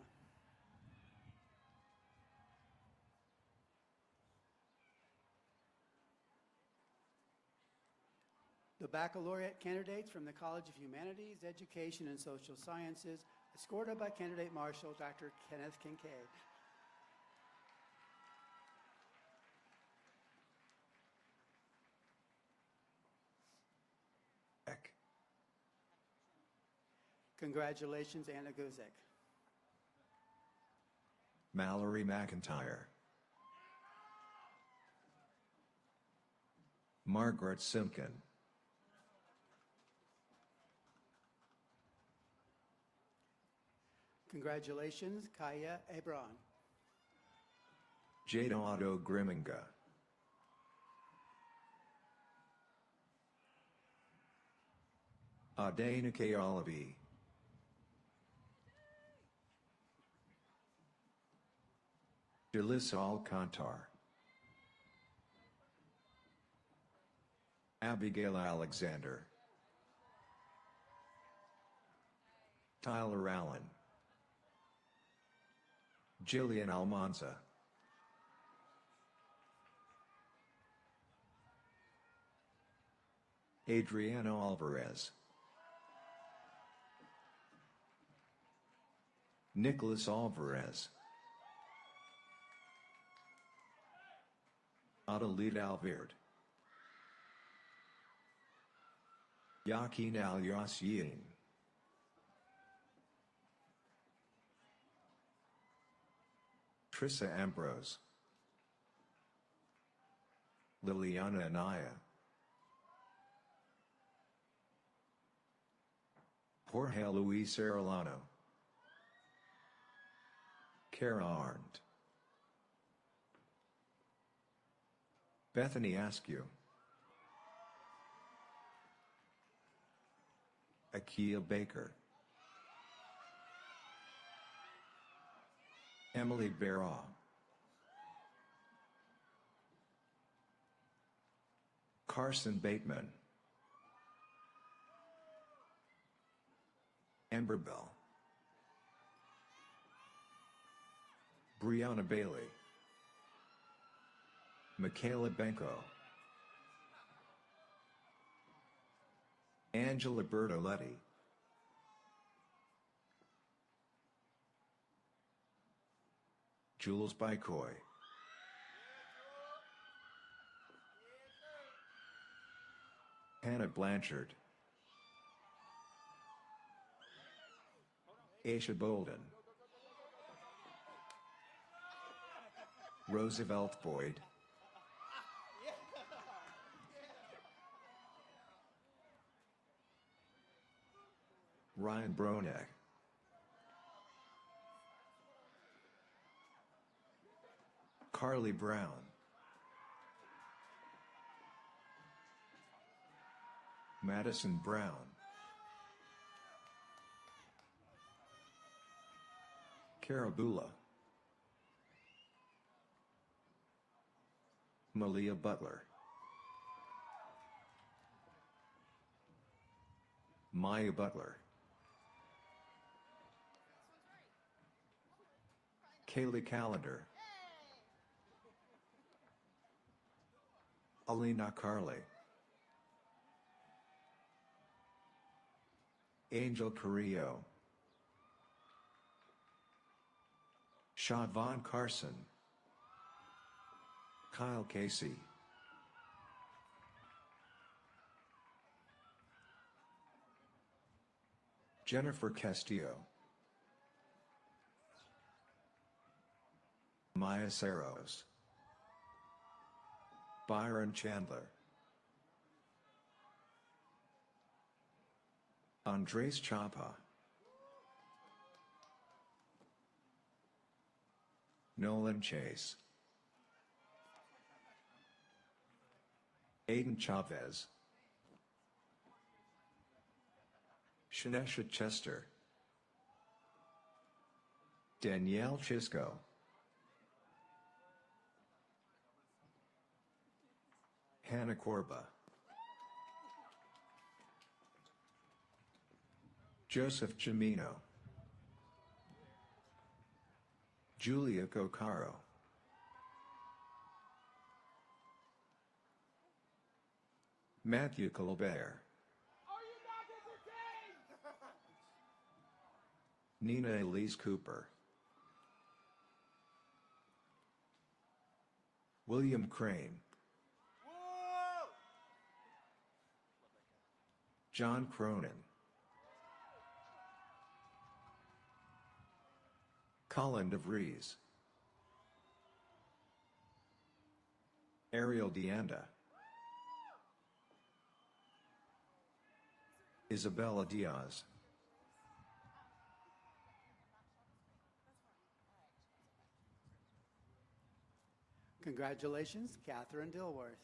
K: The baccalaureate candidates from the College of Humanities, Education, and Social Sciences, escorted by Candidate Marshal Dr. Kenneth Kincaid. Congratulations, Anna Guzik.
R: Mallory McIntyre. Margaret Simkin.
K: Congratulations, Kaya Ebron.
R: Jada Otto Grimminga. Adena K. Olavi. Delissa Alcantar. Abigail Alexander. Tyler Allen. Jillian Almanza. Adriana Alvarez. Nicholas Alvarez. Adelita Alverd. Yakin Al Yasin. Trissa Ambrose. Liliana Anaya. Jorge Luis Arellano. Kara Arndt. Bethany Askew. Akia Baker. Emily Barra. Carson Bateman. Amber Bell. Brianna Bailey. Michaela Benko. Angela Bertoletti. Jules Bycoy. Hannah Blanchard. Aisha Bolden. Roosevelt Boyd. Ryan Bronek. Carly Brown. Madison Brown. Karabula. Malia Butler. Maya Butler. Kaylee Callender. Alina Carley. Angel Carrillo. Siobhan Carson. Kyle Casey. Jennifer Castillo. Maya Saros. Byron Chandler. Andres Chapa. Nolan Chase. Aiden Chavez. Shanesha Chester. Danielle Chisco. Hannah Corba. Joseph Jamino. Julia Cocaro. Matthew Colbert. Nina Elise Cooper. William Crane. John Cronin. Colin DeVries, Ariel Deanda, Isabella Diaz,
K: Congratulations, Catherine Dilworth.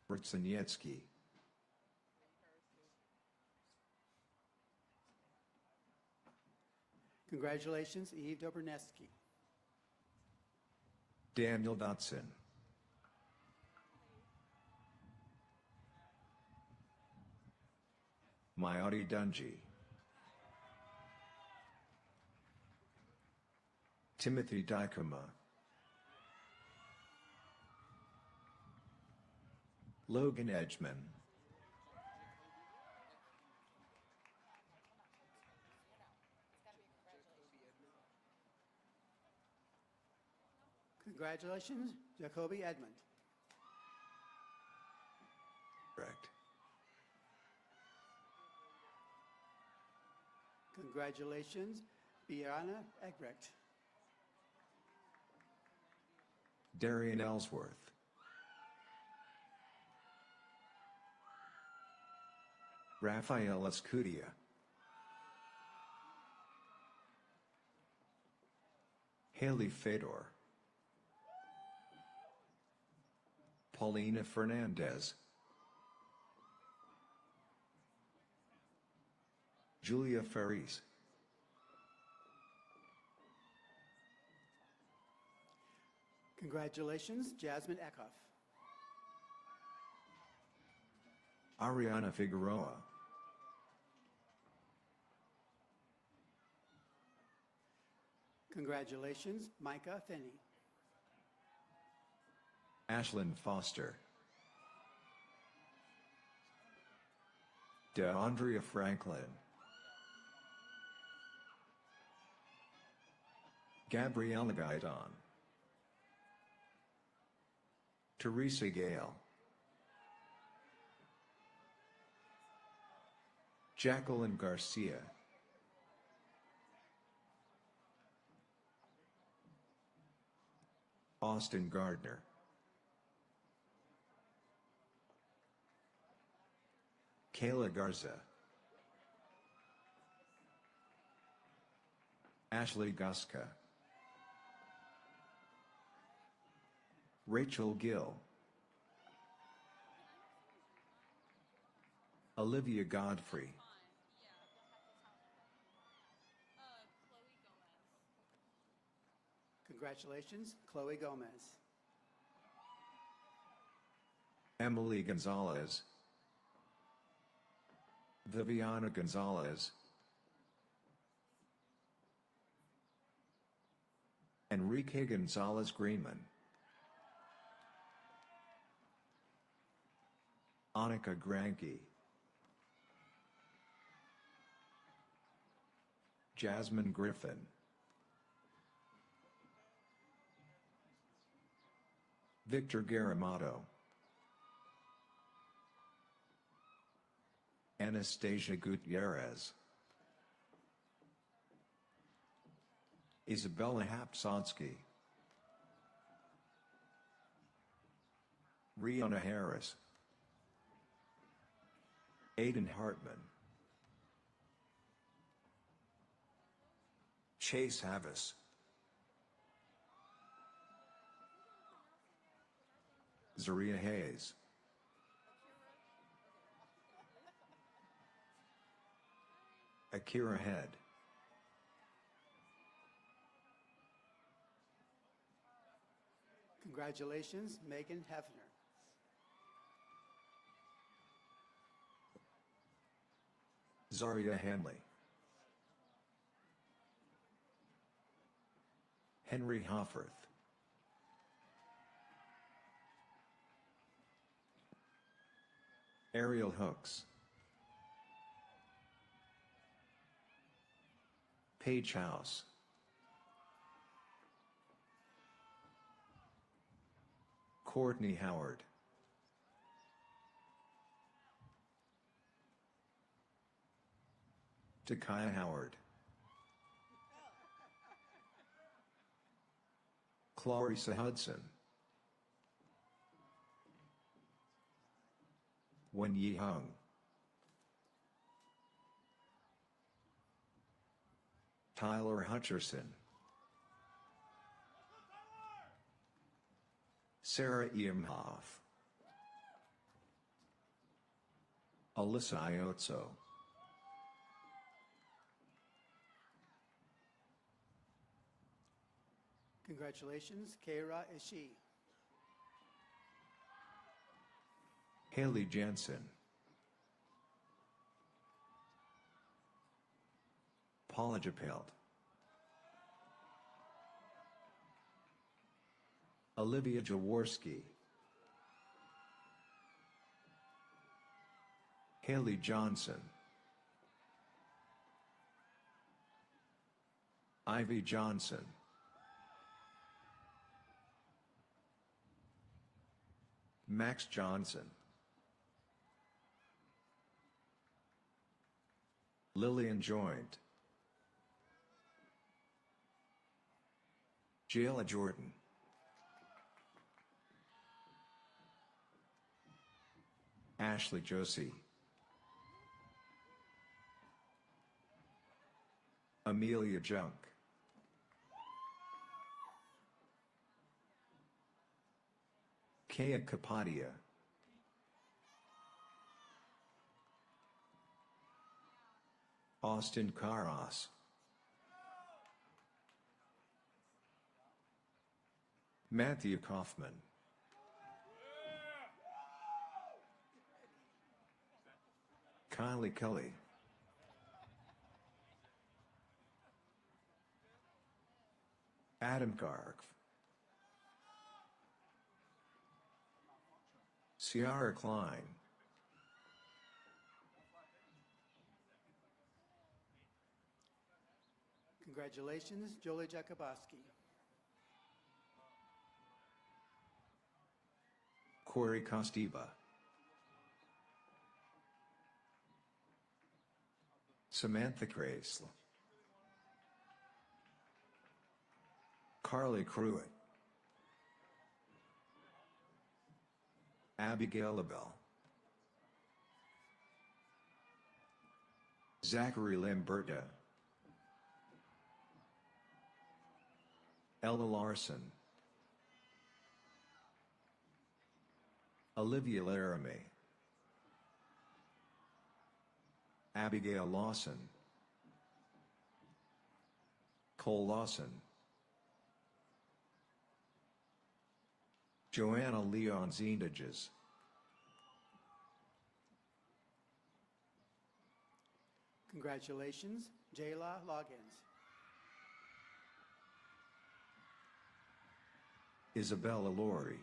R: Brzezinski,
K: Congratulations, Eve Doberneski.
R: Daniel Dotson, Mayati Dungy, Timothy Dykema, Logan Edgman,
K: Congratulations, Jacoby Edmond.
R: correct.
K: Congratulations, Biana Egrecht.
R: Darian Ellsworth, Rafael Escudia, Haley Fedor, Paulina Fernandez, Julia Ferris,
K: Congratulations, Jasmine Eckhoff.
R: Ariana Figueroa,
K: Congratulations, Micah Finney.
R: Ashlyn Foster, DeAndrea Franklin, Gabriella Gaidon, Teresa Gale, Jacqueline Garcia, Austin Gardner, Kayla Garza, Ashley Guska, Rachel Gill, Olivia Godfrey,
K: Congratulations, Chloe Gomez.
R: Emily Gonzalez, Viviana Gonzalez, Enrique Gonzalez Greenman, Annika Granke, Jasmine Griffin, Victor Garamato, Anastasia Gutierrez, Isabella Hapsonsky, Rihanna Harris, Aiden Hartman, Chase Havis, Zaria Hayes, Akira Head,
K: Congratulations, Megan Hefner.
R: Zaria Hanley, Henry Hofferth, Ariel Hooks, Paige House, Courtney Howard, Takaya Howard, Clarissa Hudson, Wen Yi Hung, Tyler Hutcherson, Sarah Imhoff, Alyssa Iotso,
K: Congratulations, Keira Ishii.
R: Haley Jensen, Paula Japelt, Olivia Jaworski, Haley Johnson, Ivy Johnson, Max Johnson, Lillian Joint, Jayla Jordan, Ashley Josie, Amelia Junk, Kea Kapadia, Austin Karas, Matthew Kaufman, Kylie Kelly, Adam Garg, Ciara Klein,
K: Congratulations, Jolie Jakuboski.
R: Corey Kostiva, Samantha Craisle, Carly Cruitt, Abigail Abel, Zachary Lamberta, Ella Larson, Olivia Laramie, Abigail Lawson, Cole Lawson, Joanna Leon Zendages,
K: Congratulations, Jayla Loggins.
R: Isabella Laurie,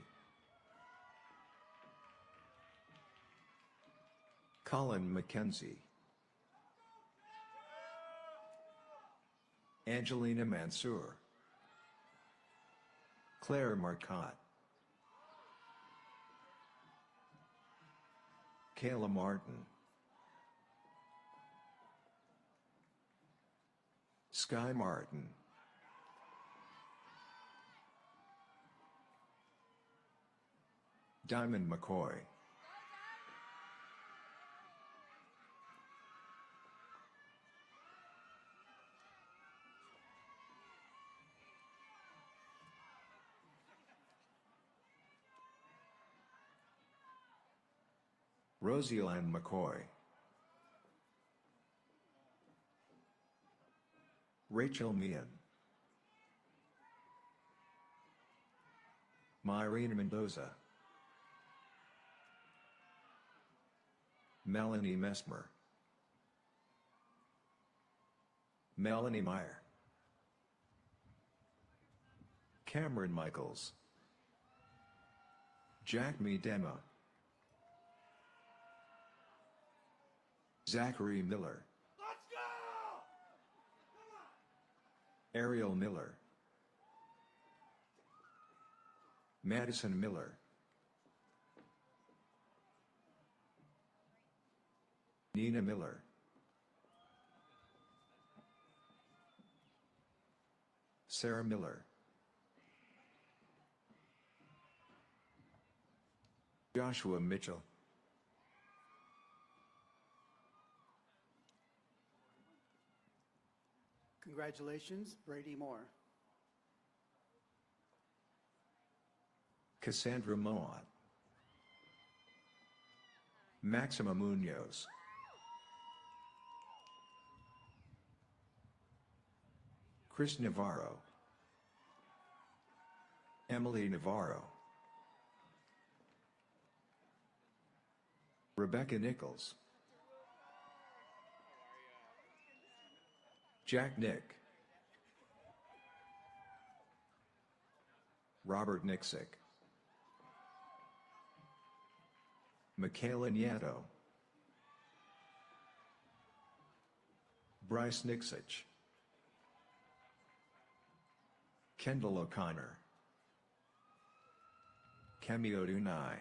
R: Colin McKenzie, Angelina Mansour, Claire Marcotte, Kayla Martin, Sky Martin, Diamond McCoy, Rosie-Ann McCoy, Rachel Meehan, Myrene Mendoza, Melanie Mesmer, Melanie Meyer, Cameron Michaels, Jack Dema, Zachary Miller, Ariel Miller, Madison Miller, Nina Miller, Sarah Miller, Joshua Mitchell,
K: Congratulations, Brady Moore.
R: Cassandra Moat, Maxima Munoz, Chris Navarro, Emily Navarro, Rebecca Nichols, Jack Nick, Robert Nixick, Michaela Nieto, Bryce Nixich, Kendall O'Connor, Kemi Odunai,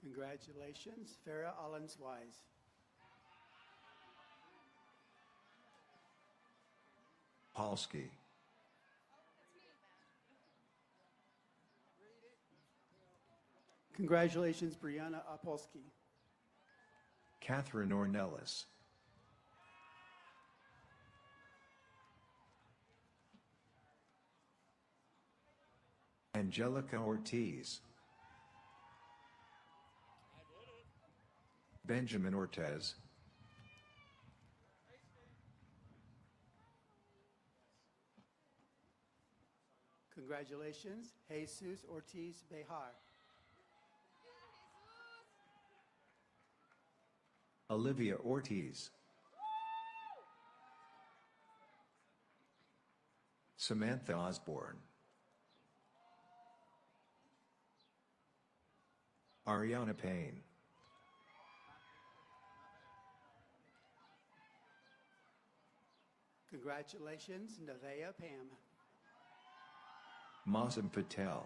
K: Congratulations, Farah Allenswise.
R: Polsky,
K: Congratulations, Brianna Opolsky.
R: Catherine Ornelas, Angelica Ortiz, Benjamin Ortez,
K: Congratulations, Jesus Ortiz Behar.
R: Olivia Ortiz, Samantha Osborne, Ariana Payne,
K: Congratulations, Nevaeh Pam.
R: Masim Patel,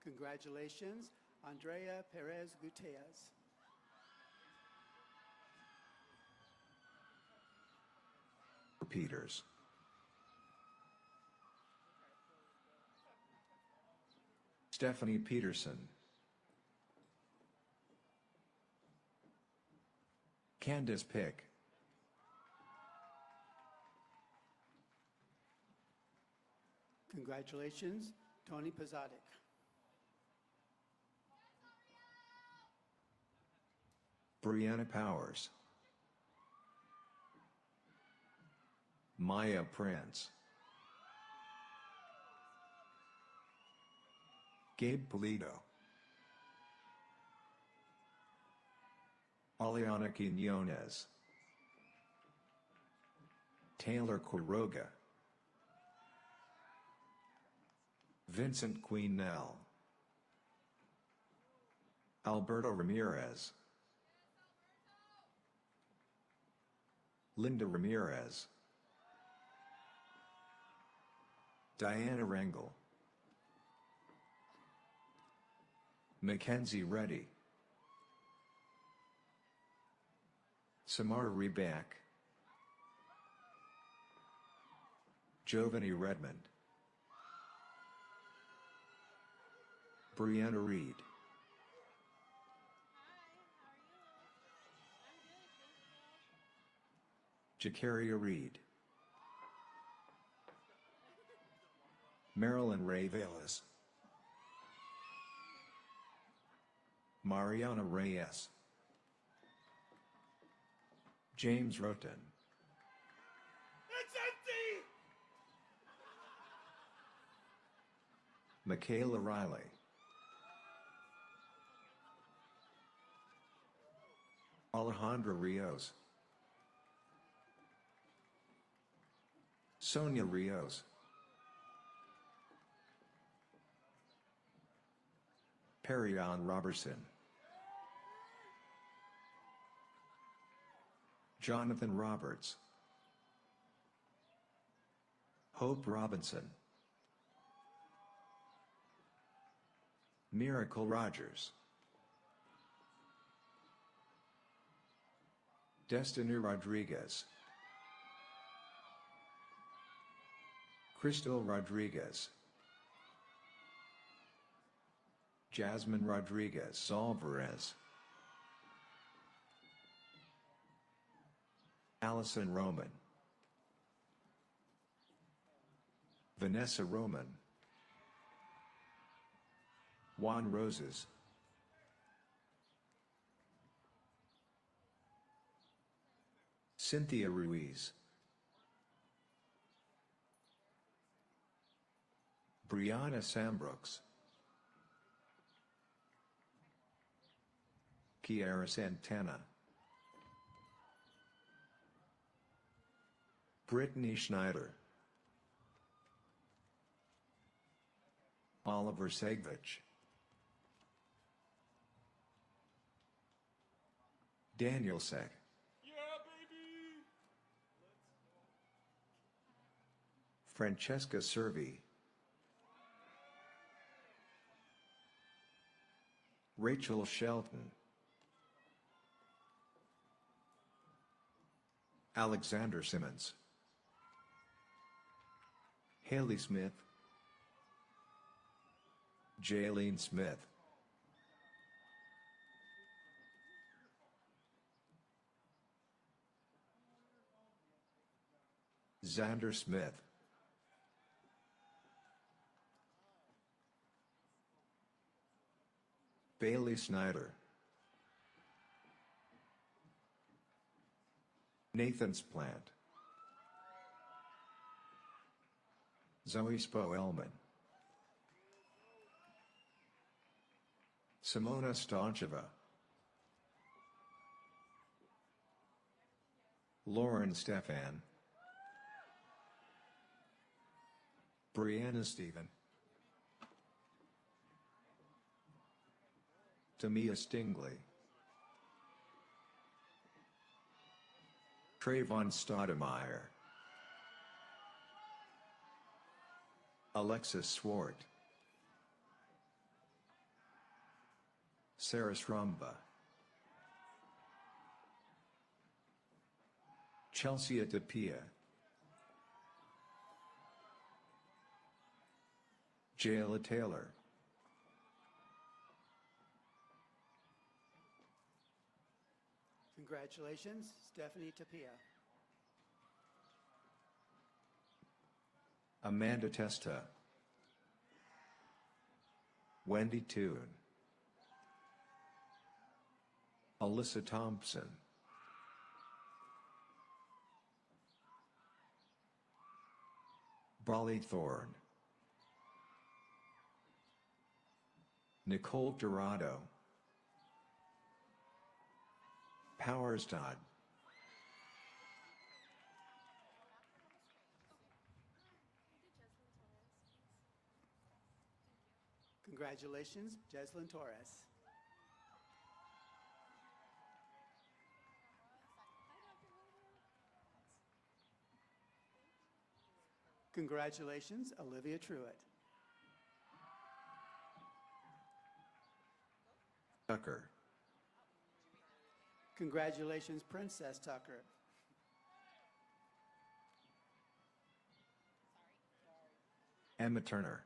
K: Congratulations, Andrea Perez Gutierrez.
R: Peters, Stephanie Peterson, Candace Pick,
K: Congratulations, Tony Pizadic.
R: Brianna Powers, Maya Prince, Gabe Polito, Aliana Quinones, Taylor Quiroga, Vincent Queenell, Alberto Ramirez, Linda Ramirez, Diana Rengel, Mackenzie Reddy, Samara Reback, Giovanni Redmond, Brianna Reed, Jakaria Reed, Marilyn Ray Velas, Mariana Reyes, James Roten,
E: It's empty!
R: Michaela Riley, Alejandra Rios, Sonia Rios, Perryon Robertson, Jonathan Roberts, Hope Robinson, Miracle Rogers, Destiny Rodriguez, Crystal Rodriguez, Jasmine Rodriguez Alvarez, Allison Roman, Vanessa Roman, Juan Roses, Cynthia Ruiz, Brianna Sambrooks, Kiara Santana, Brittany Schneider, Oliver Segvich, Daniel Seg, Francesca Servi, Rachel Shelton, Alexander Simmons, Haley Smith, Jaylene Smith, Xander Smith, Bailey Snyder, Nathan Splant, Zoe Spoelman, Simona Stancheva, Lauren Stefan, Brianna Stephen, Tamia Stingley, Trayvon Stoudemire, Alexis Swart, Sarah Srumba, Chelsea Tapia, Jayla Taylor,
K: Congratulations, Stephanie Tapia.
R: Amanda Testa, Wendy Toon, Alyssa Thompson, Bali Thorne, Nicole Dorado, Powers Todd,
K: Congratulations, Jeslyn Torres. Congratulations, Olivia Truitt.
R: Tucker,
K: Congratulations, Princess Tucker.
R: Emma Turner,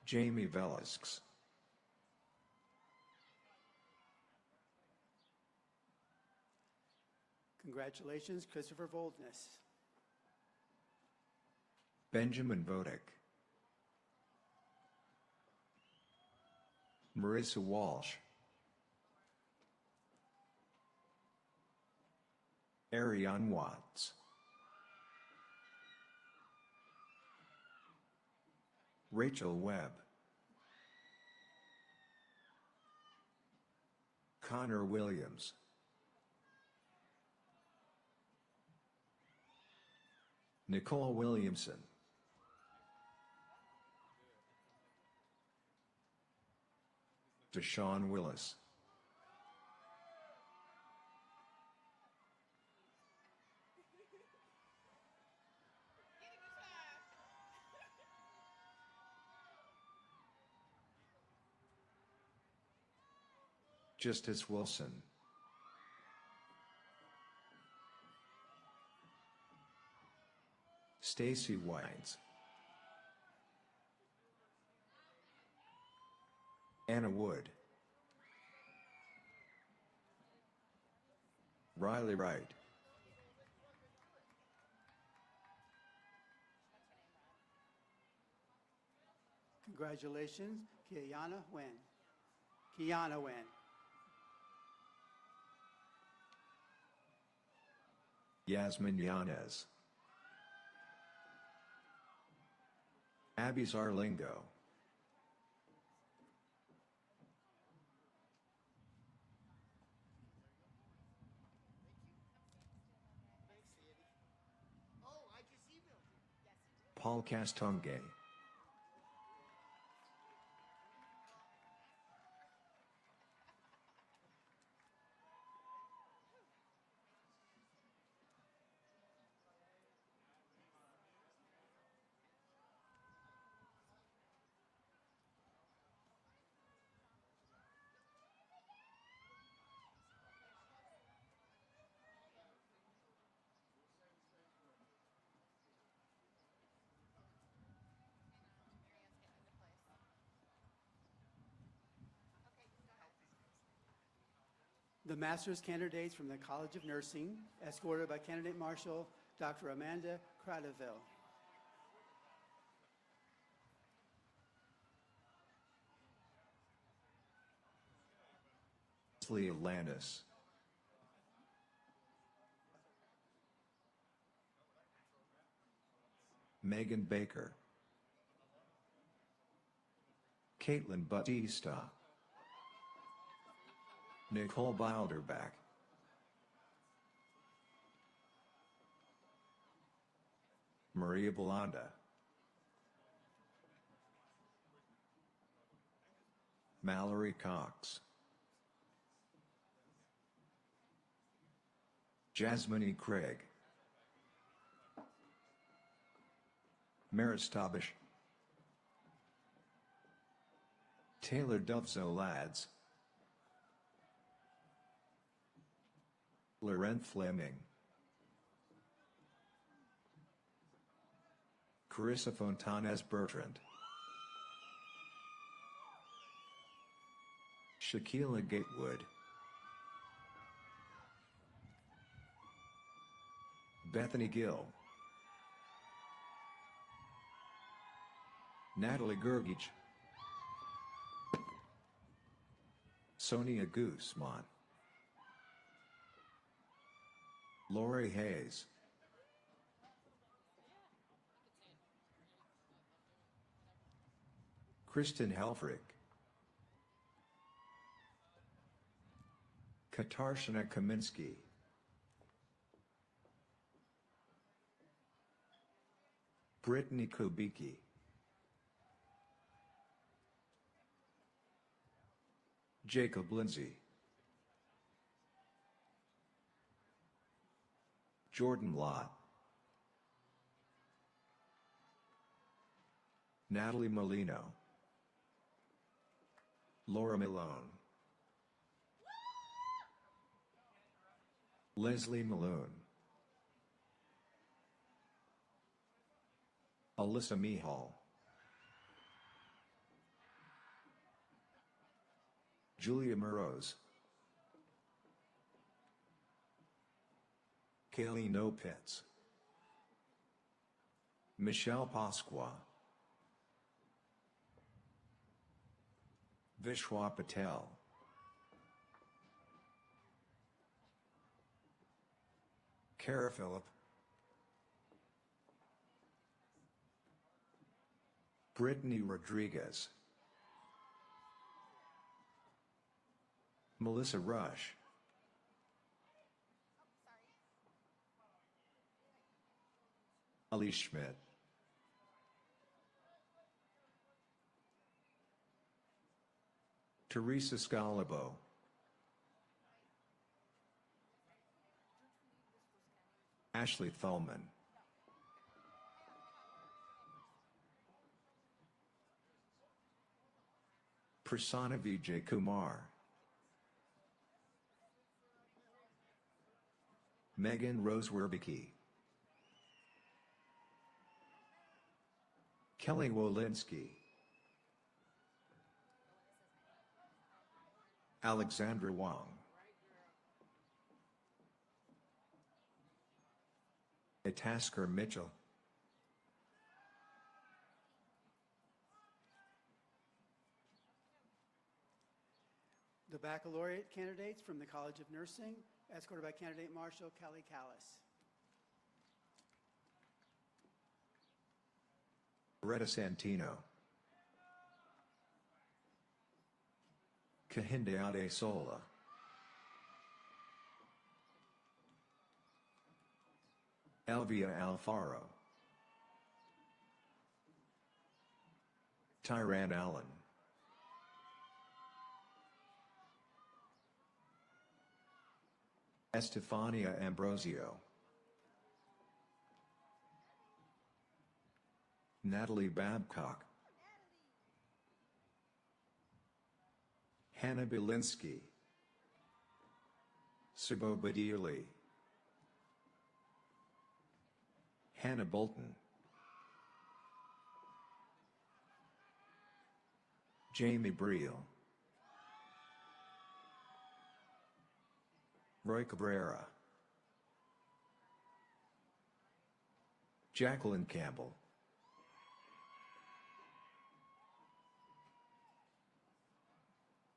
R: Jamie Velasquez,
K: Congratulations, Christopher Voldness.
R: Benjamin Vodek, Marissa Walsh, Ariane Watts, Rachel Webb, Connor Williams, Nicole Williamson, Deshaun Willis, Justice Wilson. Stacy Wines. Anna Wood. Riley Wright.
K: Congratulations, Kiana Wen. Kiana Wen.
R: Yasmin Yanez. Abby Zarlingo. Paul Castonguay.
K: The master's candidates from the College of Nursing, escorted by Candidate Marshal Dr. Amanda Cradaville.
R: Leslie Landis. Megan Baker. Caitlin Batista. Nicole Bilderback. Maria Belanda. Mallory Cox. Jasmine E. Craig. Maris Tabish. Taylor Dovzo Lads. Laurent Fleming. Carissa Fontanes Bertrand. Shaquila Gatewood. Bethany Gill. Natalie Gergich. Sonia Guzman. Lori Hayes. Kristen Helfrich. Katarzyna Kaminsky. Brittany Kubicki. Jacob Lindsay. Jordan Lott. Natalie Molino. Laura Malone. Leslie Maloon. Alyssa Mihal. Julia Moroz. Kayleen Opitz. Michelle Pasqua. Vishwa Patel. Kara Phillip. Brittany Rodriguez. Melissa Rush. Ali Schmidt. Teresa Scalabo. Ashley Thalman. Prasanna Vijay Kumar. Megan Rose Werbicki, Kelly Wolinski, Alexandra Wong, Tasker Mitchell,
K: The baccalaureate candidates from the College of Nursing, escorted by candidate Marshall Kelly Callis.
R: Loretta Santino, Kahinde Adesola, Elvia Alfaro, Tyran Allen, Estefania Ambrosio, Natalie Babcock, Hannah Belinsky, Sabo Badili, Hannah Bolton, Jamie Briel, Roy Cabrera, Jacqueline Campbell,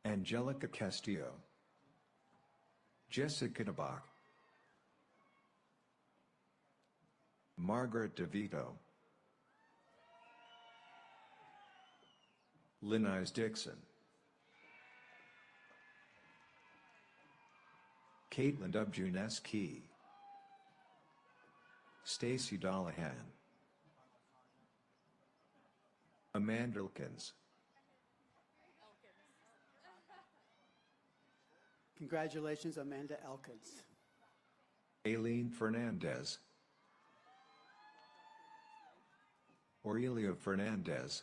R: Angelica Castillo, Jessica Nabak, Margaret DeVito, Linise Dixon, Caitlin Dubjuneski, Stacy Dollahan, Amanda Elkins.
K: Congratulations, Amanda Elkins.
R: Aileen Fernandez, Aurelia Fernandez,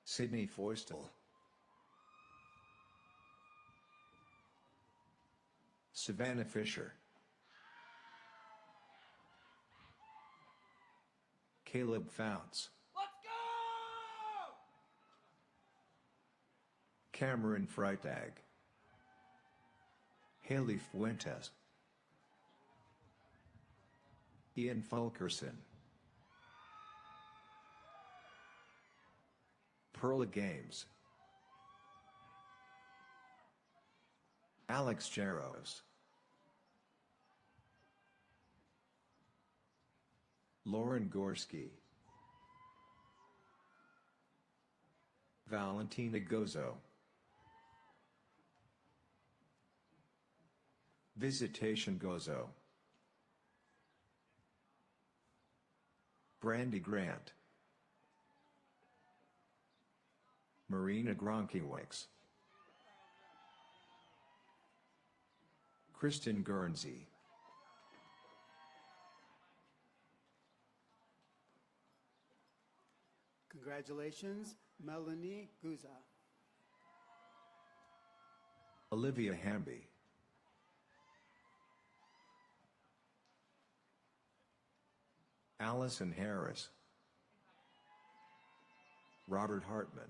R: Sydney Foystel, Savannah Fisher, Caleb Founts, Cameron Freitag, Haley Fuentes, Ian Fulkerson, Perla Games, Alex Jaros, Lauren Gorski, Valentina Gozo, Visitation Gozo, Brandy Grant, Marina Gronkiewicz, Kristen Guernsey,
K: Congratulations, Melanie Guza.
R: Olivia Hamby, Allison Harris, Robert Hartman,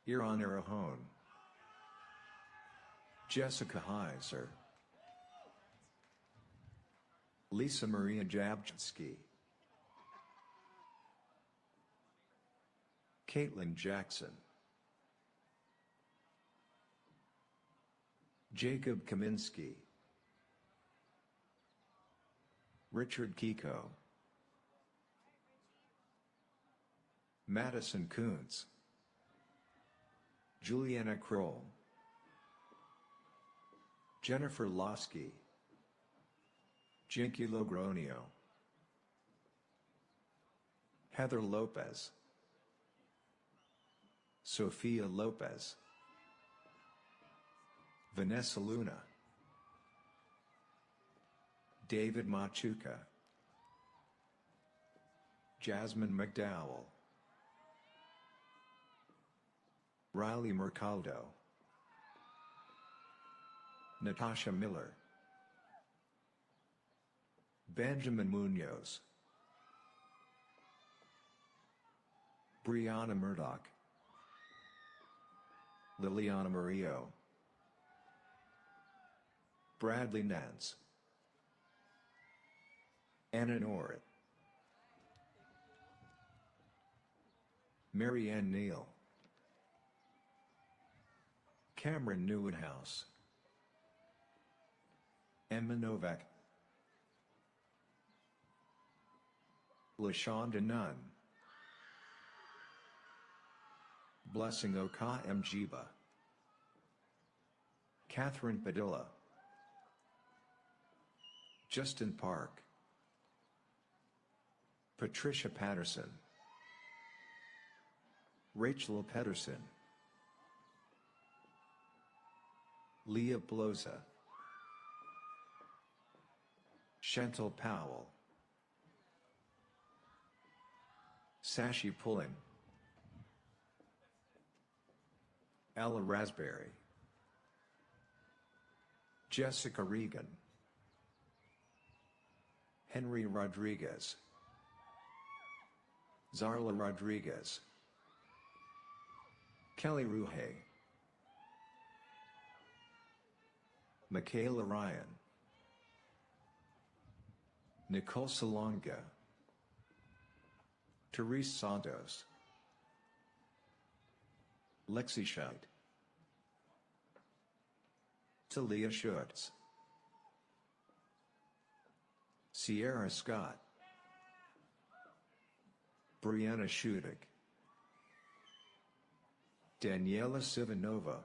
R: Iran Arahone, Jessica Heiser, Lisa Maria Jabczynski, Caitlin Jackson, Jacob Kaminsky, Richard Kiko, Madison Kuntz, Juliana Kroll, Jennifer Losky, Jinky Logronio, Heather Lopez, Sophia Lopez, Vanessa Luna, David Machuca, Jasmine McDowell, Riley Mercaldo, Natasha Miller, Benjamin Munoz, Brianna Murdoch, Liliana Murillo, Bradley Nance, Anna North, Mary Ann Neal, Cameron Newwoodhouse, Emma Novak, LaShonda Nunn, Blessing Oka Mjiba, Catherine Padilla, Justin Park, Patricia Patterson, Rachel Pedersen, Leah Bloza, Chantal Powell, Sashi Pulling, Ella Raspberry, Jessica Regan, Henry Rodriguez, Zarla Rodriguez, Kelly Ruhe, Michaela Ryan, Nicole Salonga, Therese Santos, Lexi Scheidt, Talia Schutz, Sierra Scott, Brianna Shudik, Daniela Sivanova,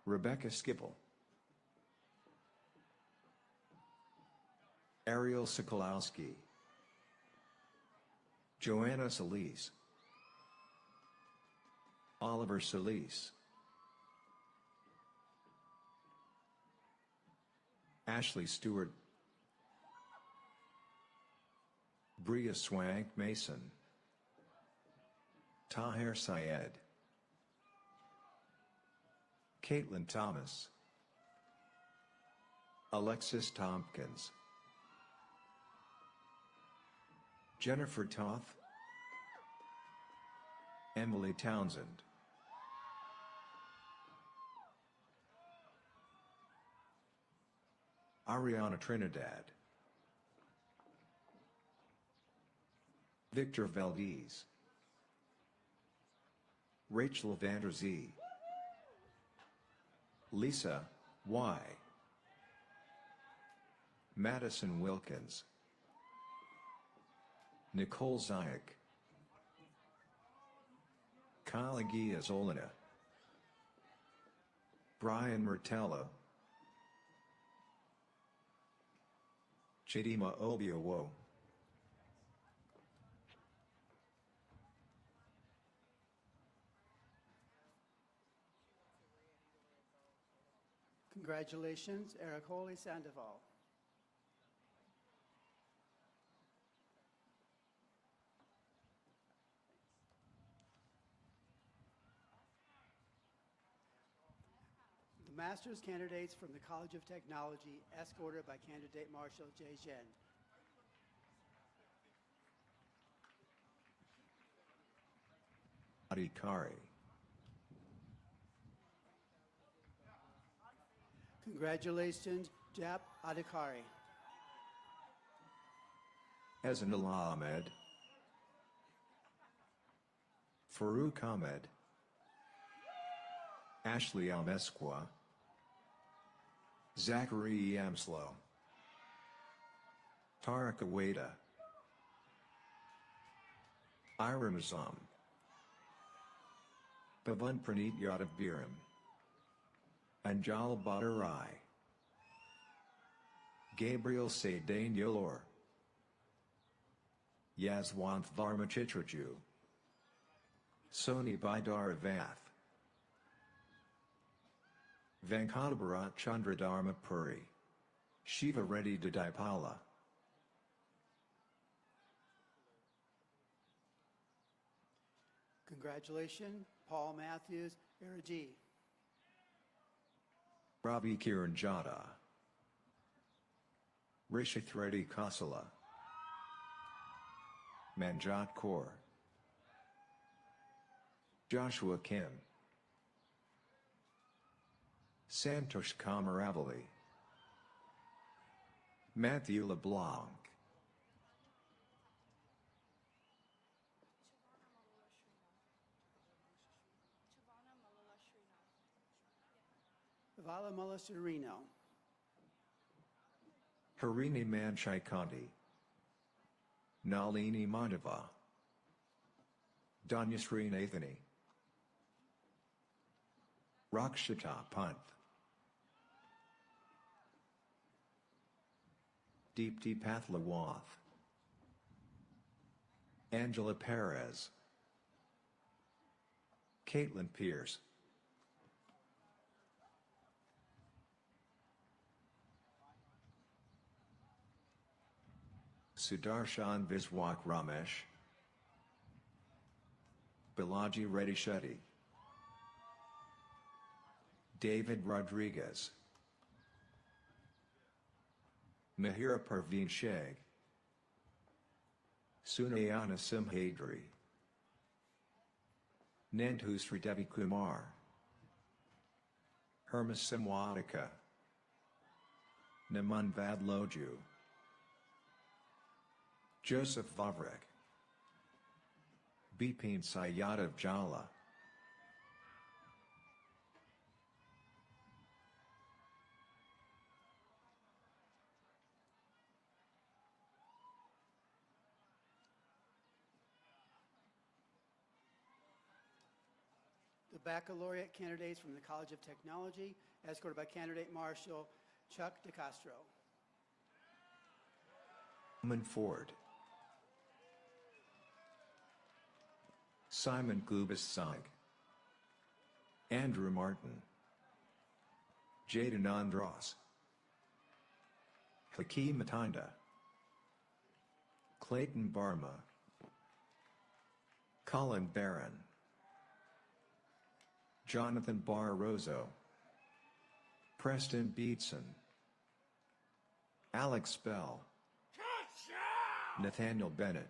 R: Rebecca Skipple, Ariel Sokolowski, Joanna Solis, Oliver Solis, Ashley Stewart, Bria Swank Mason, Taher Syed, Caitlin Thomas, Alexis Tompkins, Jennifer Toth, Emily Townsend, Ariana Trinidad, Victor Valdez, Rachel Vanderzee, Lisa Y, Madison Wilkins, Nicole Zayak, Kyle Zolina, Brian Mertello, Chidima Obiowo,
K: Congratulations, Eric Holy Sandoval. The master's candidates from the College of Technology, escorted by candidate Marshall J. Jen.
R: Adhikari,
K: Congratulations, Jap Adhikari.
R: Ezanullah Ahmed, Farouk Ahmed, Ashley Amesqua, Zachary Yamslow, Tariq Aweda, Ira Mazam, Pavan Praneet Yadav Biram, Anjal Badarai, Gabriel Sadane Yolor, Yazwanth Dharmachitraju, Soni Baidar Vath, Venkatabarat Chandradharma Puri, Shiva Reddy Didipala.
K: Congratulations, Paul Matthews, Erigi.
R: Ravi Kiranjada, Rishith Reddy Kasala, Manjot Kaur, Joshua Kim, Santosh Kamaravali, Matthew LeBlanc,
K: Vala Mullasurino,
R: Harini Manchaikanti, Nalini Madhava, Danyasri Nathani, Rakshita Pant, Deepti Pathlawath, Angela Perez, Caitlin Pierce, Sudarshan Viswak Ramesh, Balaji Reddy Shetty, David Rodriguez, Mahira Parveen Sheikh, Sunayana Simhadri, Nandhu Sridevi Kumar, Hermas Simwadika, Naman Vadloju, Joseph Vavrek, Bipin Sayadav Jala,
K: the baccalaureate candidates from the College of Technology, escorted by candidate Marshal Chuck DeCastro.
R: Roman Ford, Simon Gubas-Saig, Andrew Martin, Jaden Andros, Hakeem Matanda, Clayton Barma, Colin Barron, Jonathan Barroso, Preston Beatson, Alex Bell, Nathaniel Bennett,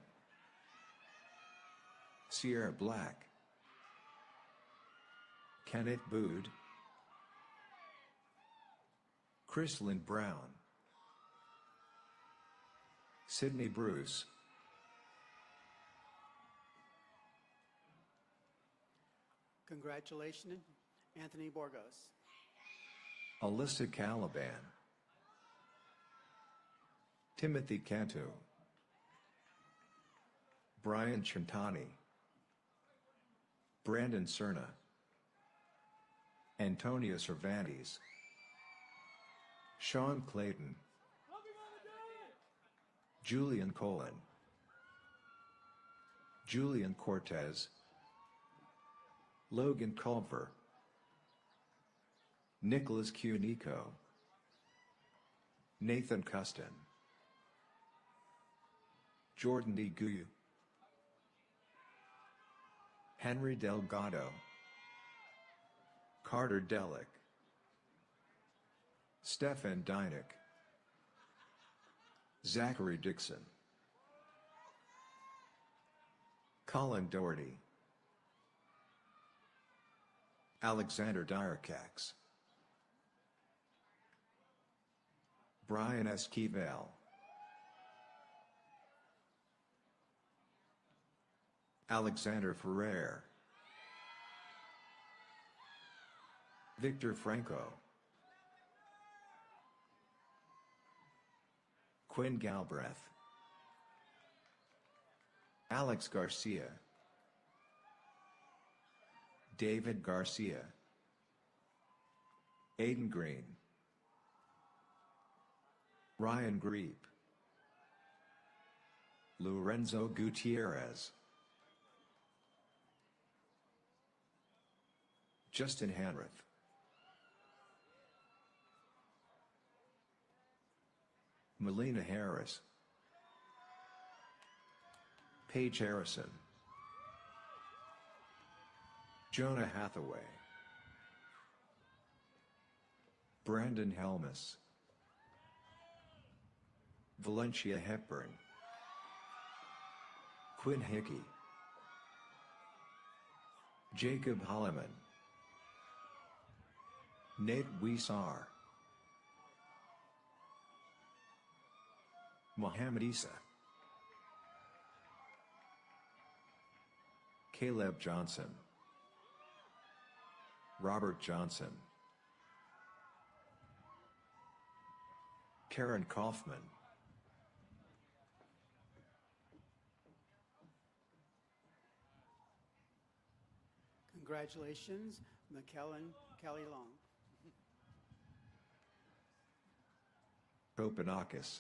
R: Sierra Black, Kenneth Bood, Chrislyn Brown, Sydney Bruce,
K: Congratulations, Anthony Borgos.
R: Alyssa Caliban, Timothy Cantu, Brian Chintani, Brandon Cerna, Antonio Cervantes, Sean Clayton, Julian Colin, Julian Cortez, Logan Culver, Nicholas Cunico, Nathan Custon, Jordan D. Guyu, Henry Delgado, Carter Delic, Stefan Dynick, Zachary Dixon, Colin Doherty, Alexander Dyercax, Brian Esquivel, Alexander Ferrer, Victor Franco, Quinn Galbraith, Alex Garcia, David Garcia, Aiden Green, Ryan Greep, Lorenzo Gutierrez, Justin Hanrath, Melina Harris, Paige Harrison, Jonah Hathaway, Brandon Helmus, Valencia Hepburn, Quinn Hickey, Jacob Holloman, Nate Weisar, Mohammed Isa, Caleb Johnson, Robert Johnson, Karen Kaufman,
K: Congratulations, McKellen Kelly Long.
R: Kopanakis,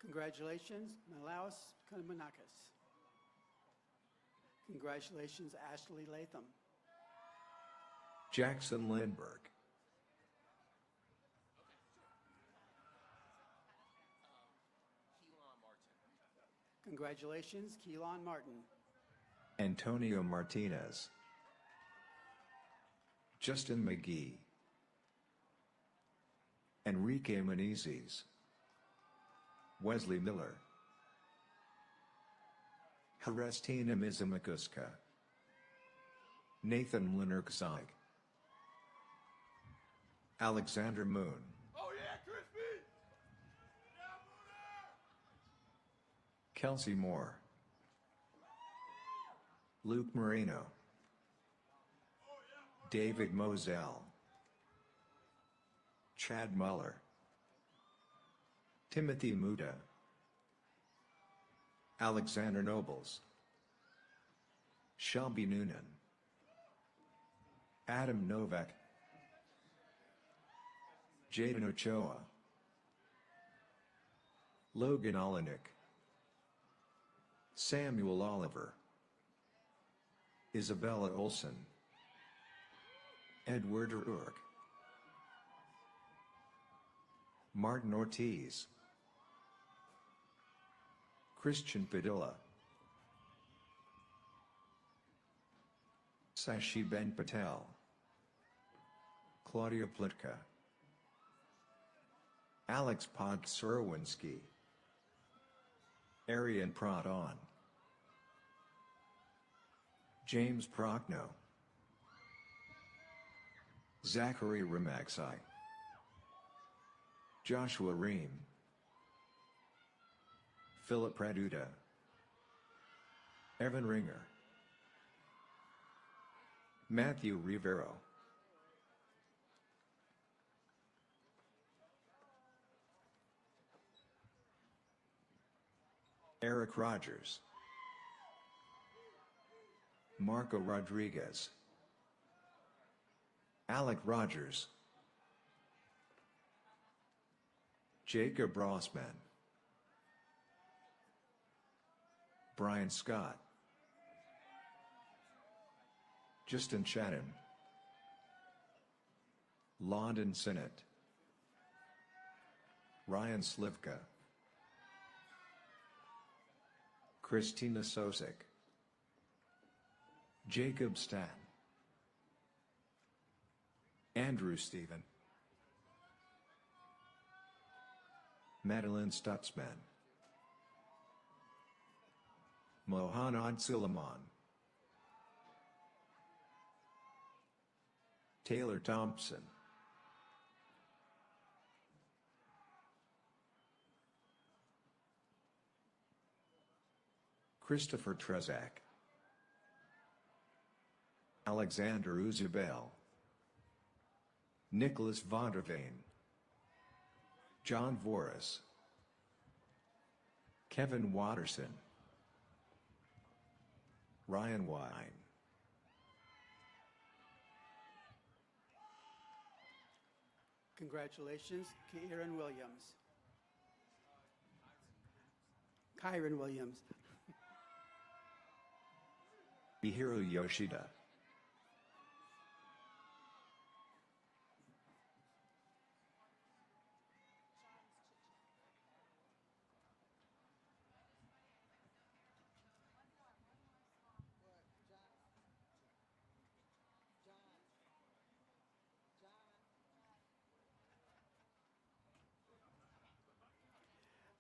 K: Congratulations, Malaus Kalamanakis. Congratulations, Ashley Latham.
R: Jackson Lindbergh,
K: Congratulations, Keelan Martin.
R: Antonio Martinez, Justin McGee, Enrique Menezes, Wesley Miller, Harestina Mizamakuska, Nathan Linerksig, Alexander Moon, Kelsey Moore, Luke Moreno, David Moselle, Chad Muller, Timothy Muda, Alexander Nobles, Shelby Noonan, Adam Novak, Jaden Ochoa, Logan Olenek, Samuel Oliver, Isabella Olson, Edward Rourke, Martin Ortiz, Christian Padilla, Sashi Ben Patel, Claudia Plitka, Alex Podsurwinski, Arian Pradon, James Prochnow, Zachary Remaxai, Joshua Ream, Philip Praduda, Evan Ringer, Matthew Rivero, Eric Rogers, Marco Rodriguez, Alec Rogers, Jacob Rossman, Brian Scott, Justin Chatham, London Sinnott, Ryan Slivka, Christina Sosik, Jacob Stan, Andrew Stephen, Madeline Stutzman, Mohanad Suleiman, Taylor Thompson, Christopher Trezak, Alexander Uzabel, Nicholas Vonderveen, John Voris, Kevin Watterson, Ryan Wine,
K: Congratulations, Kyron Williams. Kyron Williams.
R: Mihiro Yoshida,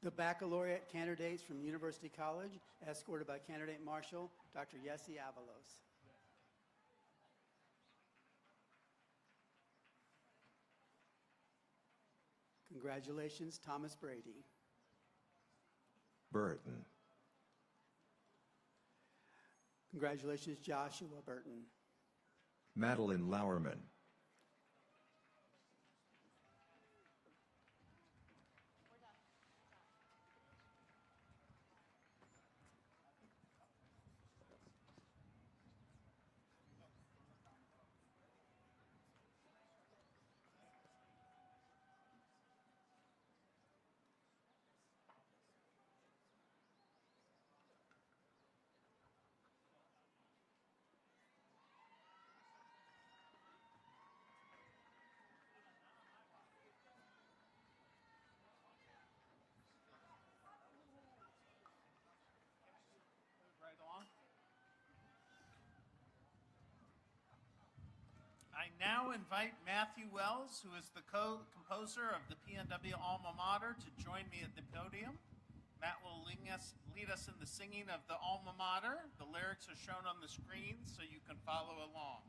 K: The baccalaureate candidates from University College, escorted by candidate marshal, Dr. Yessi Avalos. Congratulations, Thomas Brady.
R: Burton.
K: Congratulations, Joshua Burton.
R: Madeline Lauerman.
D: I now invite Matthew Wells, who is the co-composer of the PNW alma mater, to join me at the podium. Matt will lead us in the singing of the alma mater. The lyrics are shown on the screen so you can follow along.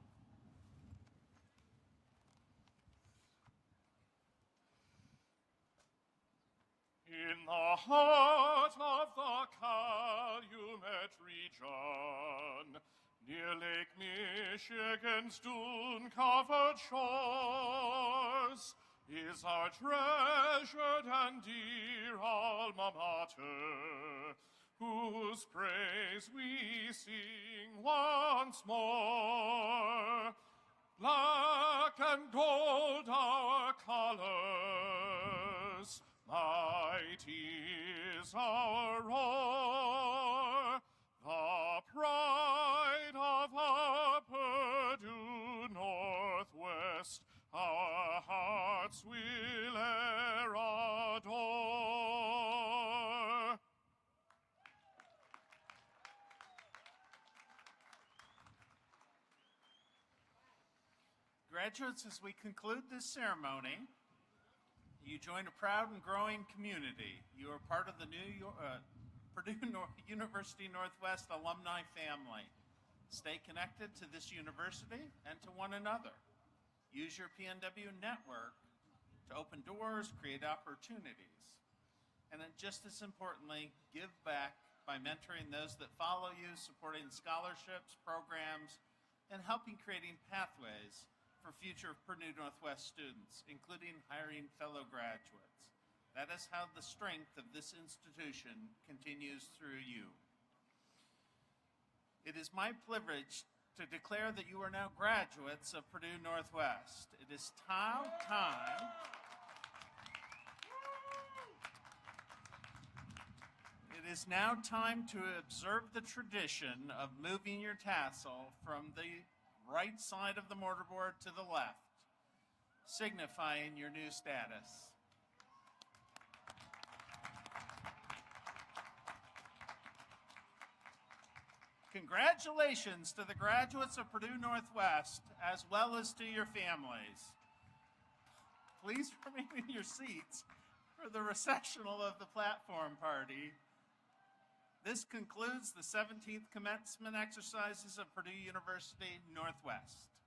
E: In the heart of the Calumet region, near Lake Michigan's dune-covered shores, is our treasured and dear alma mater, whose praise we sing once more. Black and gold our colors, mighty is our roar, the pride of our Purdue Northwest, our hearts will e'er adore.
D: Graduates, as we conclude this ceremony, you join a proud and growing community. You are part of the Purdue University Northwest alumni family. Stay connected to this university and to one another. Use your PNW network to open doors, create opportunities. And then just as importantly, give back by mentoring those that follow you, supporting scholarships, programs, and helping creating pathways for future Purdue Northwest students, including hiring fellow graduates. That is how the strength of this institution continues through you. It is my privilege to declare that you are now graduates of Purdue Northwest. It is time. It is now time to observe the tradition of moving your tassel from the right side of the mortarboard to the left, signifying your new status. Congratulations to the graduates of Purdue Northwest, as well as to your families. Please remain in your seats for the recessional of the platform party. This concludes the 17th commencement exercises of Purdue University Northwest.